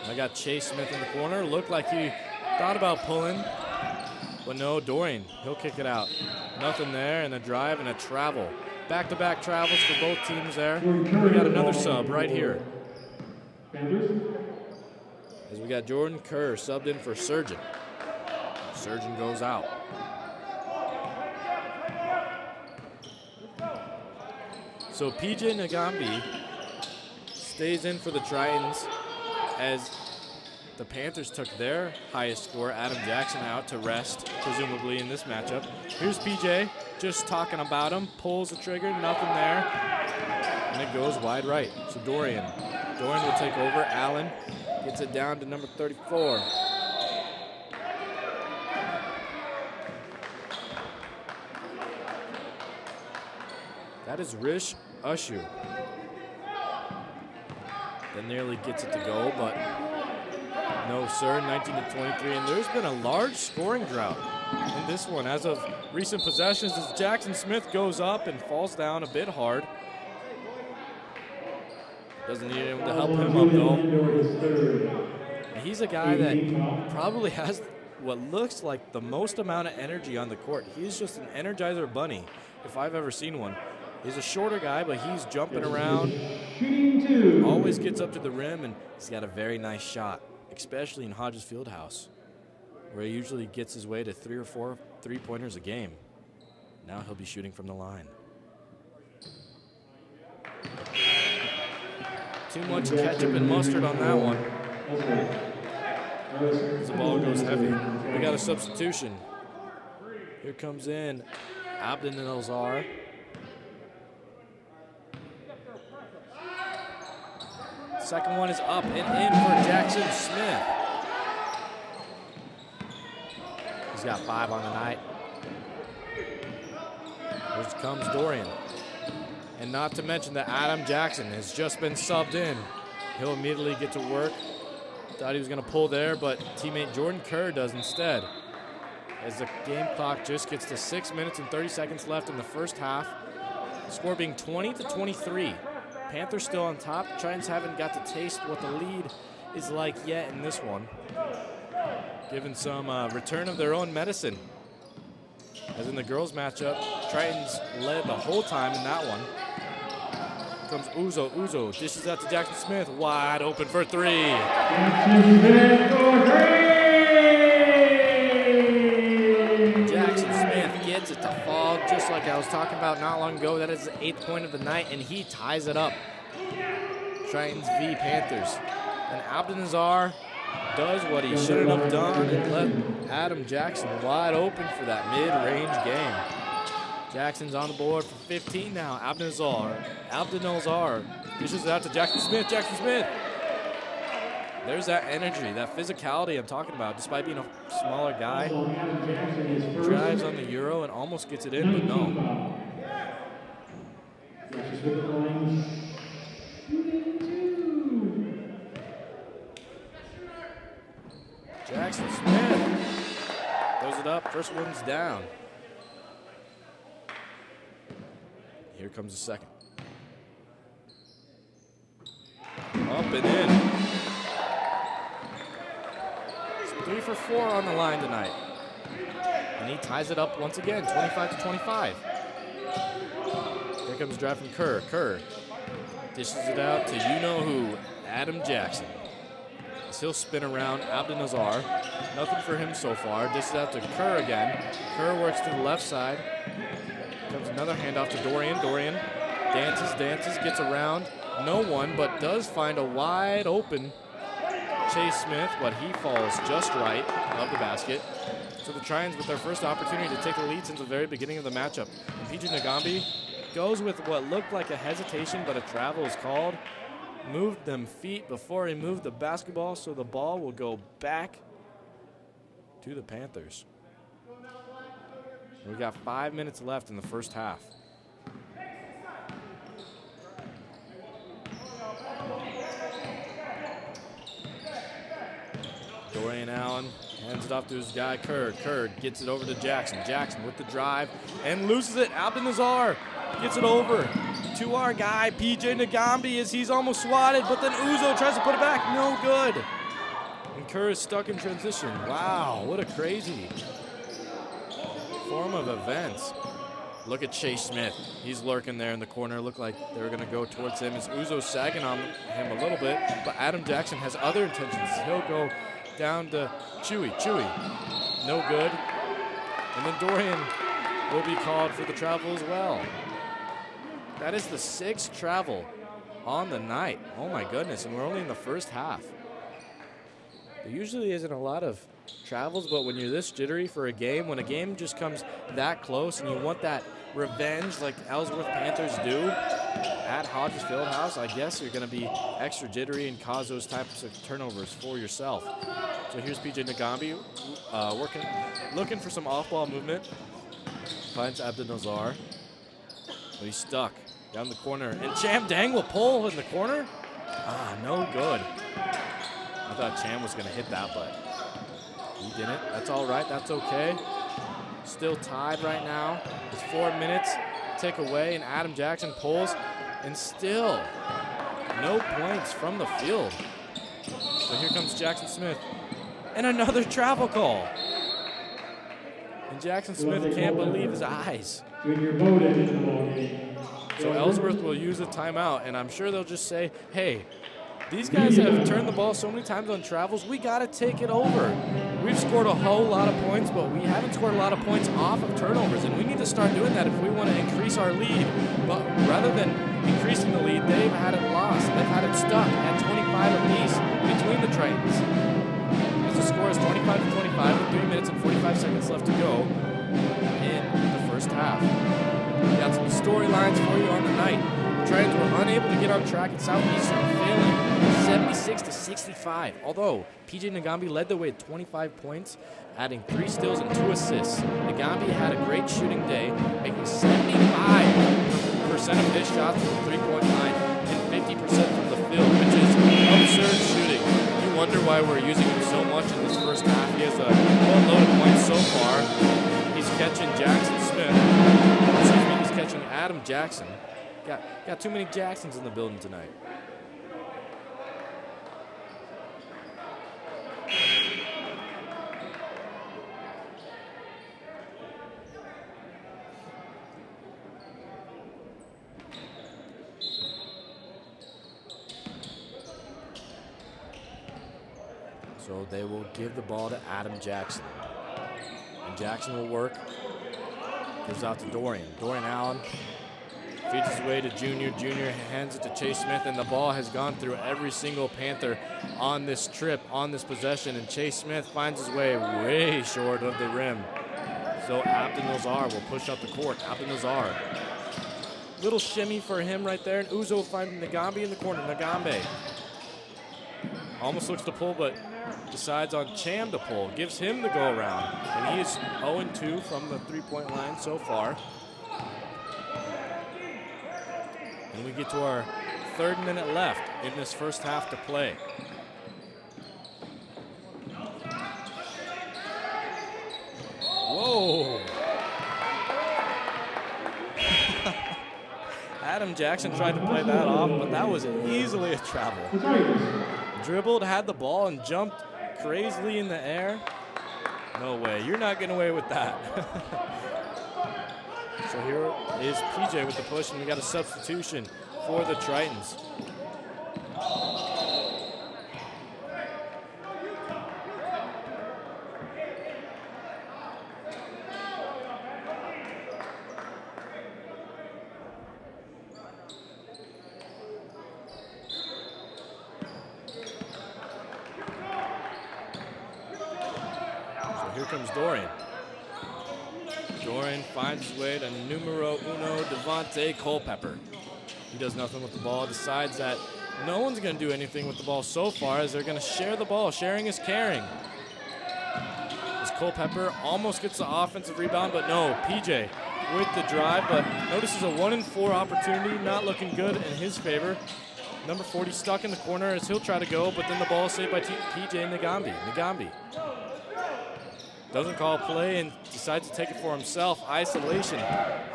[SPEAKER 1] I got Chase Smith in the corner. Looked like he thought about pulling, but no, Dorian, he'll kick it out. Nothing there, and a drive and a travel. Back-to-back travels for both teams there. We got another sub right here. As we got Jordan Kerr subbed in for Surgeon. Surgeon goes out. So PJ Nagambi stays in for the Tritons as the Panthers took their highest scorer, Adam Jackson, out to rest, presumably in this matchup. Here's PJ, just talking about him, pulls the trigger, nothing there, and it goes wide right. So Dorian will take over. Allen gets it down to number 34. That is Rish Ushu. That nearly gets it to go, but no, sir, 19-23. And there's been a large scoring drought in this one as of recent possessions as Jackson Smith goes up and falls down a bit hard. Doesn't need anyone to help him up, though. And he's a guy that probably has what looks like the most amount of energy on the court. He's just an Energizer bunny, if I've ever seen one. He's a shorter guy, but he's jumping around, always gets up to the rim, and he's got a very nice shot, especially in Hodges Fieldhouse, where he usually gets his way to 3 or 4 three-pointers a game. Now he'll be shooting from the line. Too much ketchup and mustard on that one. As the ball goes heavy. We got a substitution. Here comes in Abden Elzar. Second one is up and in for Jackson Smith. He's got 5 on the night. Here comes Dorian. And not to mention that Adam Jackson has just been subbed in. He'll immediately get to work. Thought he was going to pull there, but teammate Jordan Kerr does instead. As the game clock just gets to 6 minutes and 30 seconds left in the first half. Score being 20-23. Panthers still on top. Tritons haven't got to taste what the lead is like yet in this one. Given some return of their own medicine. As in the girls matchup, Tritons led the whole time in that one. Here comes Uzo. Uzo dishes out to Jackson Smith. Wide open for 3. Jackson Smith gets it to fall, just like I was talking about not long ago. That is the 8th point of the night, and he ties it up. Tritons v. Panthers. And Abdenazar does what he shouldn't have done and left Adam Jackson wide open for that mid-range game. Jackson's on the board for 15 now. Abdenazar dishes it out to Jackson Smith. Jackson Smith There's that energy, that physicality I'm talking about. Despite being a smaller guy,
[SPEAKER 2] Also, Adam Jackson is first.
[SPEAKER 1] drives on the Euro and almost gets it in, but
[SPEAKER 2] 19
[SPEAKER 1] no.
[SPEAKER 2] foul. Jackson Smith at the line. Shooting 2.
[SPEAKER 1] Jackson Smith throws it up. First one's down. Here comes the second. Up and in. It's 3 for 4 on the line tonight. And he ties it up once again, 25-25. Here comes drive from Kerr. Kerr dishes it out to you-know-who, Adam Jackson. As he'll spin around Abdel-Nazar. Nothing for him so far. Dishes out to Kerr again. Kerr works to the left side. Comes another handoff to Dorian. Dorian dances, gets around. No one, but does find a wide open Chase Smith, but he falls just right of the basket. So the Tritons with their first opportunity to take the lead since the very beginning of the matchup. And PJ Nagambi goes with what looked like a hesitation, but a travel is called. Moved them feet before he moved the basketball, so the ball will go back to the Panthers. We got 5 minutes left in the first half. Dorian Allen hands it off to his guy, Kerr. Kerr gets it over to Jackson. Jackson with the drive and loses it. Abdel-Nazar gets it over to our guy, PJ Nagambi, as he's almost swatted, but then Uzo tries to put it back. No good. And Kerr is stuck in transition. Wow, what a crazy form of events. Look at Chase Smith. He's lurking there in the corner. Looked like they were going to go towards him as Uzo's sagging on him a little bit, but Adam Jackson has other intentions. He'll go down to Chewy. No good. And then Dorian will be called for the travel as well. That is the 6th travel on the night. Oh my goodness, and we're only in the first half. There usually isn't a lot of travels, but when you're this jittery for a game, when a game just comes that close and you want that revenge like Ellsworth Panthers do at Hodges Fieldhouse, I guess you're going to be extra jittery and cause those types of turnovers for yourself. So here's PJ Nagambi looking for some off-ball movement. Finds Abdel-Nazar, but he's stuck down the corner. And Cham Dang will pull in the corner. No good. I thought Cham was going to hit that, but he didn't. That's all right. That's okay. Still tied right now. It's 4 minutes. Tick away, and Adam Jackson pulls, and still no points from the field. So here comes Jackson Smith. And another travel call. And Jackson Smith can't believe his eyes. So Ellsworth will use a timeout, and I'm sure they'll just say, hey, these guys have turned the ball so many times on travels, we got to take it over. We've scored a whole lot of points, but we haven't scored a lot of points off of turnovers, and we need to start doing that if we want to increase our lead. But rather than increasing the lead, they've had it lost. They've had it stuck at 25 apiece between the Tritons. As the score is 25-25 with 3 minutes and 45 seconds left to go in the first half. We got some storylines for you on the night. The Tritons were unable to get on track at Southeastern, failing 76-65. Although PJ Nagambi led the way at 25 points, adding 3 steals and 2 assists. Nagambi had a great shooting day, making 75% of his shots from the three-point line and 50% from the field, which is absurd shooting. You wonder why we're using him so much in this first half. He has a boatload of points so far. He's catching Jackson Smith. He's catching Adam Jackson. Got too many Jacksons in the building tonight. So they will give the ball to Adam Jackson. And Jackson will work. Gives out to Dorian. Dorian Allen feeds his way to Junior. Junior hands it to Chase Smith, and the ball has gone through every single Panther on this trip, on this possession, and Chase Smith finds his way short of the rim. So Abdel-Nazar will push up the court. Abdel-Nazar. Little shimmy for him right there, and Uzo finding Nagambi in the corner. Nagambi almost looks to pull, but decides on Cham to pull. Gives him the go around. And he is 0-2 from the three-point line so far. And we get to our 3rd minute left in this first half to play. Whoa. Adam Jackson tried to play that off, but that was easily a travel. Dribbled, had the ball, and jumped crazily in the air. No way, you're not getting away with that. So here is PJ with the push, and we got a substitution for the Tritons. Here comes Dorian. Dorian finds his way to numero uno, Devontae Culpepper. He does nothing with the ball, decides that no one's going to do anything with the ball so far as they're going to share the ball. Sharing is caring. As Culpepper almost gets the offensive rebound, but no, PJ with the drive, but notices a 1-and-4 opportunity, not looking good in his favor. Number 40 stuck in the corner as he'll try to go, but then the ball is saved by PJ Ngambi. Doesn't call play and decides to take it for himself. Isolation.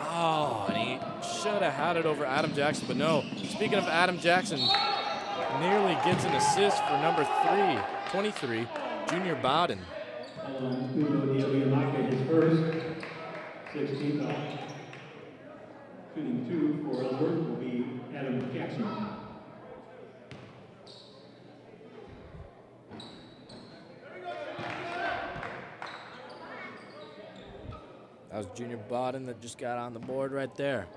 [SPEAKER 1] Oh, and he should have had it over Adam Jackson, but no. Speaking of Adam Jackson, nearly gets an assist for number 23, Junior Bowden.
[SPEAKER 2] His first 16 foul. Shooting 2 for Ellsworth will be Adam Jackson.
[SPEAKER 1] That was Junior Bowden that just got on the board right there.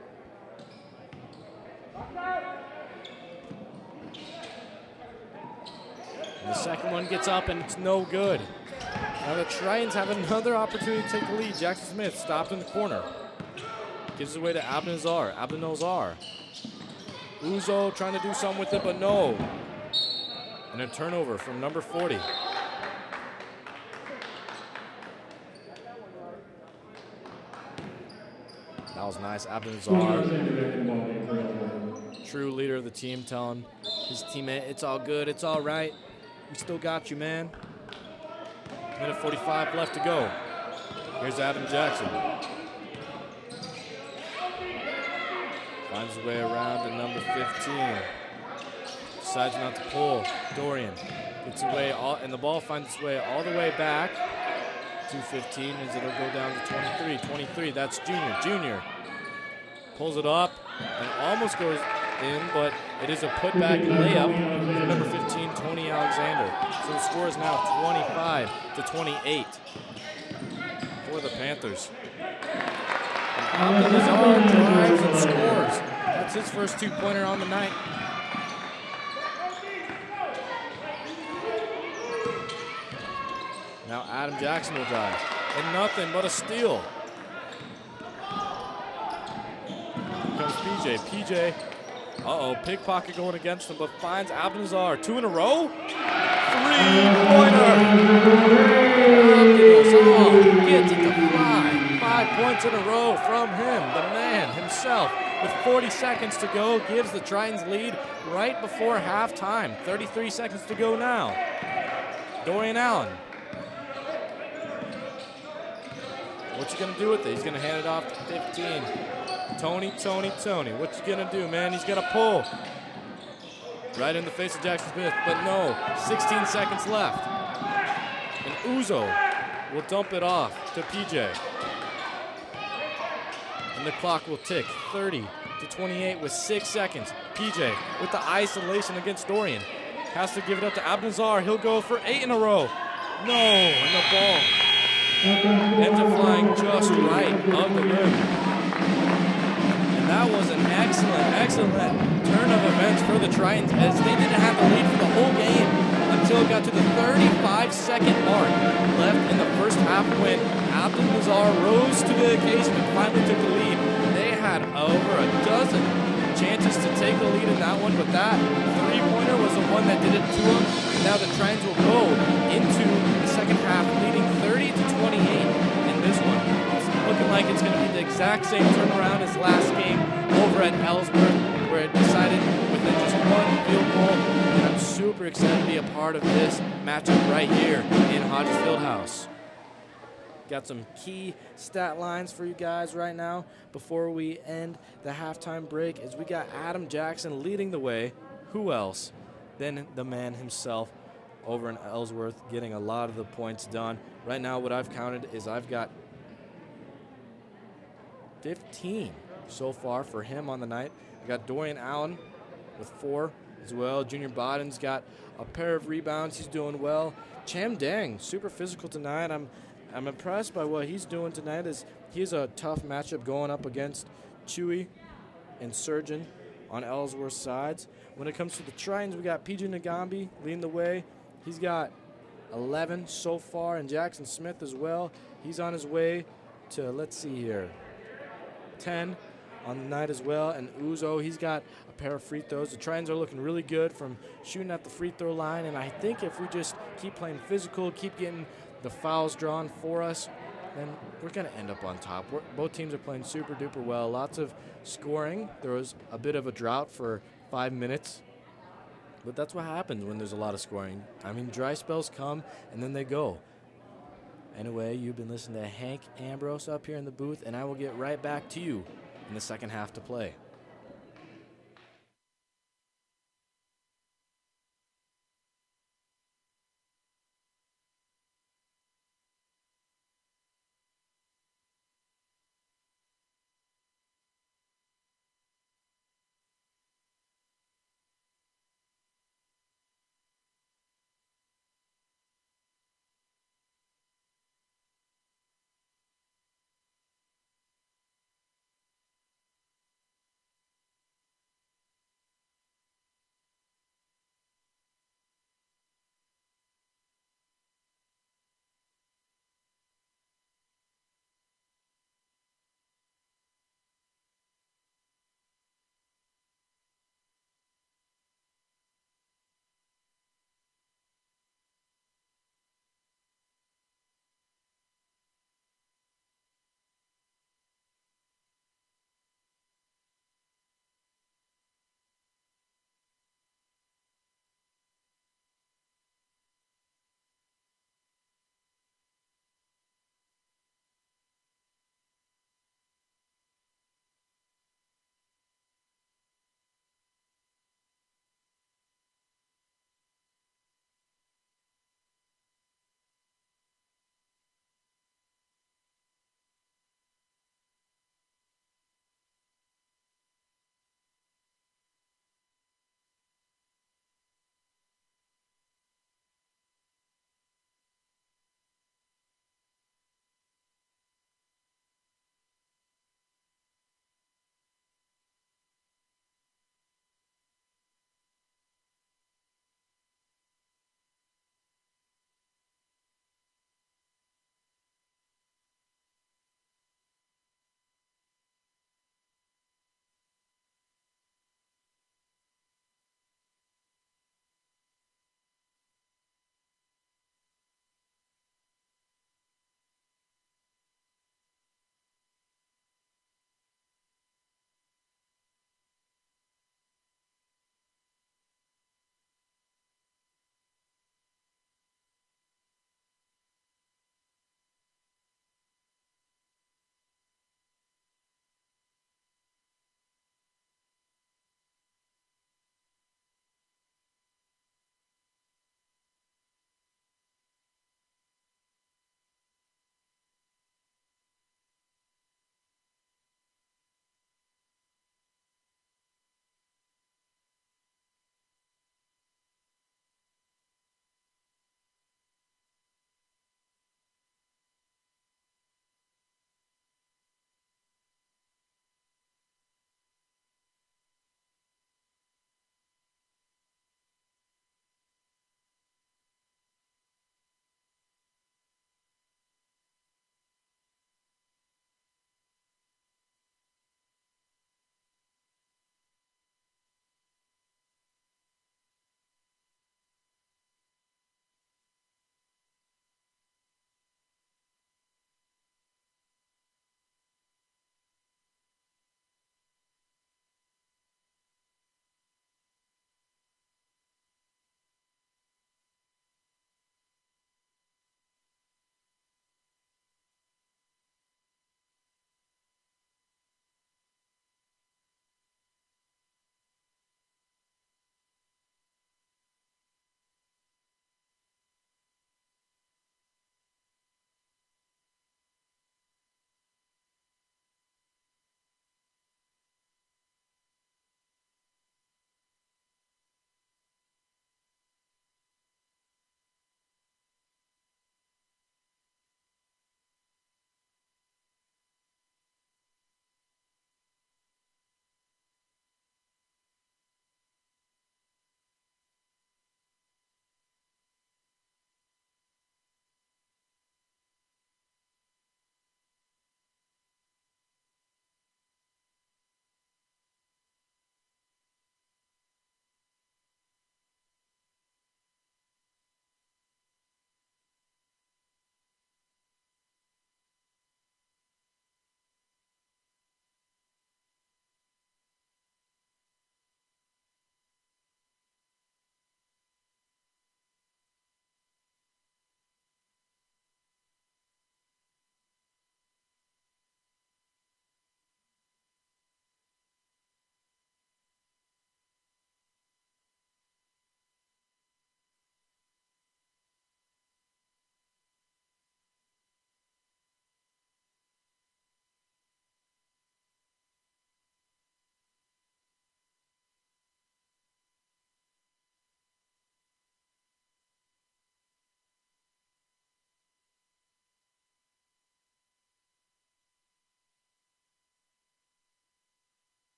[SPEAKER 1] And the second one gets up and it's no good. Now the Tritons have another opportunity to take the lead. Jackson Smith stopped in the corner. Gives it away to Abdenazar. Uzo trying to do something with it, but no. And a turnover from number 40. That was nice. Abdenazar, true leader of the team, telling his teammate, it's all good, it's all right. We still got you, man. Minute 45 left to go. Here's Adam Jackson. Finds his way around to number 15. Decides not to pull. Dorian gets away, and the ball finds its way all the way back to 15 as it'll go down to 23. 23, that's Junior. Pulls it up and almost goes in, but it is a putback layup for number 15, Tony Alexander. So the score is now 25-28 for the Panthers. And Abdenazar drives and scores. That's his first two-pointer on the night. Now Adam Jackson will drive. And nothing but a steal. Here comes PJ. PJ, pickpocket going against him, but finds Abdenazar. 2 in a row. 3-pointer. Abdenazar gets it to 5. 5 points in a row from him, the man himself. With 40 seconds to go, gives the Tritons lead right before halftime. 33 seconds to go now. Dorian Allen. What's he gonna do with it? He's gonna hand it off to 15. Tony. What's he gonna do, man? He's gonna pull. Right in the face of Jackson Smith, but no. 16 seconds left. And Uzo will dump it off to PJ. And the clock will tick. 30-28 with 6 seconds. PJ with the isolation against Dorian. Has to give it up to Abdenazar. He'll go for 8 in a row. No, and the ball ends up flying just right of the rim. And that was an excellent turn of events for the Tritons as they didn't have the lead for the whole game until it got to the 35-second mark left in the first half when Abdenazar rose to the occasion and finally took the lead. They had over a dozen chances to take the lead in that one, but that three-pointer was the one that did it to them. And that now the Tritons will go into the second half, leading 30-28 in this one. It's looking like it's going to be the exact same turnaround as last game over at Ellsworth, where it decided within just one field goal. And I'm super excited to be a part of this matchup right here in Hodges Fieldhouse. Got some key stat lines for you guys right now before we end the halftime break, as we got Adam Jackson leading the way. Who else than the man himself over in Ellsworth, getting a lot of the points done. Right now what I've counted is I've got 15 so far for him on the night. I got Dorian Allen with 4 as well. Junior Bodden's got a pair of rebounds. He's doing well. Cham Dang, super physical tonight. I'm impressed by what he's doing tonight, as he's a tough matchup going up against Chewy and Surgeon on Ellsworth's sides. When it comes to the Tritons, we got PJ Nagambi leading the way. He's got 11 so far, and Jackson Smith as well. He's on his way to, let's see here, 10 on the night as well. And Uzo, he's got a pair of free throws. The Tritons are looking really good from shooting at the free throw line, and I think if we just keep playing physical, keep getting the fouls drawn for us, then we're going to end up on top. Both teams are playing super duper well. Lots of scoring. There was a bit of a drought for 5 minutes, but that's what happens when there's a lot of scoring. I mean, dry spells come and then they go. Anyway, you've been listening to Hank Ambrose up here in the booth, and I will get right back to you in the second half to play.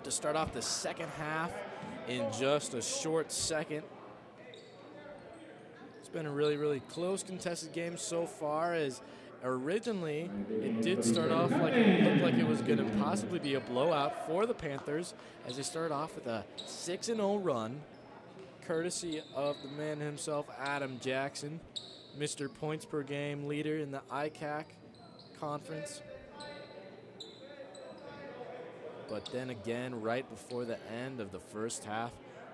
[SPEAKER 1] to start off the second half in just a short second. It's been a really, really close contested game so far, as originally it did start off like it looked like it was going to possibly be a blowout for the Panthers, as they started off with a 6-0 run, courtesy of the man himself, Adam Jackson, Mr. Points Per Game leader in the ICAC conference. But then again, right before the end of the first half,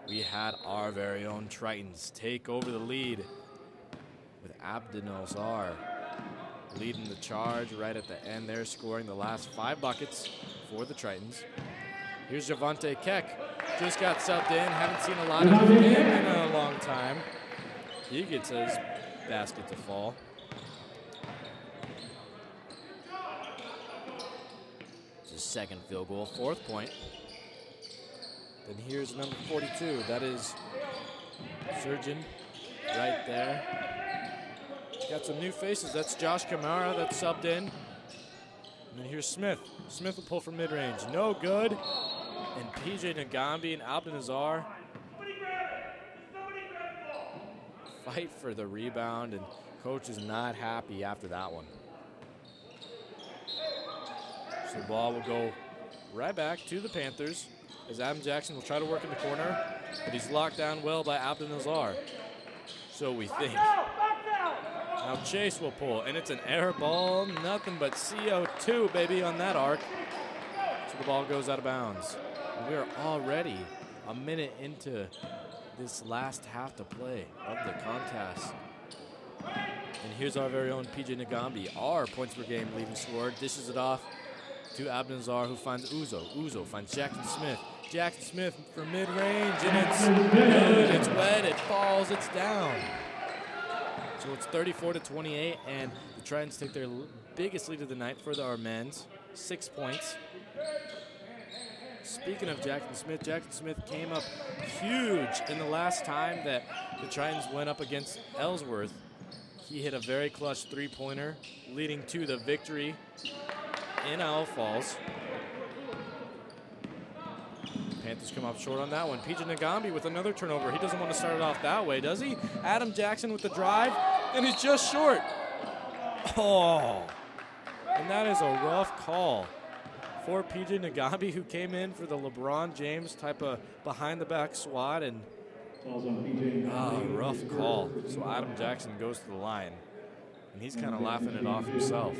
[SPEAKER 1] we had our very own Tritons take over the lead, with Abdel-Nazar leading the charge right at the end there, scoring the last 5 buckets for the Tritons. Here's Javante Keck. Just got subbed in. Haven't seen a lot of him in a long time. He gets his basket to fall. It's his second field goal, 4th point. Then here's number 42. That is Surgeon right there. Got some new faces. That's Josh Kamara that's subbed in. And then here's Smith. Smith will pull from mid-range. No good. And PJ Nagambi and Abdel-Nazar fight for the rebound, and coach is not happy after that one. So the ball will go right back to the Panthers, as Adam Jackson will try to work in the corner, but he's locked down well by Abdel-Nazar. So we think. Now Chase will pull, and it's an air ball. Nothing but CO2, baby, on that arc. So the ball goes out of bounds. We are already a minute into this last half to play of the contest. And here's our very own PJ Nagambi, our points per game leading scorer, dishes it off to Abdel-Nazar, who finds Uzo. Uzo finds Jackson Smith. Jackson Smith from mid-range, and it's good, it's wet, it falls, it's down. So it's 34-28, and the Tritons take their biggest lead of the night for our men's, 6 points. Speaking of Jackson Smith came up huge in the last time that the Tritons went up against Ellsworth. He hit a very clutch 3-pointer, leading to the victory in Owl Falls. Panthers come up short on that one. PJ Nagambi with another turnover. He doesn't want to start it off that way, does he? Adam Jackson with the drive, and he's just short. Oh, and that is a rough call for PJ Nagambi, who came in for the LeBron James type of behind-the-back swat, and rough call. So Adam Jackson goes to the line, and he's kind of laughing it off himself.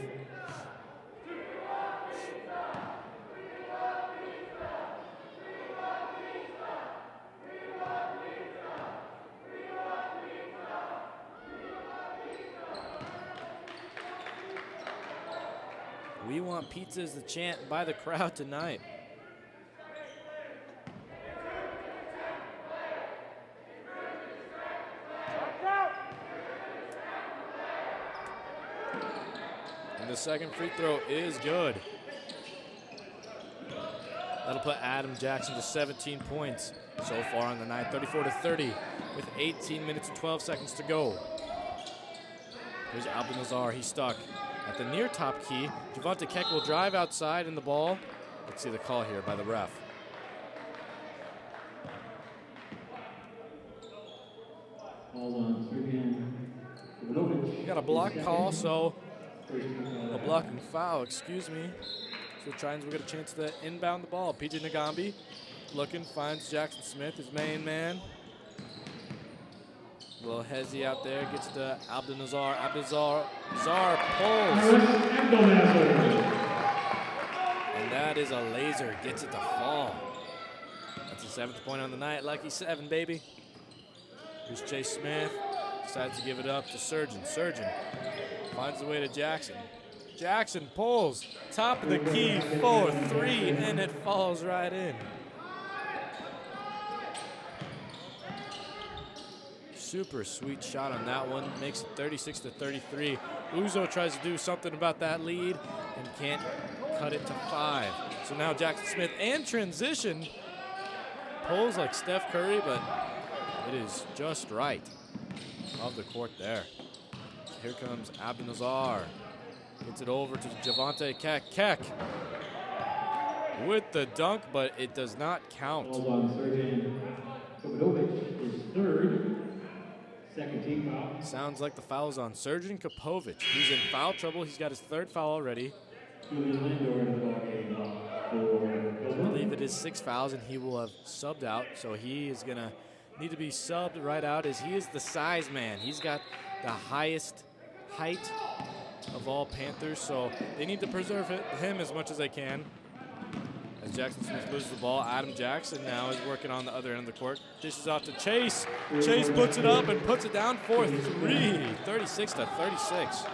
[SPEAKER 1] We want pizza is the chant by the crowd tonight. And the second free throw is good. That'll put Adam Jackson to 17 points so far on the night, 34-30, with 18 minutes and 12 seconds to go. Here's Abdel-Nazar, he's stuck at the near top key. Javante Keck will drive outside in the ball. Let's see the call here by the ref. Got a block call, so a blocking foul, excuse me. So Tritons will get a chance to inbound the ball. PJ Nagambi looking, finds Jackson Smith, his main man. Little Hezi out there, gets to Abdel-Nazar. Abdel-Nazar pulls. And that is a laser, gets it to fall. That's the 7th point on the night, lucky 7, baby. Here's Chase Smith, decides to give it up to Surgeon. Surgeon finds the way to Jackson. Jackson pulls, top of the key, 4-3, and it falls right in. Super sweet shot on that one, makes it 36-33. Uzo tries to do something about that lead and can't cut it to 5. So now Jackson Smith and transition pulls like Steph Curry, but it is just right of the court there. Here comes Abdel-Nazar. Gets it over to Javante Keck. Keck with the dunk, but it does not count.
[SPEAKER 2] Falls on Sergeant Kovadovic, his third. Second team foul.
[SPEAKER 1] Sounds like the foul is on Sergeant Kapovic. He's in foul trouble. He's got his third foul already.
[SPEAKER 2] Julian Lindor in the ballgame for
[SPEAKER 1] I believe it is 6 fouls, and he will have subbed out. So he is going to need to be subbed right out, as he is the size man. He's got the highest height of all Panthers, so they need to preserve him as much as they can. As Jackson Smith loses the ball, Adam Jackson now is working on the other end of the court. Dishes off to Chase. Chase puts it up and puts it down for 3, 36-36.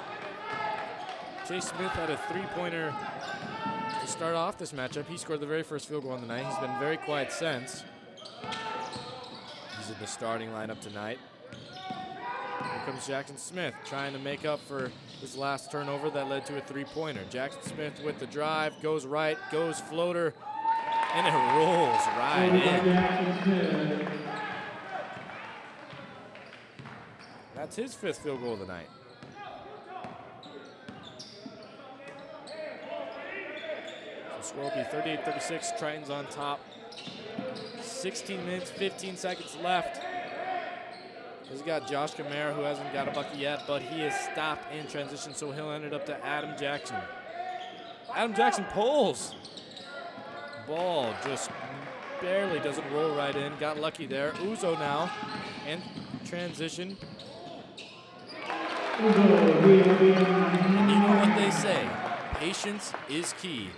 [SPEAKER 1] Chase Smith had a three-pointer to start off this matchup. He scored the very first field goal on the night. He's been very quiet since. He's in the starting lineup tonight. Here comes Jackson Smith trying to make up for his last turnover that led to a three-pointer. Jackson Smith with the drive, goes right, goes floater, and it rolls right in. That's his 5th field goal of the night. So score will be 38-36, Tritons on top. 16 minutes, 15 seconds left. He's got Josh Kamara, who hasn't got a bucket yet, but he is stopped in transition, so he'll end it up to Adam Jackson. Adam Jackson pulls. Ball just barely doesn't roll right in. Got lucky there. Uzo now in transition. And you know what they say, patience is key.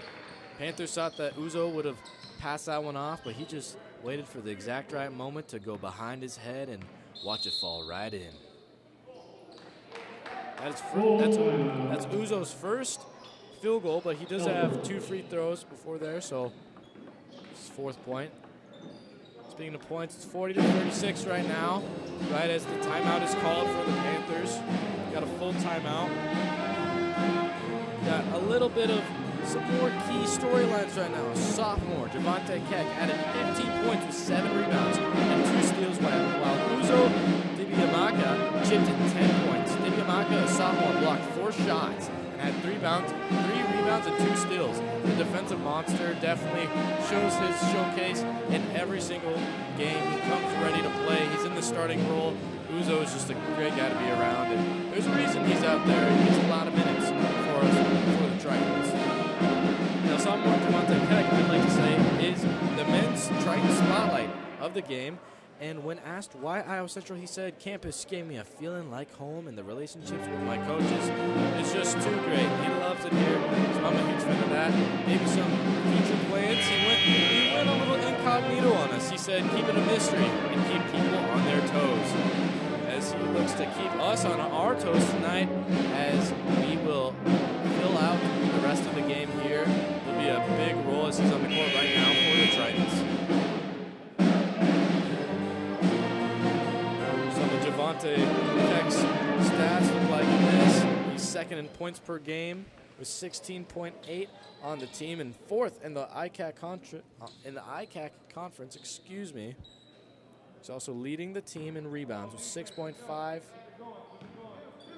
[SPEAKER 1] Panthers thought that Uzo would have passed that one off, but he just waited for the exact right moment to go behind his head and watch it fall right in. That's Uzo's first field goal, but he does have 2 free throws before there, so it's 4th point. Speaking of points, it's 40-36 right now, right as the timeout is called for the Panthers. Got a full timeout. Got a little bit of some more key storylines right now. Sophomore Javante Keck added 15 points with 7 rebounds and 2 steals, while Uzo Dibiamaka chipped in 10 points. Dibiamaka, a sophomore, blocked 4 shots and had 3 rebounds and 2 steals. The defensive monster definitely shows his showcase in every single game. He comes ready to play. He's in the starting role. Uzo is just a great guy to be around, and there's a reason he's out there. He gets a lot of minutes for the Tritons. Now, sophomore Javante Keck, I'd like to say, is the men's Triton spotlight of the game. And when asked why Iowa Central, he said, "Campus gave me a feeling like home, and the relationships with my coaches is just too great." He loves it here, so I'm a huge fan of that. Maybe some future plans. He went a little incognito on us. He said, "Keep it a mystery and keep people on their toes." As he looks to keep us on our toes tonight, as we will fill out the rest of the game here. It'll be a big role as he's on the court right now for the Tritons. Javante Keck's stats look like this. He's 2nd in points per game with 16.8 on the team and 4th in the ICAC conference. Excuse me. He's also leading the team in rebounds with 6.5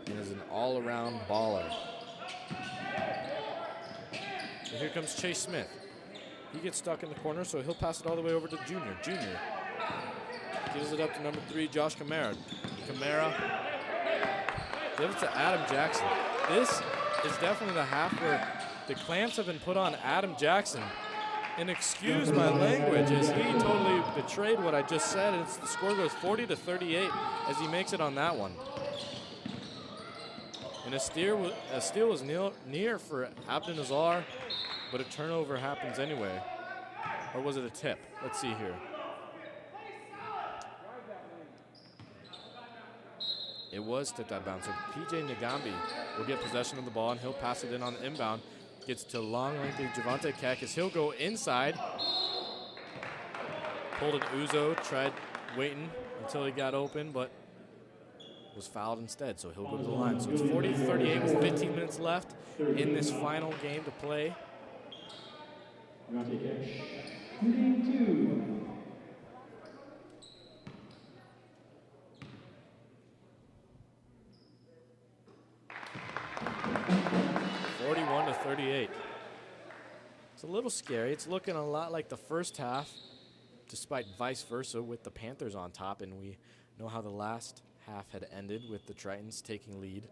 [SPEAKER 1] and is an all-around baller. And here comes Chase Smith. He gets stuck in the corner, so he'll pass it all the way over to Junior. Junior gives it up to number 3, Josh Kamara. Kamara gives it to Adam Jackson. This is definitely the half where the clamps have been put on Adam Jackson. And excuse my language, as he totally betrayed what I just said. And the score goes 40-38 as he makes it on that one. And a steal was near for Abdinazar, but a turnover happens anyway. Or was it a tip? Let's see here. It was tipped out of bounds. So PJ Nagambi will get possession of the ball, and he'll pass it in on the inbound. Gets to long, lengthy Javante Keck as he'll go inside. Pulled an Uzo, tried waiting until he got open, but was fouled instead, so he'll go to the line. So it's 40-38 with 15 minutes left in this final game to play.
[SPEAKER 2] Javante Keck, shooting 2.
[SPEAKER 1] 41-38. It's a little scary. It's looking a lot like the first half, despite vice versa with the Panthers on top, and we know how the last half had ended with the Tritons taking lead.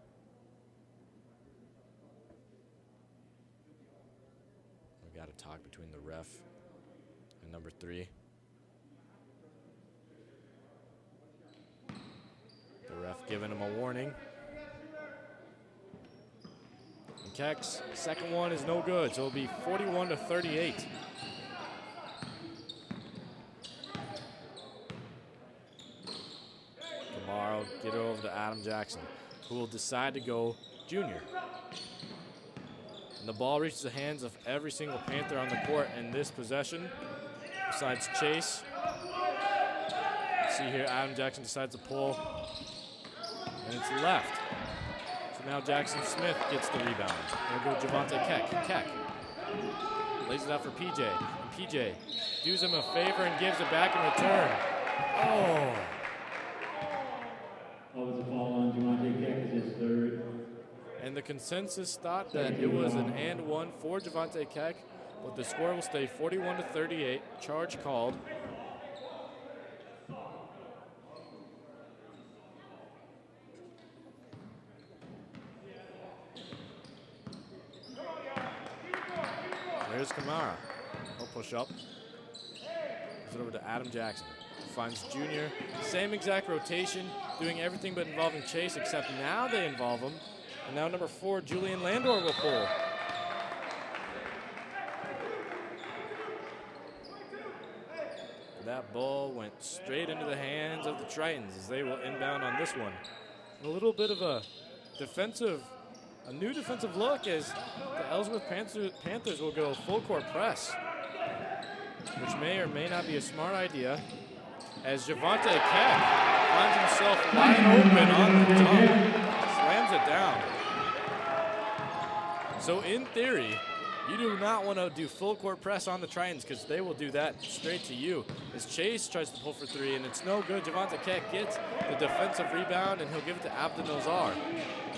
[SPEAKER 1] We got a talk between the ref and number 3. The ref giving him a warning. And Keck's second one is no good, so it'll be 41-38. Tomorrow, get it over to Adam Jackson, who will decide to go junior. And the ball reaches the hands of every single Panther on the court in this possession, besides Chase. See here, Adam Jackson decides to pull, and it's left. So now Jackson Smith gets the rebound. There go Javante Keck. Keck lays it out for PJ. And PJ does him a favor and gives it back in return. Oh.
[SPEAKER 2] Was a foul on Javante Keck is his third.
[SPEAKER 1] And the consensus thought that it was an and one for Javante Keck, but the score will stay 41-38. Charge called. There's Kamara. He'll push up. Gives it over to Adam Jackson. Finds Junior. Same exact rotation, doing everything but involving Chase, except now they involve him. And now number 4, Julian Landor will pull. That ball went straight into the hands of the Tritons as they will inbound on this one. A little bit of a new defensive look as the Ellsworth Panthers will go full court press, which may or may not be a smart idea, as Javante Keck finds himself wide open on the dunk, slams it down. So in theory, you do not want to do full court press on the Tritons because they will do that straight to you. As Chase tries to pull for 3 and it's no good, Javante Keck gets the defensive rebound and he'll give it to Abdenazar.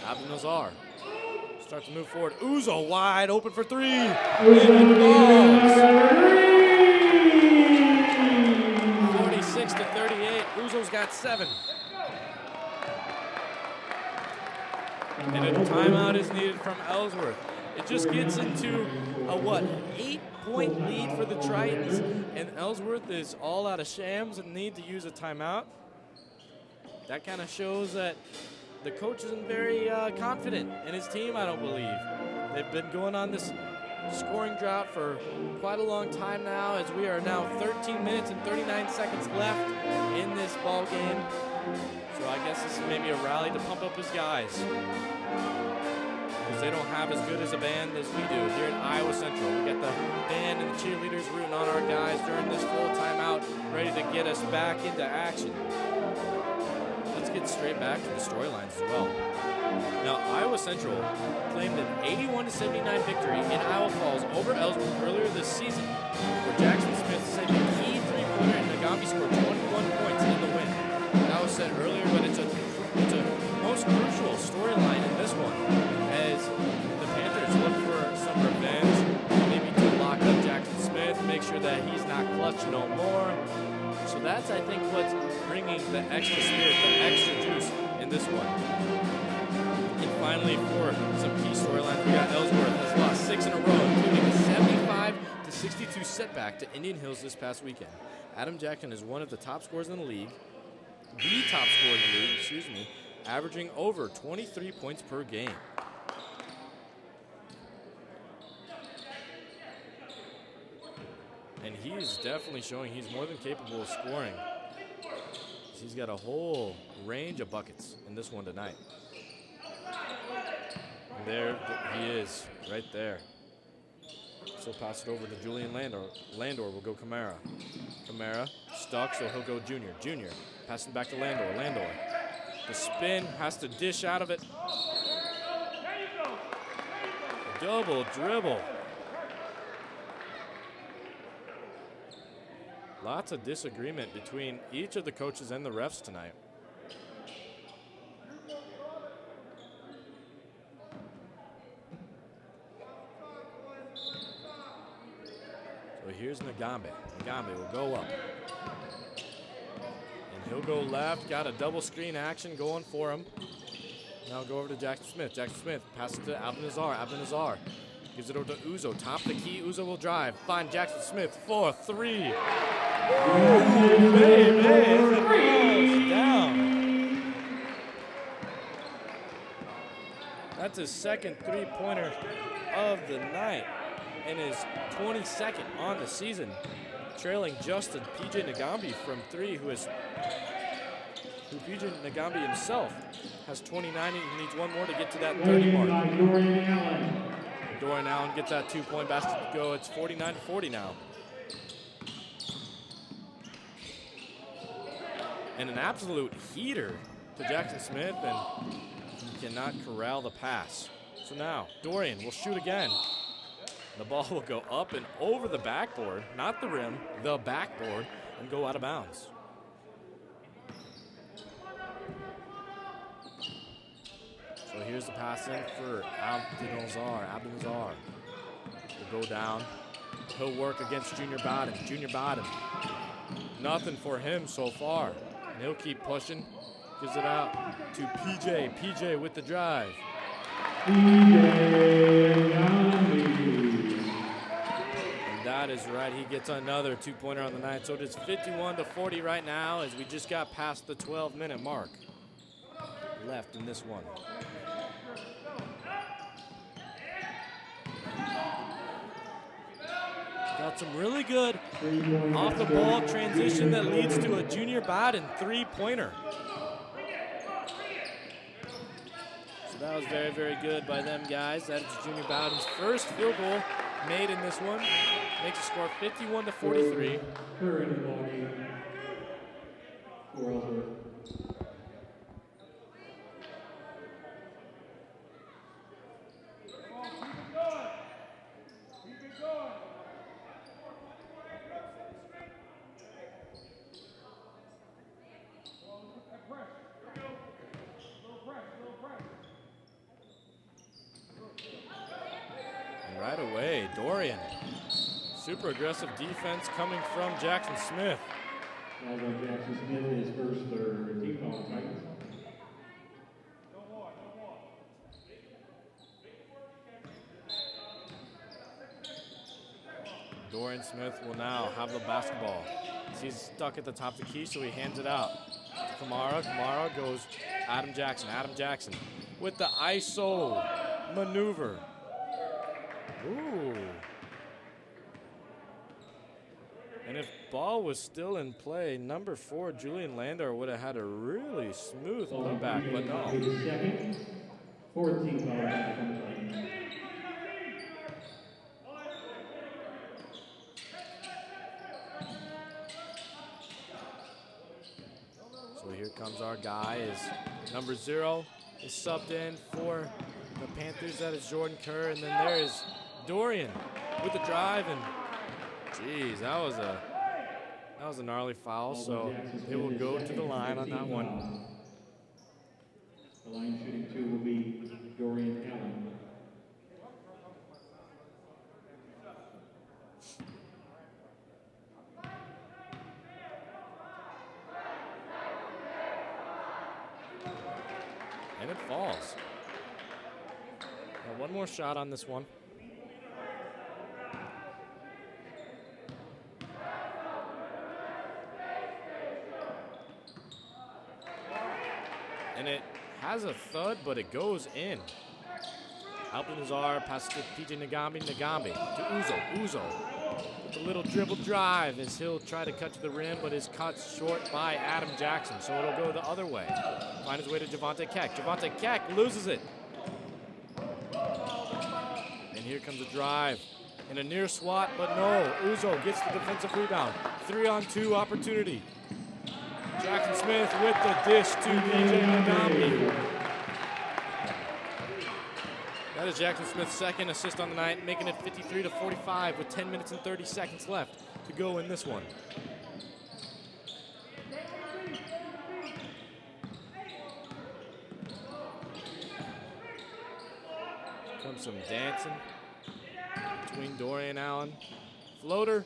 [SPEAKER 1] Abdenazar starts to move forward. Uzo wide open for 3. And it falls. 46-38. Uzo's got 7. And a timeout is needed from Ellsworth. It just gets into a 8-point lead for the Tritons, and Ellsworth is all out of shams and need to use a timeout. That kind of shows that the coach isn't very confident in his team, I don't believe. They've been going on this scoring drought for quite a long time now, as we are now 13 minutes and 39 seconds left in this ball game. So I guess this is maybe a rally to pump up his guys, because they don't have as good as a band as we do here in Iowa Central. We got the band and the cheerleaders rooting on our guys during this full timeout, ready to get us back into action. Let's get straight back to the storylines as well. Now, Iowa Central claimed an 81-79 victory in Iowa Falls over Ellsworth earlier this season, where Jackson Smith saved a key three-pointer and Nagami scored 21 points in the win. That was said earlier, but it's a most crucial storyline in this one, as the Panthers look for some revenge, maybe to lock up Jackson Smith, make sure that he's not clutch no more. So that's, I think, what's bringing the extra spirit, the extra juice in this one. And finally, for some key storylines, we got Ellsworth has lost 6 in a row, including a 75-62 setback to Indian Hills this past weekend. Adam Jackson is one of the top scorers in the league, averaging over 23 points per game. And he is definitely showing he's more than capable of scoring. He's got a whole range of buckets in this one tonight. And there he is, right there. So pass it over to Julian Landor. Landor will go Kamara. Kamara stuck, so he'll go Junior. Junior passing back to Landor. Landor. The spin, has to dish out of it. Double dribble. Lots of disagreement between each of the coaches and the refs tonight. here's Nagambe. Nagambe will go up. And he'll go left. Got a double screen action going for him. Now go over to Jackson Smith. Jackson Smith passes to Abdel-Nazar. Abdel-Nazar gives it over to Uzo. Top the key. Uzo will drive. Find Jackson Smith for 3. Ooh, baby. It falls down. That's his second three-pointer of the night and his 22nd on the season, trailing just to PJ Nagambe from 3, who PJ Nagambe himself has 29. He needs one more to get to that 30 mark. Dorian Allen gets that 2-point basket to go. It's 49-40 now. And an absolute heater to Jackson Smith, and he cannot corral the pass. So now Dorian will shoot again. The ball will go up and over the backboard, not the rim, the backboard, and go out of bounds. So here's the pass in for Abdel-Nazar. Abdel-Nazar will go down. He'll work against Junior Bowden. Junior Bowden, nothing for him so far. And he'll keep pushing. Gives it out to PJ. PJ with the drive. And that is right. He gets another 2-pointer on the night. So it is 51-40 right now as we just got past the 12-minute mark left in this one. Got some really good off-the-ball transition that leads to a Junior Bowden 3-pointer. So that was very, very good by them guys. That is Junior Bowden's first field goal made in this one. Makes the score 51-43. Right away, Dorian. Super aggressive defense coming from Jackson Smith.
[SPEAKER 2] Jackson Smith, his first team foul Titans.
[SPEAKER 1] Dorian Smith will now have the basketball. He's stuck at the top of the key, so he hands it out to Kamara. Kamara goes Adam Jackson. Adam Jackson with the ISO maneuver. Ooh. And if ball was still in play, number 4, Julian Landor, would have had a really smooth putback, but no.
[SPEAKER 2] Second, 14 foul.
[SPEAKER 1] So here comes our guy. Is number 0 is subbed in for the Panthers. That is Jordan Kerr, and then there is Dorian with the drive, and geez, that was a gnarly foul. So it will go to the line on that one.
[SPEAKER 2] The line shooting 2 will be Dorian Allen.
[SPEAKER 1] And it falls. Now one more shot on this one. And it has a thud, but it goes in. Abdel-Nazar passes to PJ Nagambe. Nagambe to Uzo. Uzo with a little dribble drive as he'll try to cut to the rim, but is cut short by Adam Jackson. So it'll go the other way. Find his way to Javante Keck. Javante Keck loses it. And here comes a drive. And a near swat, but no. Uzo gets the defensive rebound. 3-on-2 opportunity. Jackson Smith with the dish to PJ Nagambe. That is Jackson Smith's second assist on the night, making it 53-45 with 10 minutes and 30 seconds left to go in this one. Comes some dancing between Dorian Allen. Floater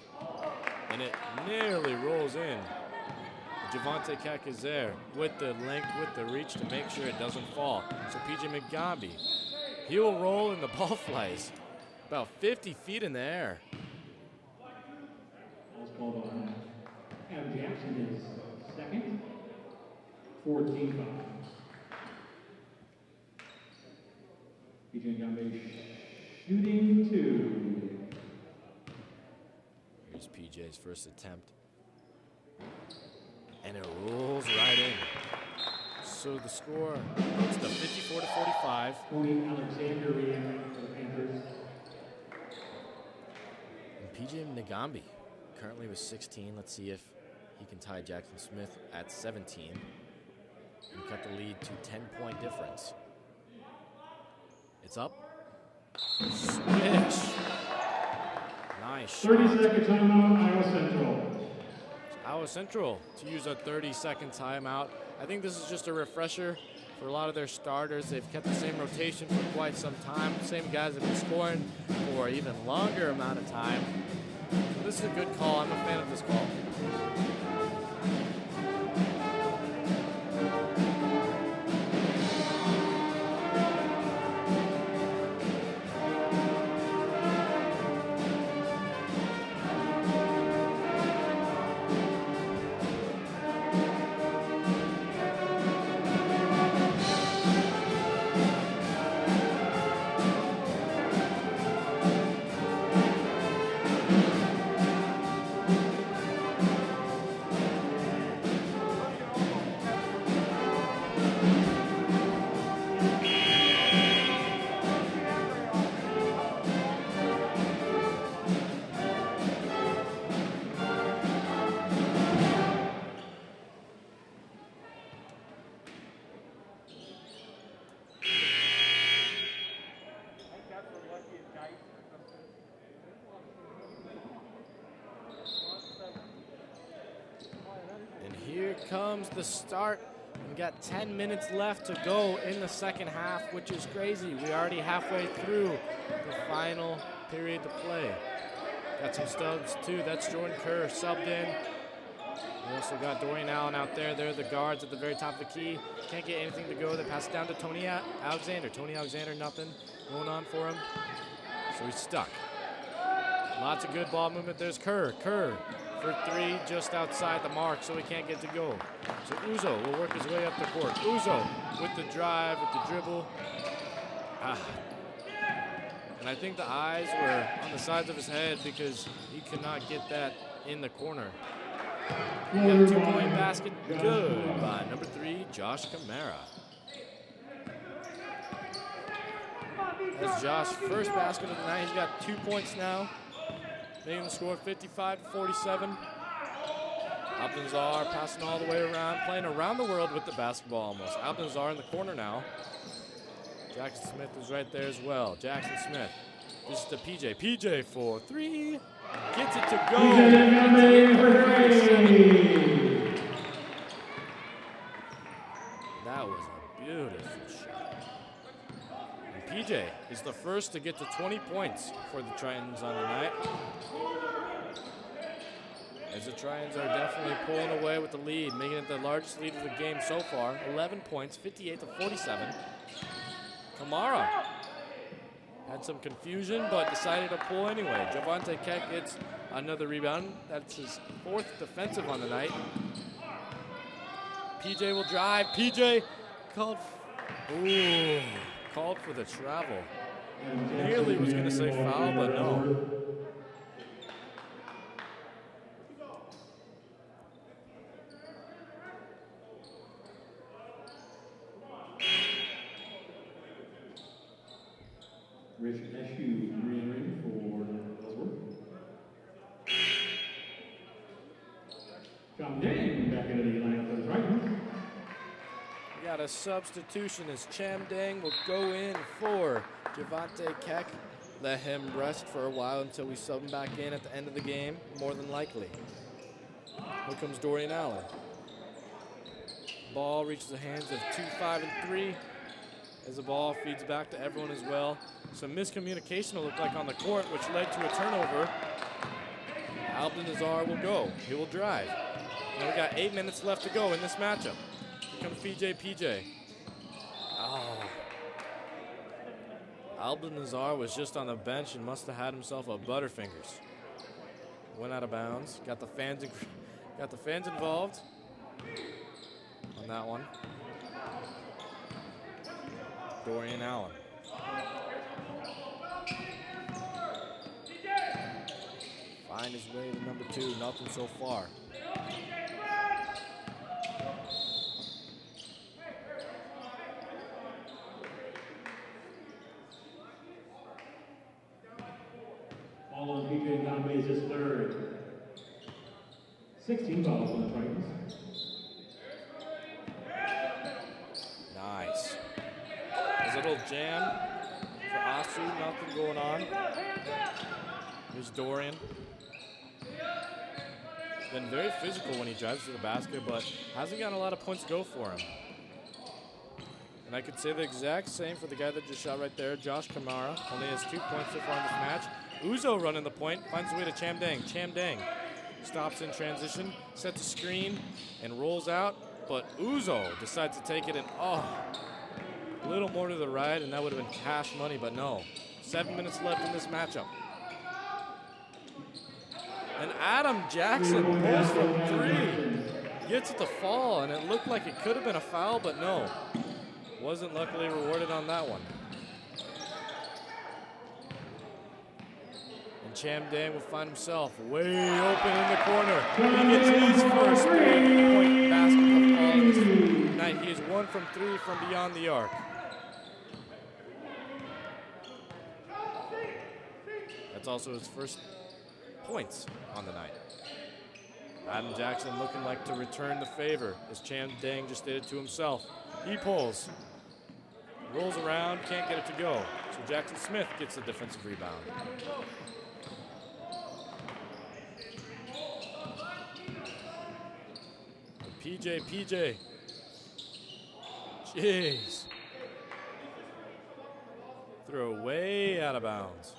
[SPEAKER 1] and it nearly rolls in. Javante Keck is there with the length, with the reach to make sure it doesn't fall. So PJ Mugambi, he will roll and the ball flies about 50 feet in the air.
[SPEAKER 2] Ball's called on Adam Jackson is second, 14-5. PJ Mugambi shooting 2.
[SPEAKER 1] Here's PJ's first attempt. And it rolls right in. So the score goes to 54-45.
[SPEAKER 2] Tony Alexander re-entering for the Panthers.
[SPEAKER 1] And PJ Mugambi currently with 16. Let's see if he can tie Jackson Smith at 17 and cut the lead to 10-point difference. It's up. Swish. Nice shot.
[SPEAKER 2] 30-second timeout, Iowa Central.
[SPEAKER 1] Iowa Central to use a 30-second timeout. I think this is just a refresher for a lot of their starters. They've kept the same rotation for quite some time. Same guys have been scoring for an even longer amount of time. So this is a good call. I'm a fan of this call. Comes the start. We got 10 minutes left to go in the second half, which is crazy. We're already halfway through the final period to play. Got some stubs too. That's Jordan Kerr subbed in. We also got Dorian Allen out there. They're the guards at the very top of the key. Can't get anything to go. They pass it down to Tony Alexander. Tony Alexander, nothing going on for him. So he's stuck. Lots of good ball movement. There's Kerr. Kerr for 3, just outside the mark, so he can't get to go. So Uzo will work his way up the court. Uzo with the drive, with the dribble. And I think the eyes were on the sides of his head because he could not get that in the corner. We got a 2-point basket, good by number 3, Josh Kamara. That's Josh's first basket of the night. He's got 2 points now, making the score 55-47. Abdul-Nazar passing all the way around, playing around the world with the basketball almost. Abdul-Nazar in the corner now. Jackson Smith is right there as well. Jackson Smith. This is to PJ. PJ for 3. Gets it to go. That was a beautiful shot. And PJ is the first to get to 20 points for the Tritons on the night. As the Tritons are definitely pulling away with the lead, making it the largest lead of the game so far. 11 points, 58-47. Kamara had some confusion, but decided to pull anyway. Javante Keck gets another rebound. That's his 4th defensive on the night. PJ will drive. PJ called for the travel. Nearly was going to say foul, but no.
[SPEAKER 2] Rich Eshu re-entering for Ellsworth. John Dang back into the lineup for the Tritons.
[SPEAKER 1] We got a substitution as Cham Dang will go in for Javante Keck. Let him rest for a while until we sub him back in at the end of the game, more than likely. Here comes Dorian Allen. Ball reaches the hands of 2, 5, and 3 as the ball feeds back to everyone as well. Some miscommunication, it looked like, on the court, which led to a turnover. Nazar will go. He will drive. Now we got 8 minutes left to go in this matchup. Here comes PJ. Oh. Nazar was just on the bench and must have had himself a Butterfingers. Went out of bounds. Got the fans involved on that one. Dorian Allen. Find his way to number 2. Nothing so far.
[SPEAKER 2] Ball on PJ Ngame is his third. 16 fouls on the Tritons.
[SPEAKER 1] Nice. There's a little jam for Asu. Nothing going on. Here's Dorian. Been very physical when he drives to the basket, but hasn't gotten a lot of points go for him. And I could say the exact same for the guy that just shot right there, Josh Kamara. Only has 2 points so far in this match. Uzo running the point, finds his way to Cham Dang. Stops in transition, sets a screen, and rolls out. But Uzo decides to take it, and a little more to the right, and that would have been cash money, but no. 7 minutes left in this matchup. And Adam Jackson pulls from 3. Gets it to fall, and it looked like it could have been a foul, but no. Wasn't luckily rewarded on that one. And Cham Dang will find himself way open in the corner. He gets his first 3-point basket of fall this night. He is 1 from 3 from beyond the arc. That's also his first points on the night. Adam Jackson looking like to return the favor as Cham Dang just did it to himself. He pulls, rolls around, can't get it to go. So Jackson Smith gets the defensive rebound. PJ. Jeez. Throw way out of bounds.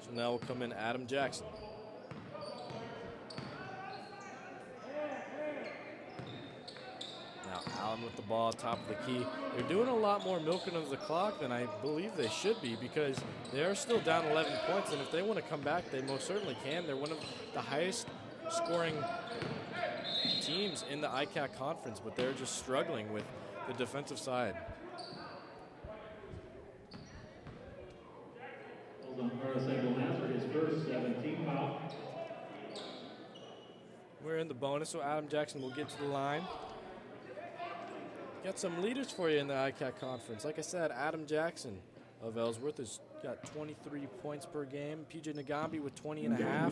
[SPEAKER 1] So now will come in Adam Jackson. Now Allen with the ball, top of the key. They're doing a lot more milking of the clock than I believe they should be because they are still down 11 points, and if they want to come back, they most certainly can. They're one of the highest scoring teams in the ICAC conference, but they're just struggling with the defensive side.
[SPEAKER 2] His first 17 foul.
[SPEAKER 1] We're in the bonus, so Adam Jackson will get to the line. Got some leaders for you in the ICAC conference. Like I said, Adam Jackson of Ellsworth has got 23 points per game. PJ Ngame with 20.5.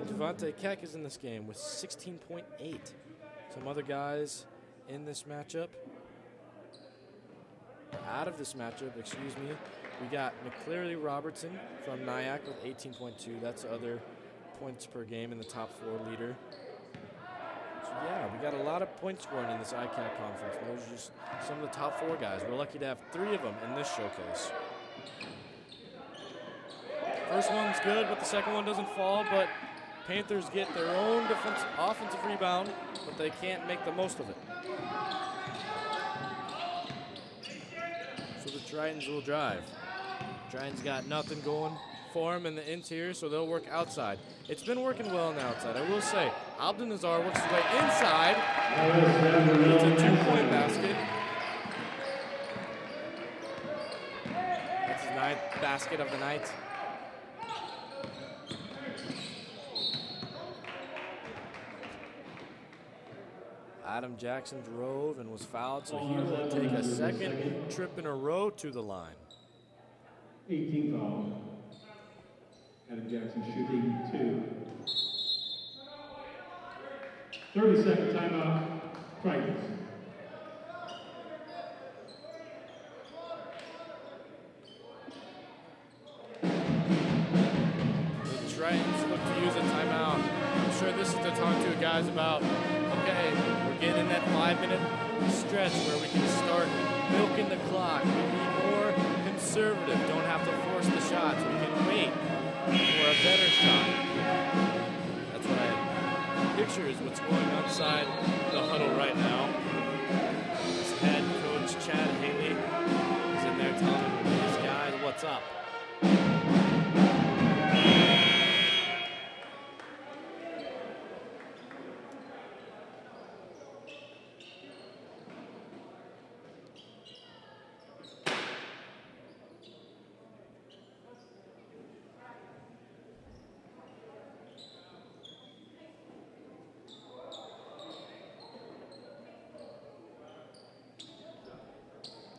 [SPEAKER 1] Devontae Keck is in this game with 16.8. Some other guys in this matchup. Out of this matchup, we got McCleary Robertson from Nyack with 18.2. That's the other points per game in the top 4 leader. So yeah, we got a lot of points scoring in this ICAC conference. Those are just some of the top 4 guys. We're lucky to have 3 of them in this showcase. First one's good, but the second one doesn't fall, but Panthers get their own offensive rebound, but they can't make the most of it. So the Tritons will drive. Tritons got nothing going for them in the interior, so they'll work outside. It's been working well on the outside. I will say, Abdul Nazar works his way inside. It's a 2-point basket. That's his 9th basket of the night. Adam Jackson drove and was fouled, so he will take a second trip in a row to the line.
[SPEAKER 2] 18 foul. Adam Jackson shooting 2. 30-second timeout. Tritons.
[SPEAKER 1] The Tritons look to use a timeout. I'm sure this is to talk to guys about a okay, we're getting in that 5-minute stretch where we can start milking the clock. We can be more conservative, don't have to force the shots. We can wait for a better shot. That's what I picture is what's going on inside the huddle right now. This head coach Chad Haley is in there telling these guys what's up.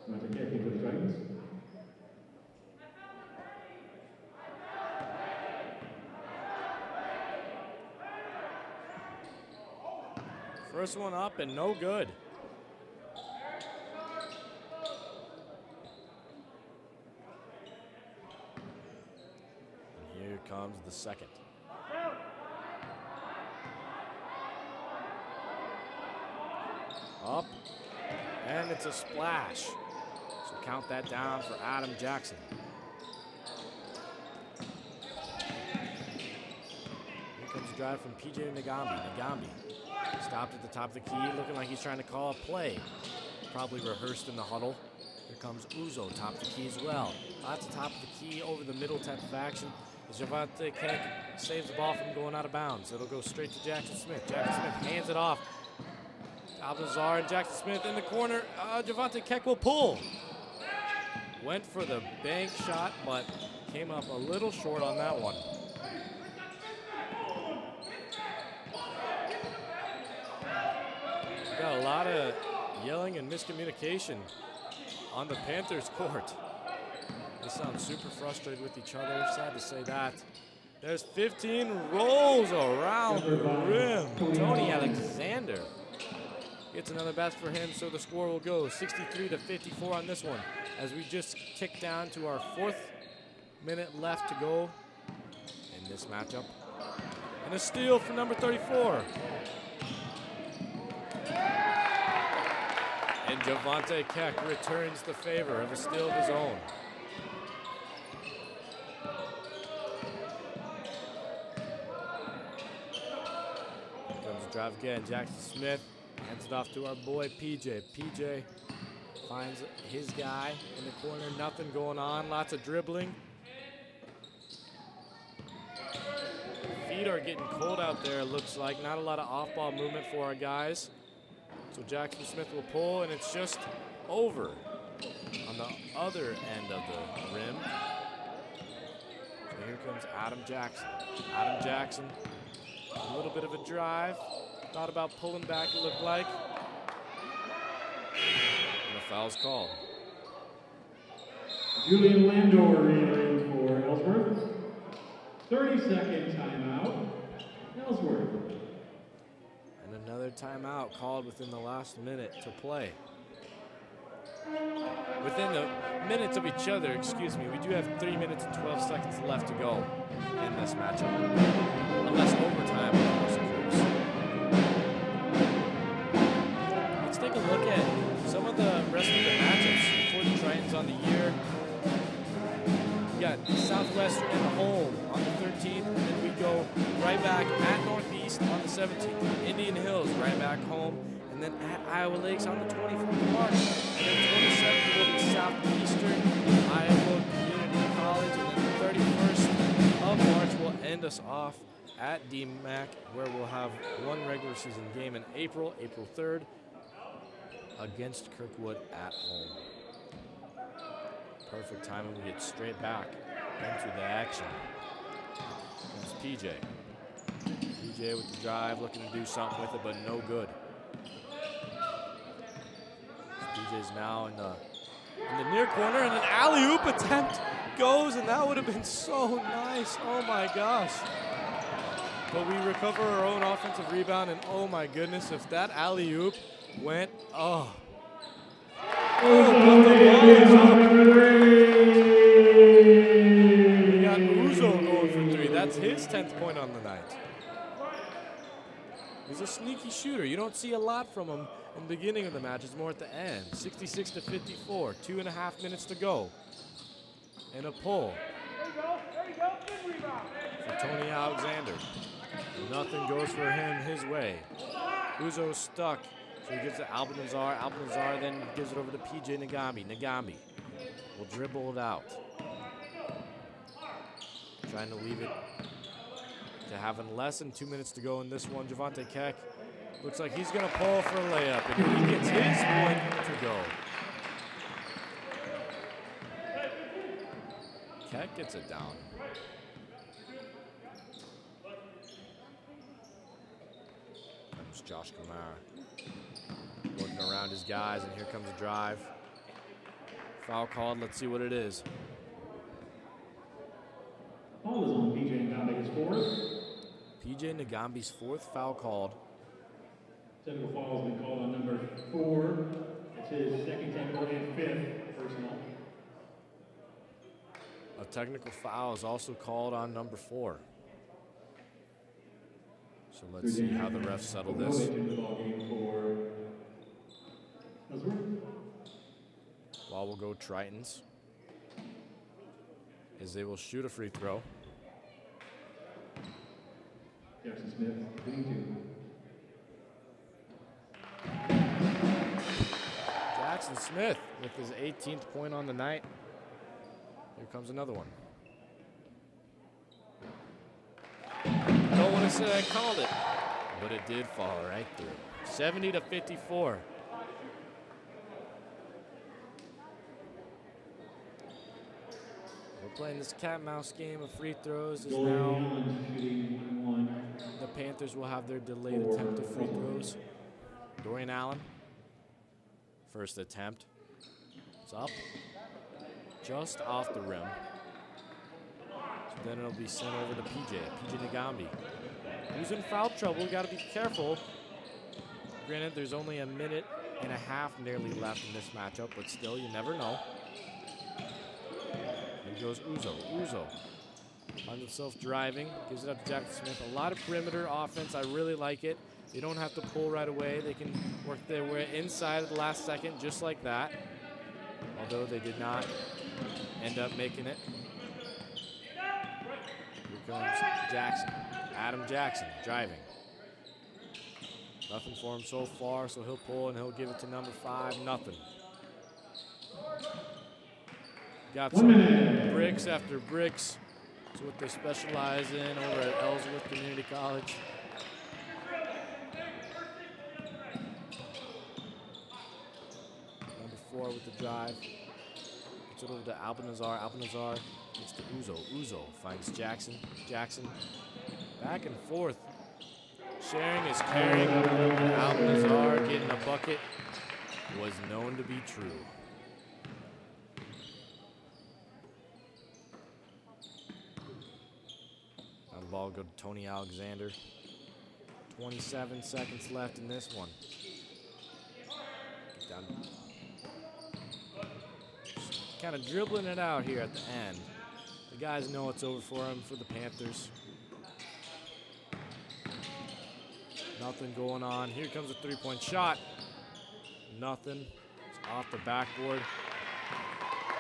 [SPEAKER 2] Devontae Keck for the Tritons.
[SPEAKER 1] First one up and no good. And here comes the second. Up, and it's a splash. So count that down for Adam Jackson. Here comes a drive from PJ Nagambi. Nagambi stopped at the top of the key, looking like he's trying to call a play. Probably rehearsed in the huddle. Here comes Uzo, top of the key as well. Lots of top of the key over the middle type of action. As Devontae Keck saves the ball from going out of bounds. It'll go straight to Jackson Smith. Jackson Smith hands it off. Alvazar and Jackson Smith in the corner. Devontae Keck will pull. Went for the bank shot, but came up a little short on that one. Got a lot of yelling and miscommunication on the Panthers court. They sound super frustrated with each other. Sad to say that. There's 15 rolls around the rim. Tony Alexander gets another basket for him, so the score will go 63-54 on this one as we just tick down to our 4th minute left to go in this matchup. And a steal for number 34. And Devontae Keck returns the favor of a steal of his own. Here comes the drive again. Jackson Smith hands it off to our boy PJ. PJ finds his guy in the corner. Nothing going on. Lots of dribbling. Feet are getting cold out there, it looks like. Not a lot of off-ball movement for our guys. So Jackson Smith will pull, and it's just over on the other end of the rim. So here comes Adam Jackson. Adam Jackson, a little bit of a drive. Thought about pulling back, it looked like. And the foul's called.
[SPEAKER 2] Julian Landor in for Ellsworth. 30-second timeout, Ellsworth.
[SPEAKER 1] And another timeout called within the last minute to play. Within the minutes of each other, excuse me, we do have 3 minutes and 12 seconds left to go in this matchup. Unless overtime, of course, occurs. Let's take a look at some of the rest of the matchups for the Tritons on the year. We got Southwestern at home on the 13th, and then we go right back at Northeast on the 17th. Indian Hills right back home, and then at Iowa Lakes on the 24th of March. And then 27th will be Southeastern, Iowa Community College, and then the 31st of March will end us off at DMAC, where we'll have one regular season game in April 3rd, against Kirkwood at home. Perfect timing, we get straight back into the action. It's PJ. PJ with the drive, looking to do something with it, but no good. PJ's now in the near corner, and an alley-oop attempt goes, and that would have been so nice. Oh my gosh. But we recover our own offensive rebound, and oh my goodness, if that alley-oop went, oh. We got Uzo going for 3. That's his 10th point on the night. He's a sneaky shooter. You don't see a lot from him in the beginning of the match. It's more at the end. 66-54, 2.5 minutes to go. And a pull
[SPEAKER 9] There you go. Good rebound.
[SPEAKER 1] for Tony Alexander. Nothing goes for him his way. Uzo's stuck, so he gives it to Albanazar. Albanazar then gives it over to PJ Nagami. Nagami will dribble it out. Trying to leave it to having less than 2 minutes to go in this one. Javante Keck looks like he's going to pull for a layup, and he gets his point to go. Keck gets it down. Comes Josh Kamara working around his guys, and here comes a drive. Foul called. Let's see what it is.
[SPEAKER 2] Foul is on PJ Ngambi's fourth.
[SPEAKER 1] PJ Nagambi's fourth foul called.
[SPEAKER 2] Technical foul has been called on number 4. It's his second technical and 5th personal.
[SPEAKER 1] A technical foul is also called on number 4. So let's see how the refs settle this. Ball will go Tritons, as they will shoot a free throw.
[SPEAKER 2] Jackson Smith, getting 2.
[SPEAKER 1] Jackson Smith with his 18th point on the night. Here comes another one. I don't want to say I called it, but it did fall right through. 70-54. We're playing this cat-mouse game of free throws. Is now the Panthers will have their delayed attempt of free throws. Dorian Allen, first attempt. It's up, just off the rim. So then it'll be sent over to PJ Nagambi, who's in foul trouble. You got to be careful. Granted, there's only a minute and a half nearly left in this matchup, but still, you never know. Here goes Uzo. Uzo finds himself driving, gives it up to Jackson Smith. A lot of perimeter offense. I really like it. They don't have to pull right away. They can work their way inside at the last second, just like that. Although they did not end up making it. Here comes Jackson. Adam Jackson driving. Nothing for him so far, so he'll pull and he'll give it to number 5. Nothing. Got some bricks after bricks. That's what they specialize in over at Ellsworth Community College. Number 4 with the drive. Gets it over to Albanazar. Albanazar gets to Uzo. Uzo finds Jackson. Jackson back and forth. Sharing is caring. Albanazar getting a bucket was known to be true. Now the ball go to Tony Alexander. 27 seconds left in this one. Get down. Kind of dribbling it out here at the end. The guys know it's over for him for the Panthers. Nothing going on. Here comes a three-point shot. Nothing. It's off the backboard.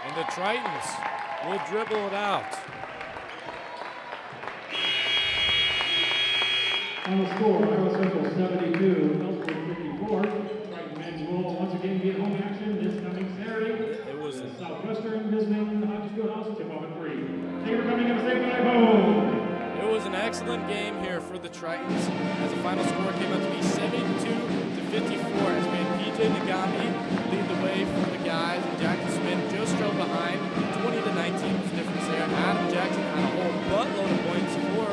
[SPEAKER 1] And the Tritons will dribble it out.
[SPEAKER 2] Final score, Iowa Central 72, Ellsworth 54. Triton men's will once again be at home action this coming Saturday.
[SPEAKER 1] It was
[SPEAKER 2] the Southwestern visiting the Hodges Fieldhouse, tip off at 3. Thank you for coming and say goodnight home.
[SPEAKER 1] It was an excellent game here for the Tritons, as the final score came out to be 72-54, as we had PJ Nagami lead the way for the guys, and Jackson Smith just drove behind. 20-19 was the difference there. Adam Jackson had a whole buttload of points for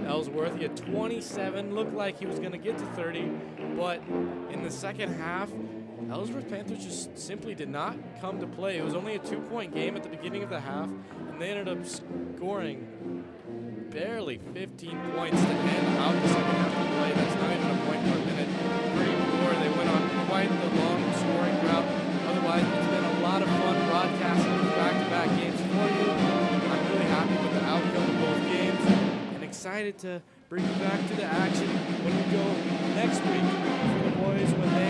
[SPEAKER 1] Ellsworth. He had 27, looked like he was going to get to 30, but in the second half, Ellsworth Panthers just simply did not come to play. It was only a 2-point game at the beginning of the half, and they ended up scoring barely 15 points to end out the second half of play. That's not even a point per minute. Pretty poor. They went on quite the long scoring drought. Otherwise, it's been a lot of fun broadcasting these back-to-back games for you. I'm really happy with the outcome of both games and excited to bring you back to the action when we go next week for the boys when they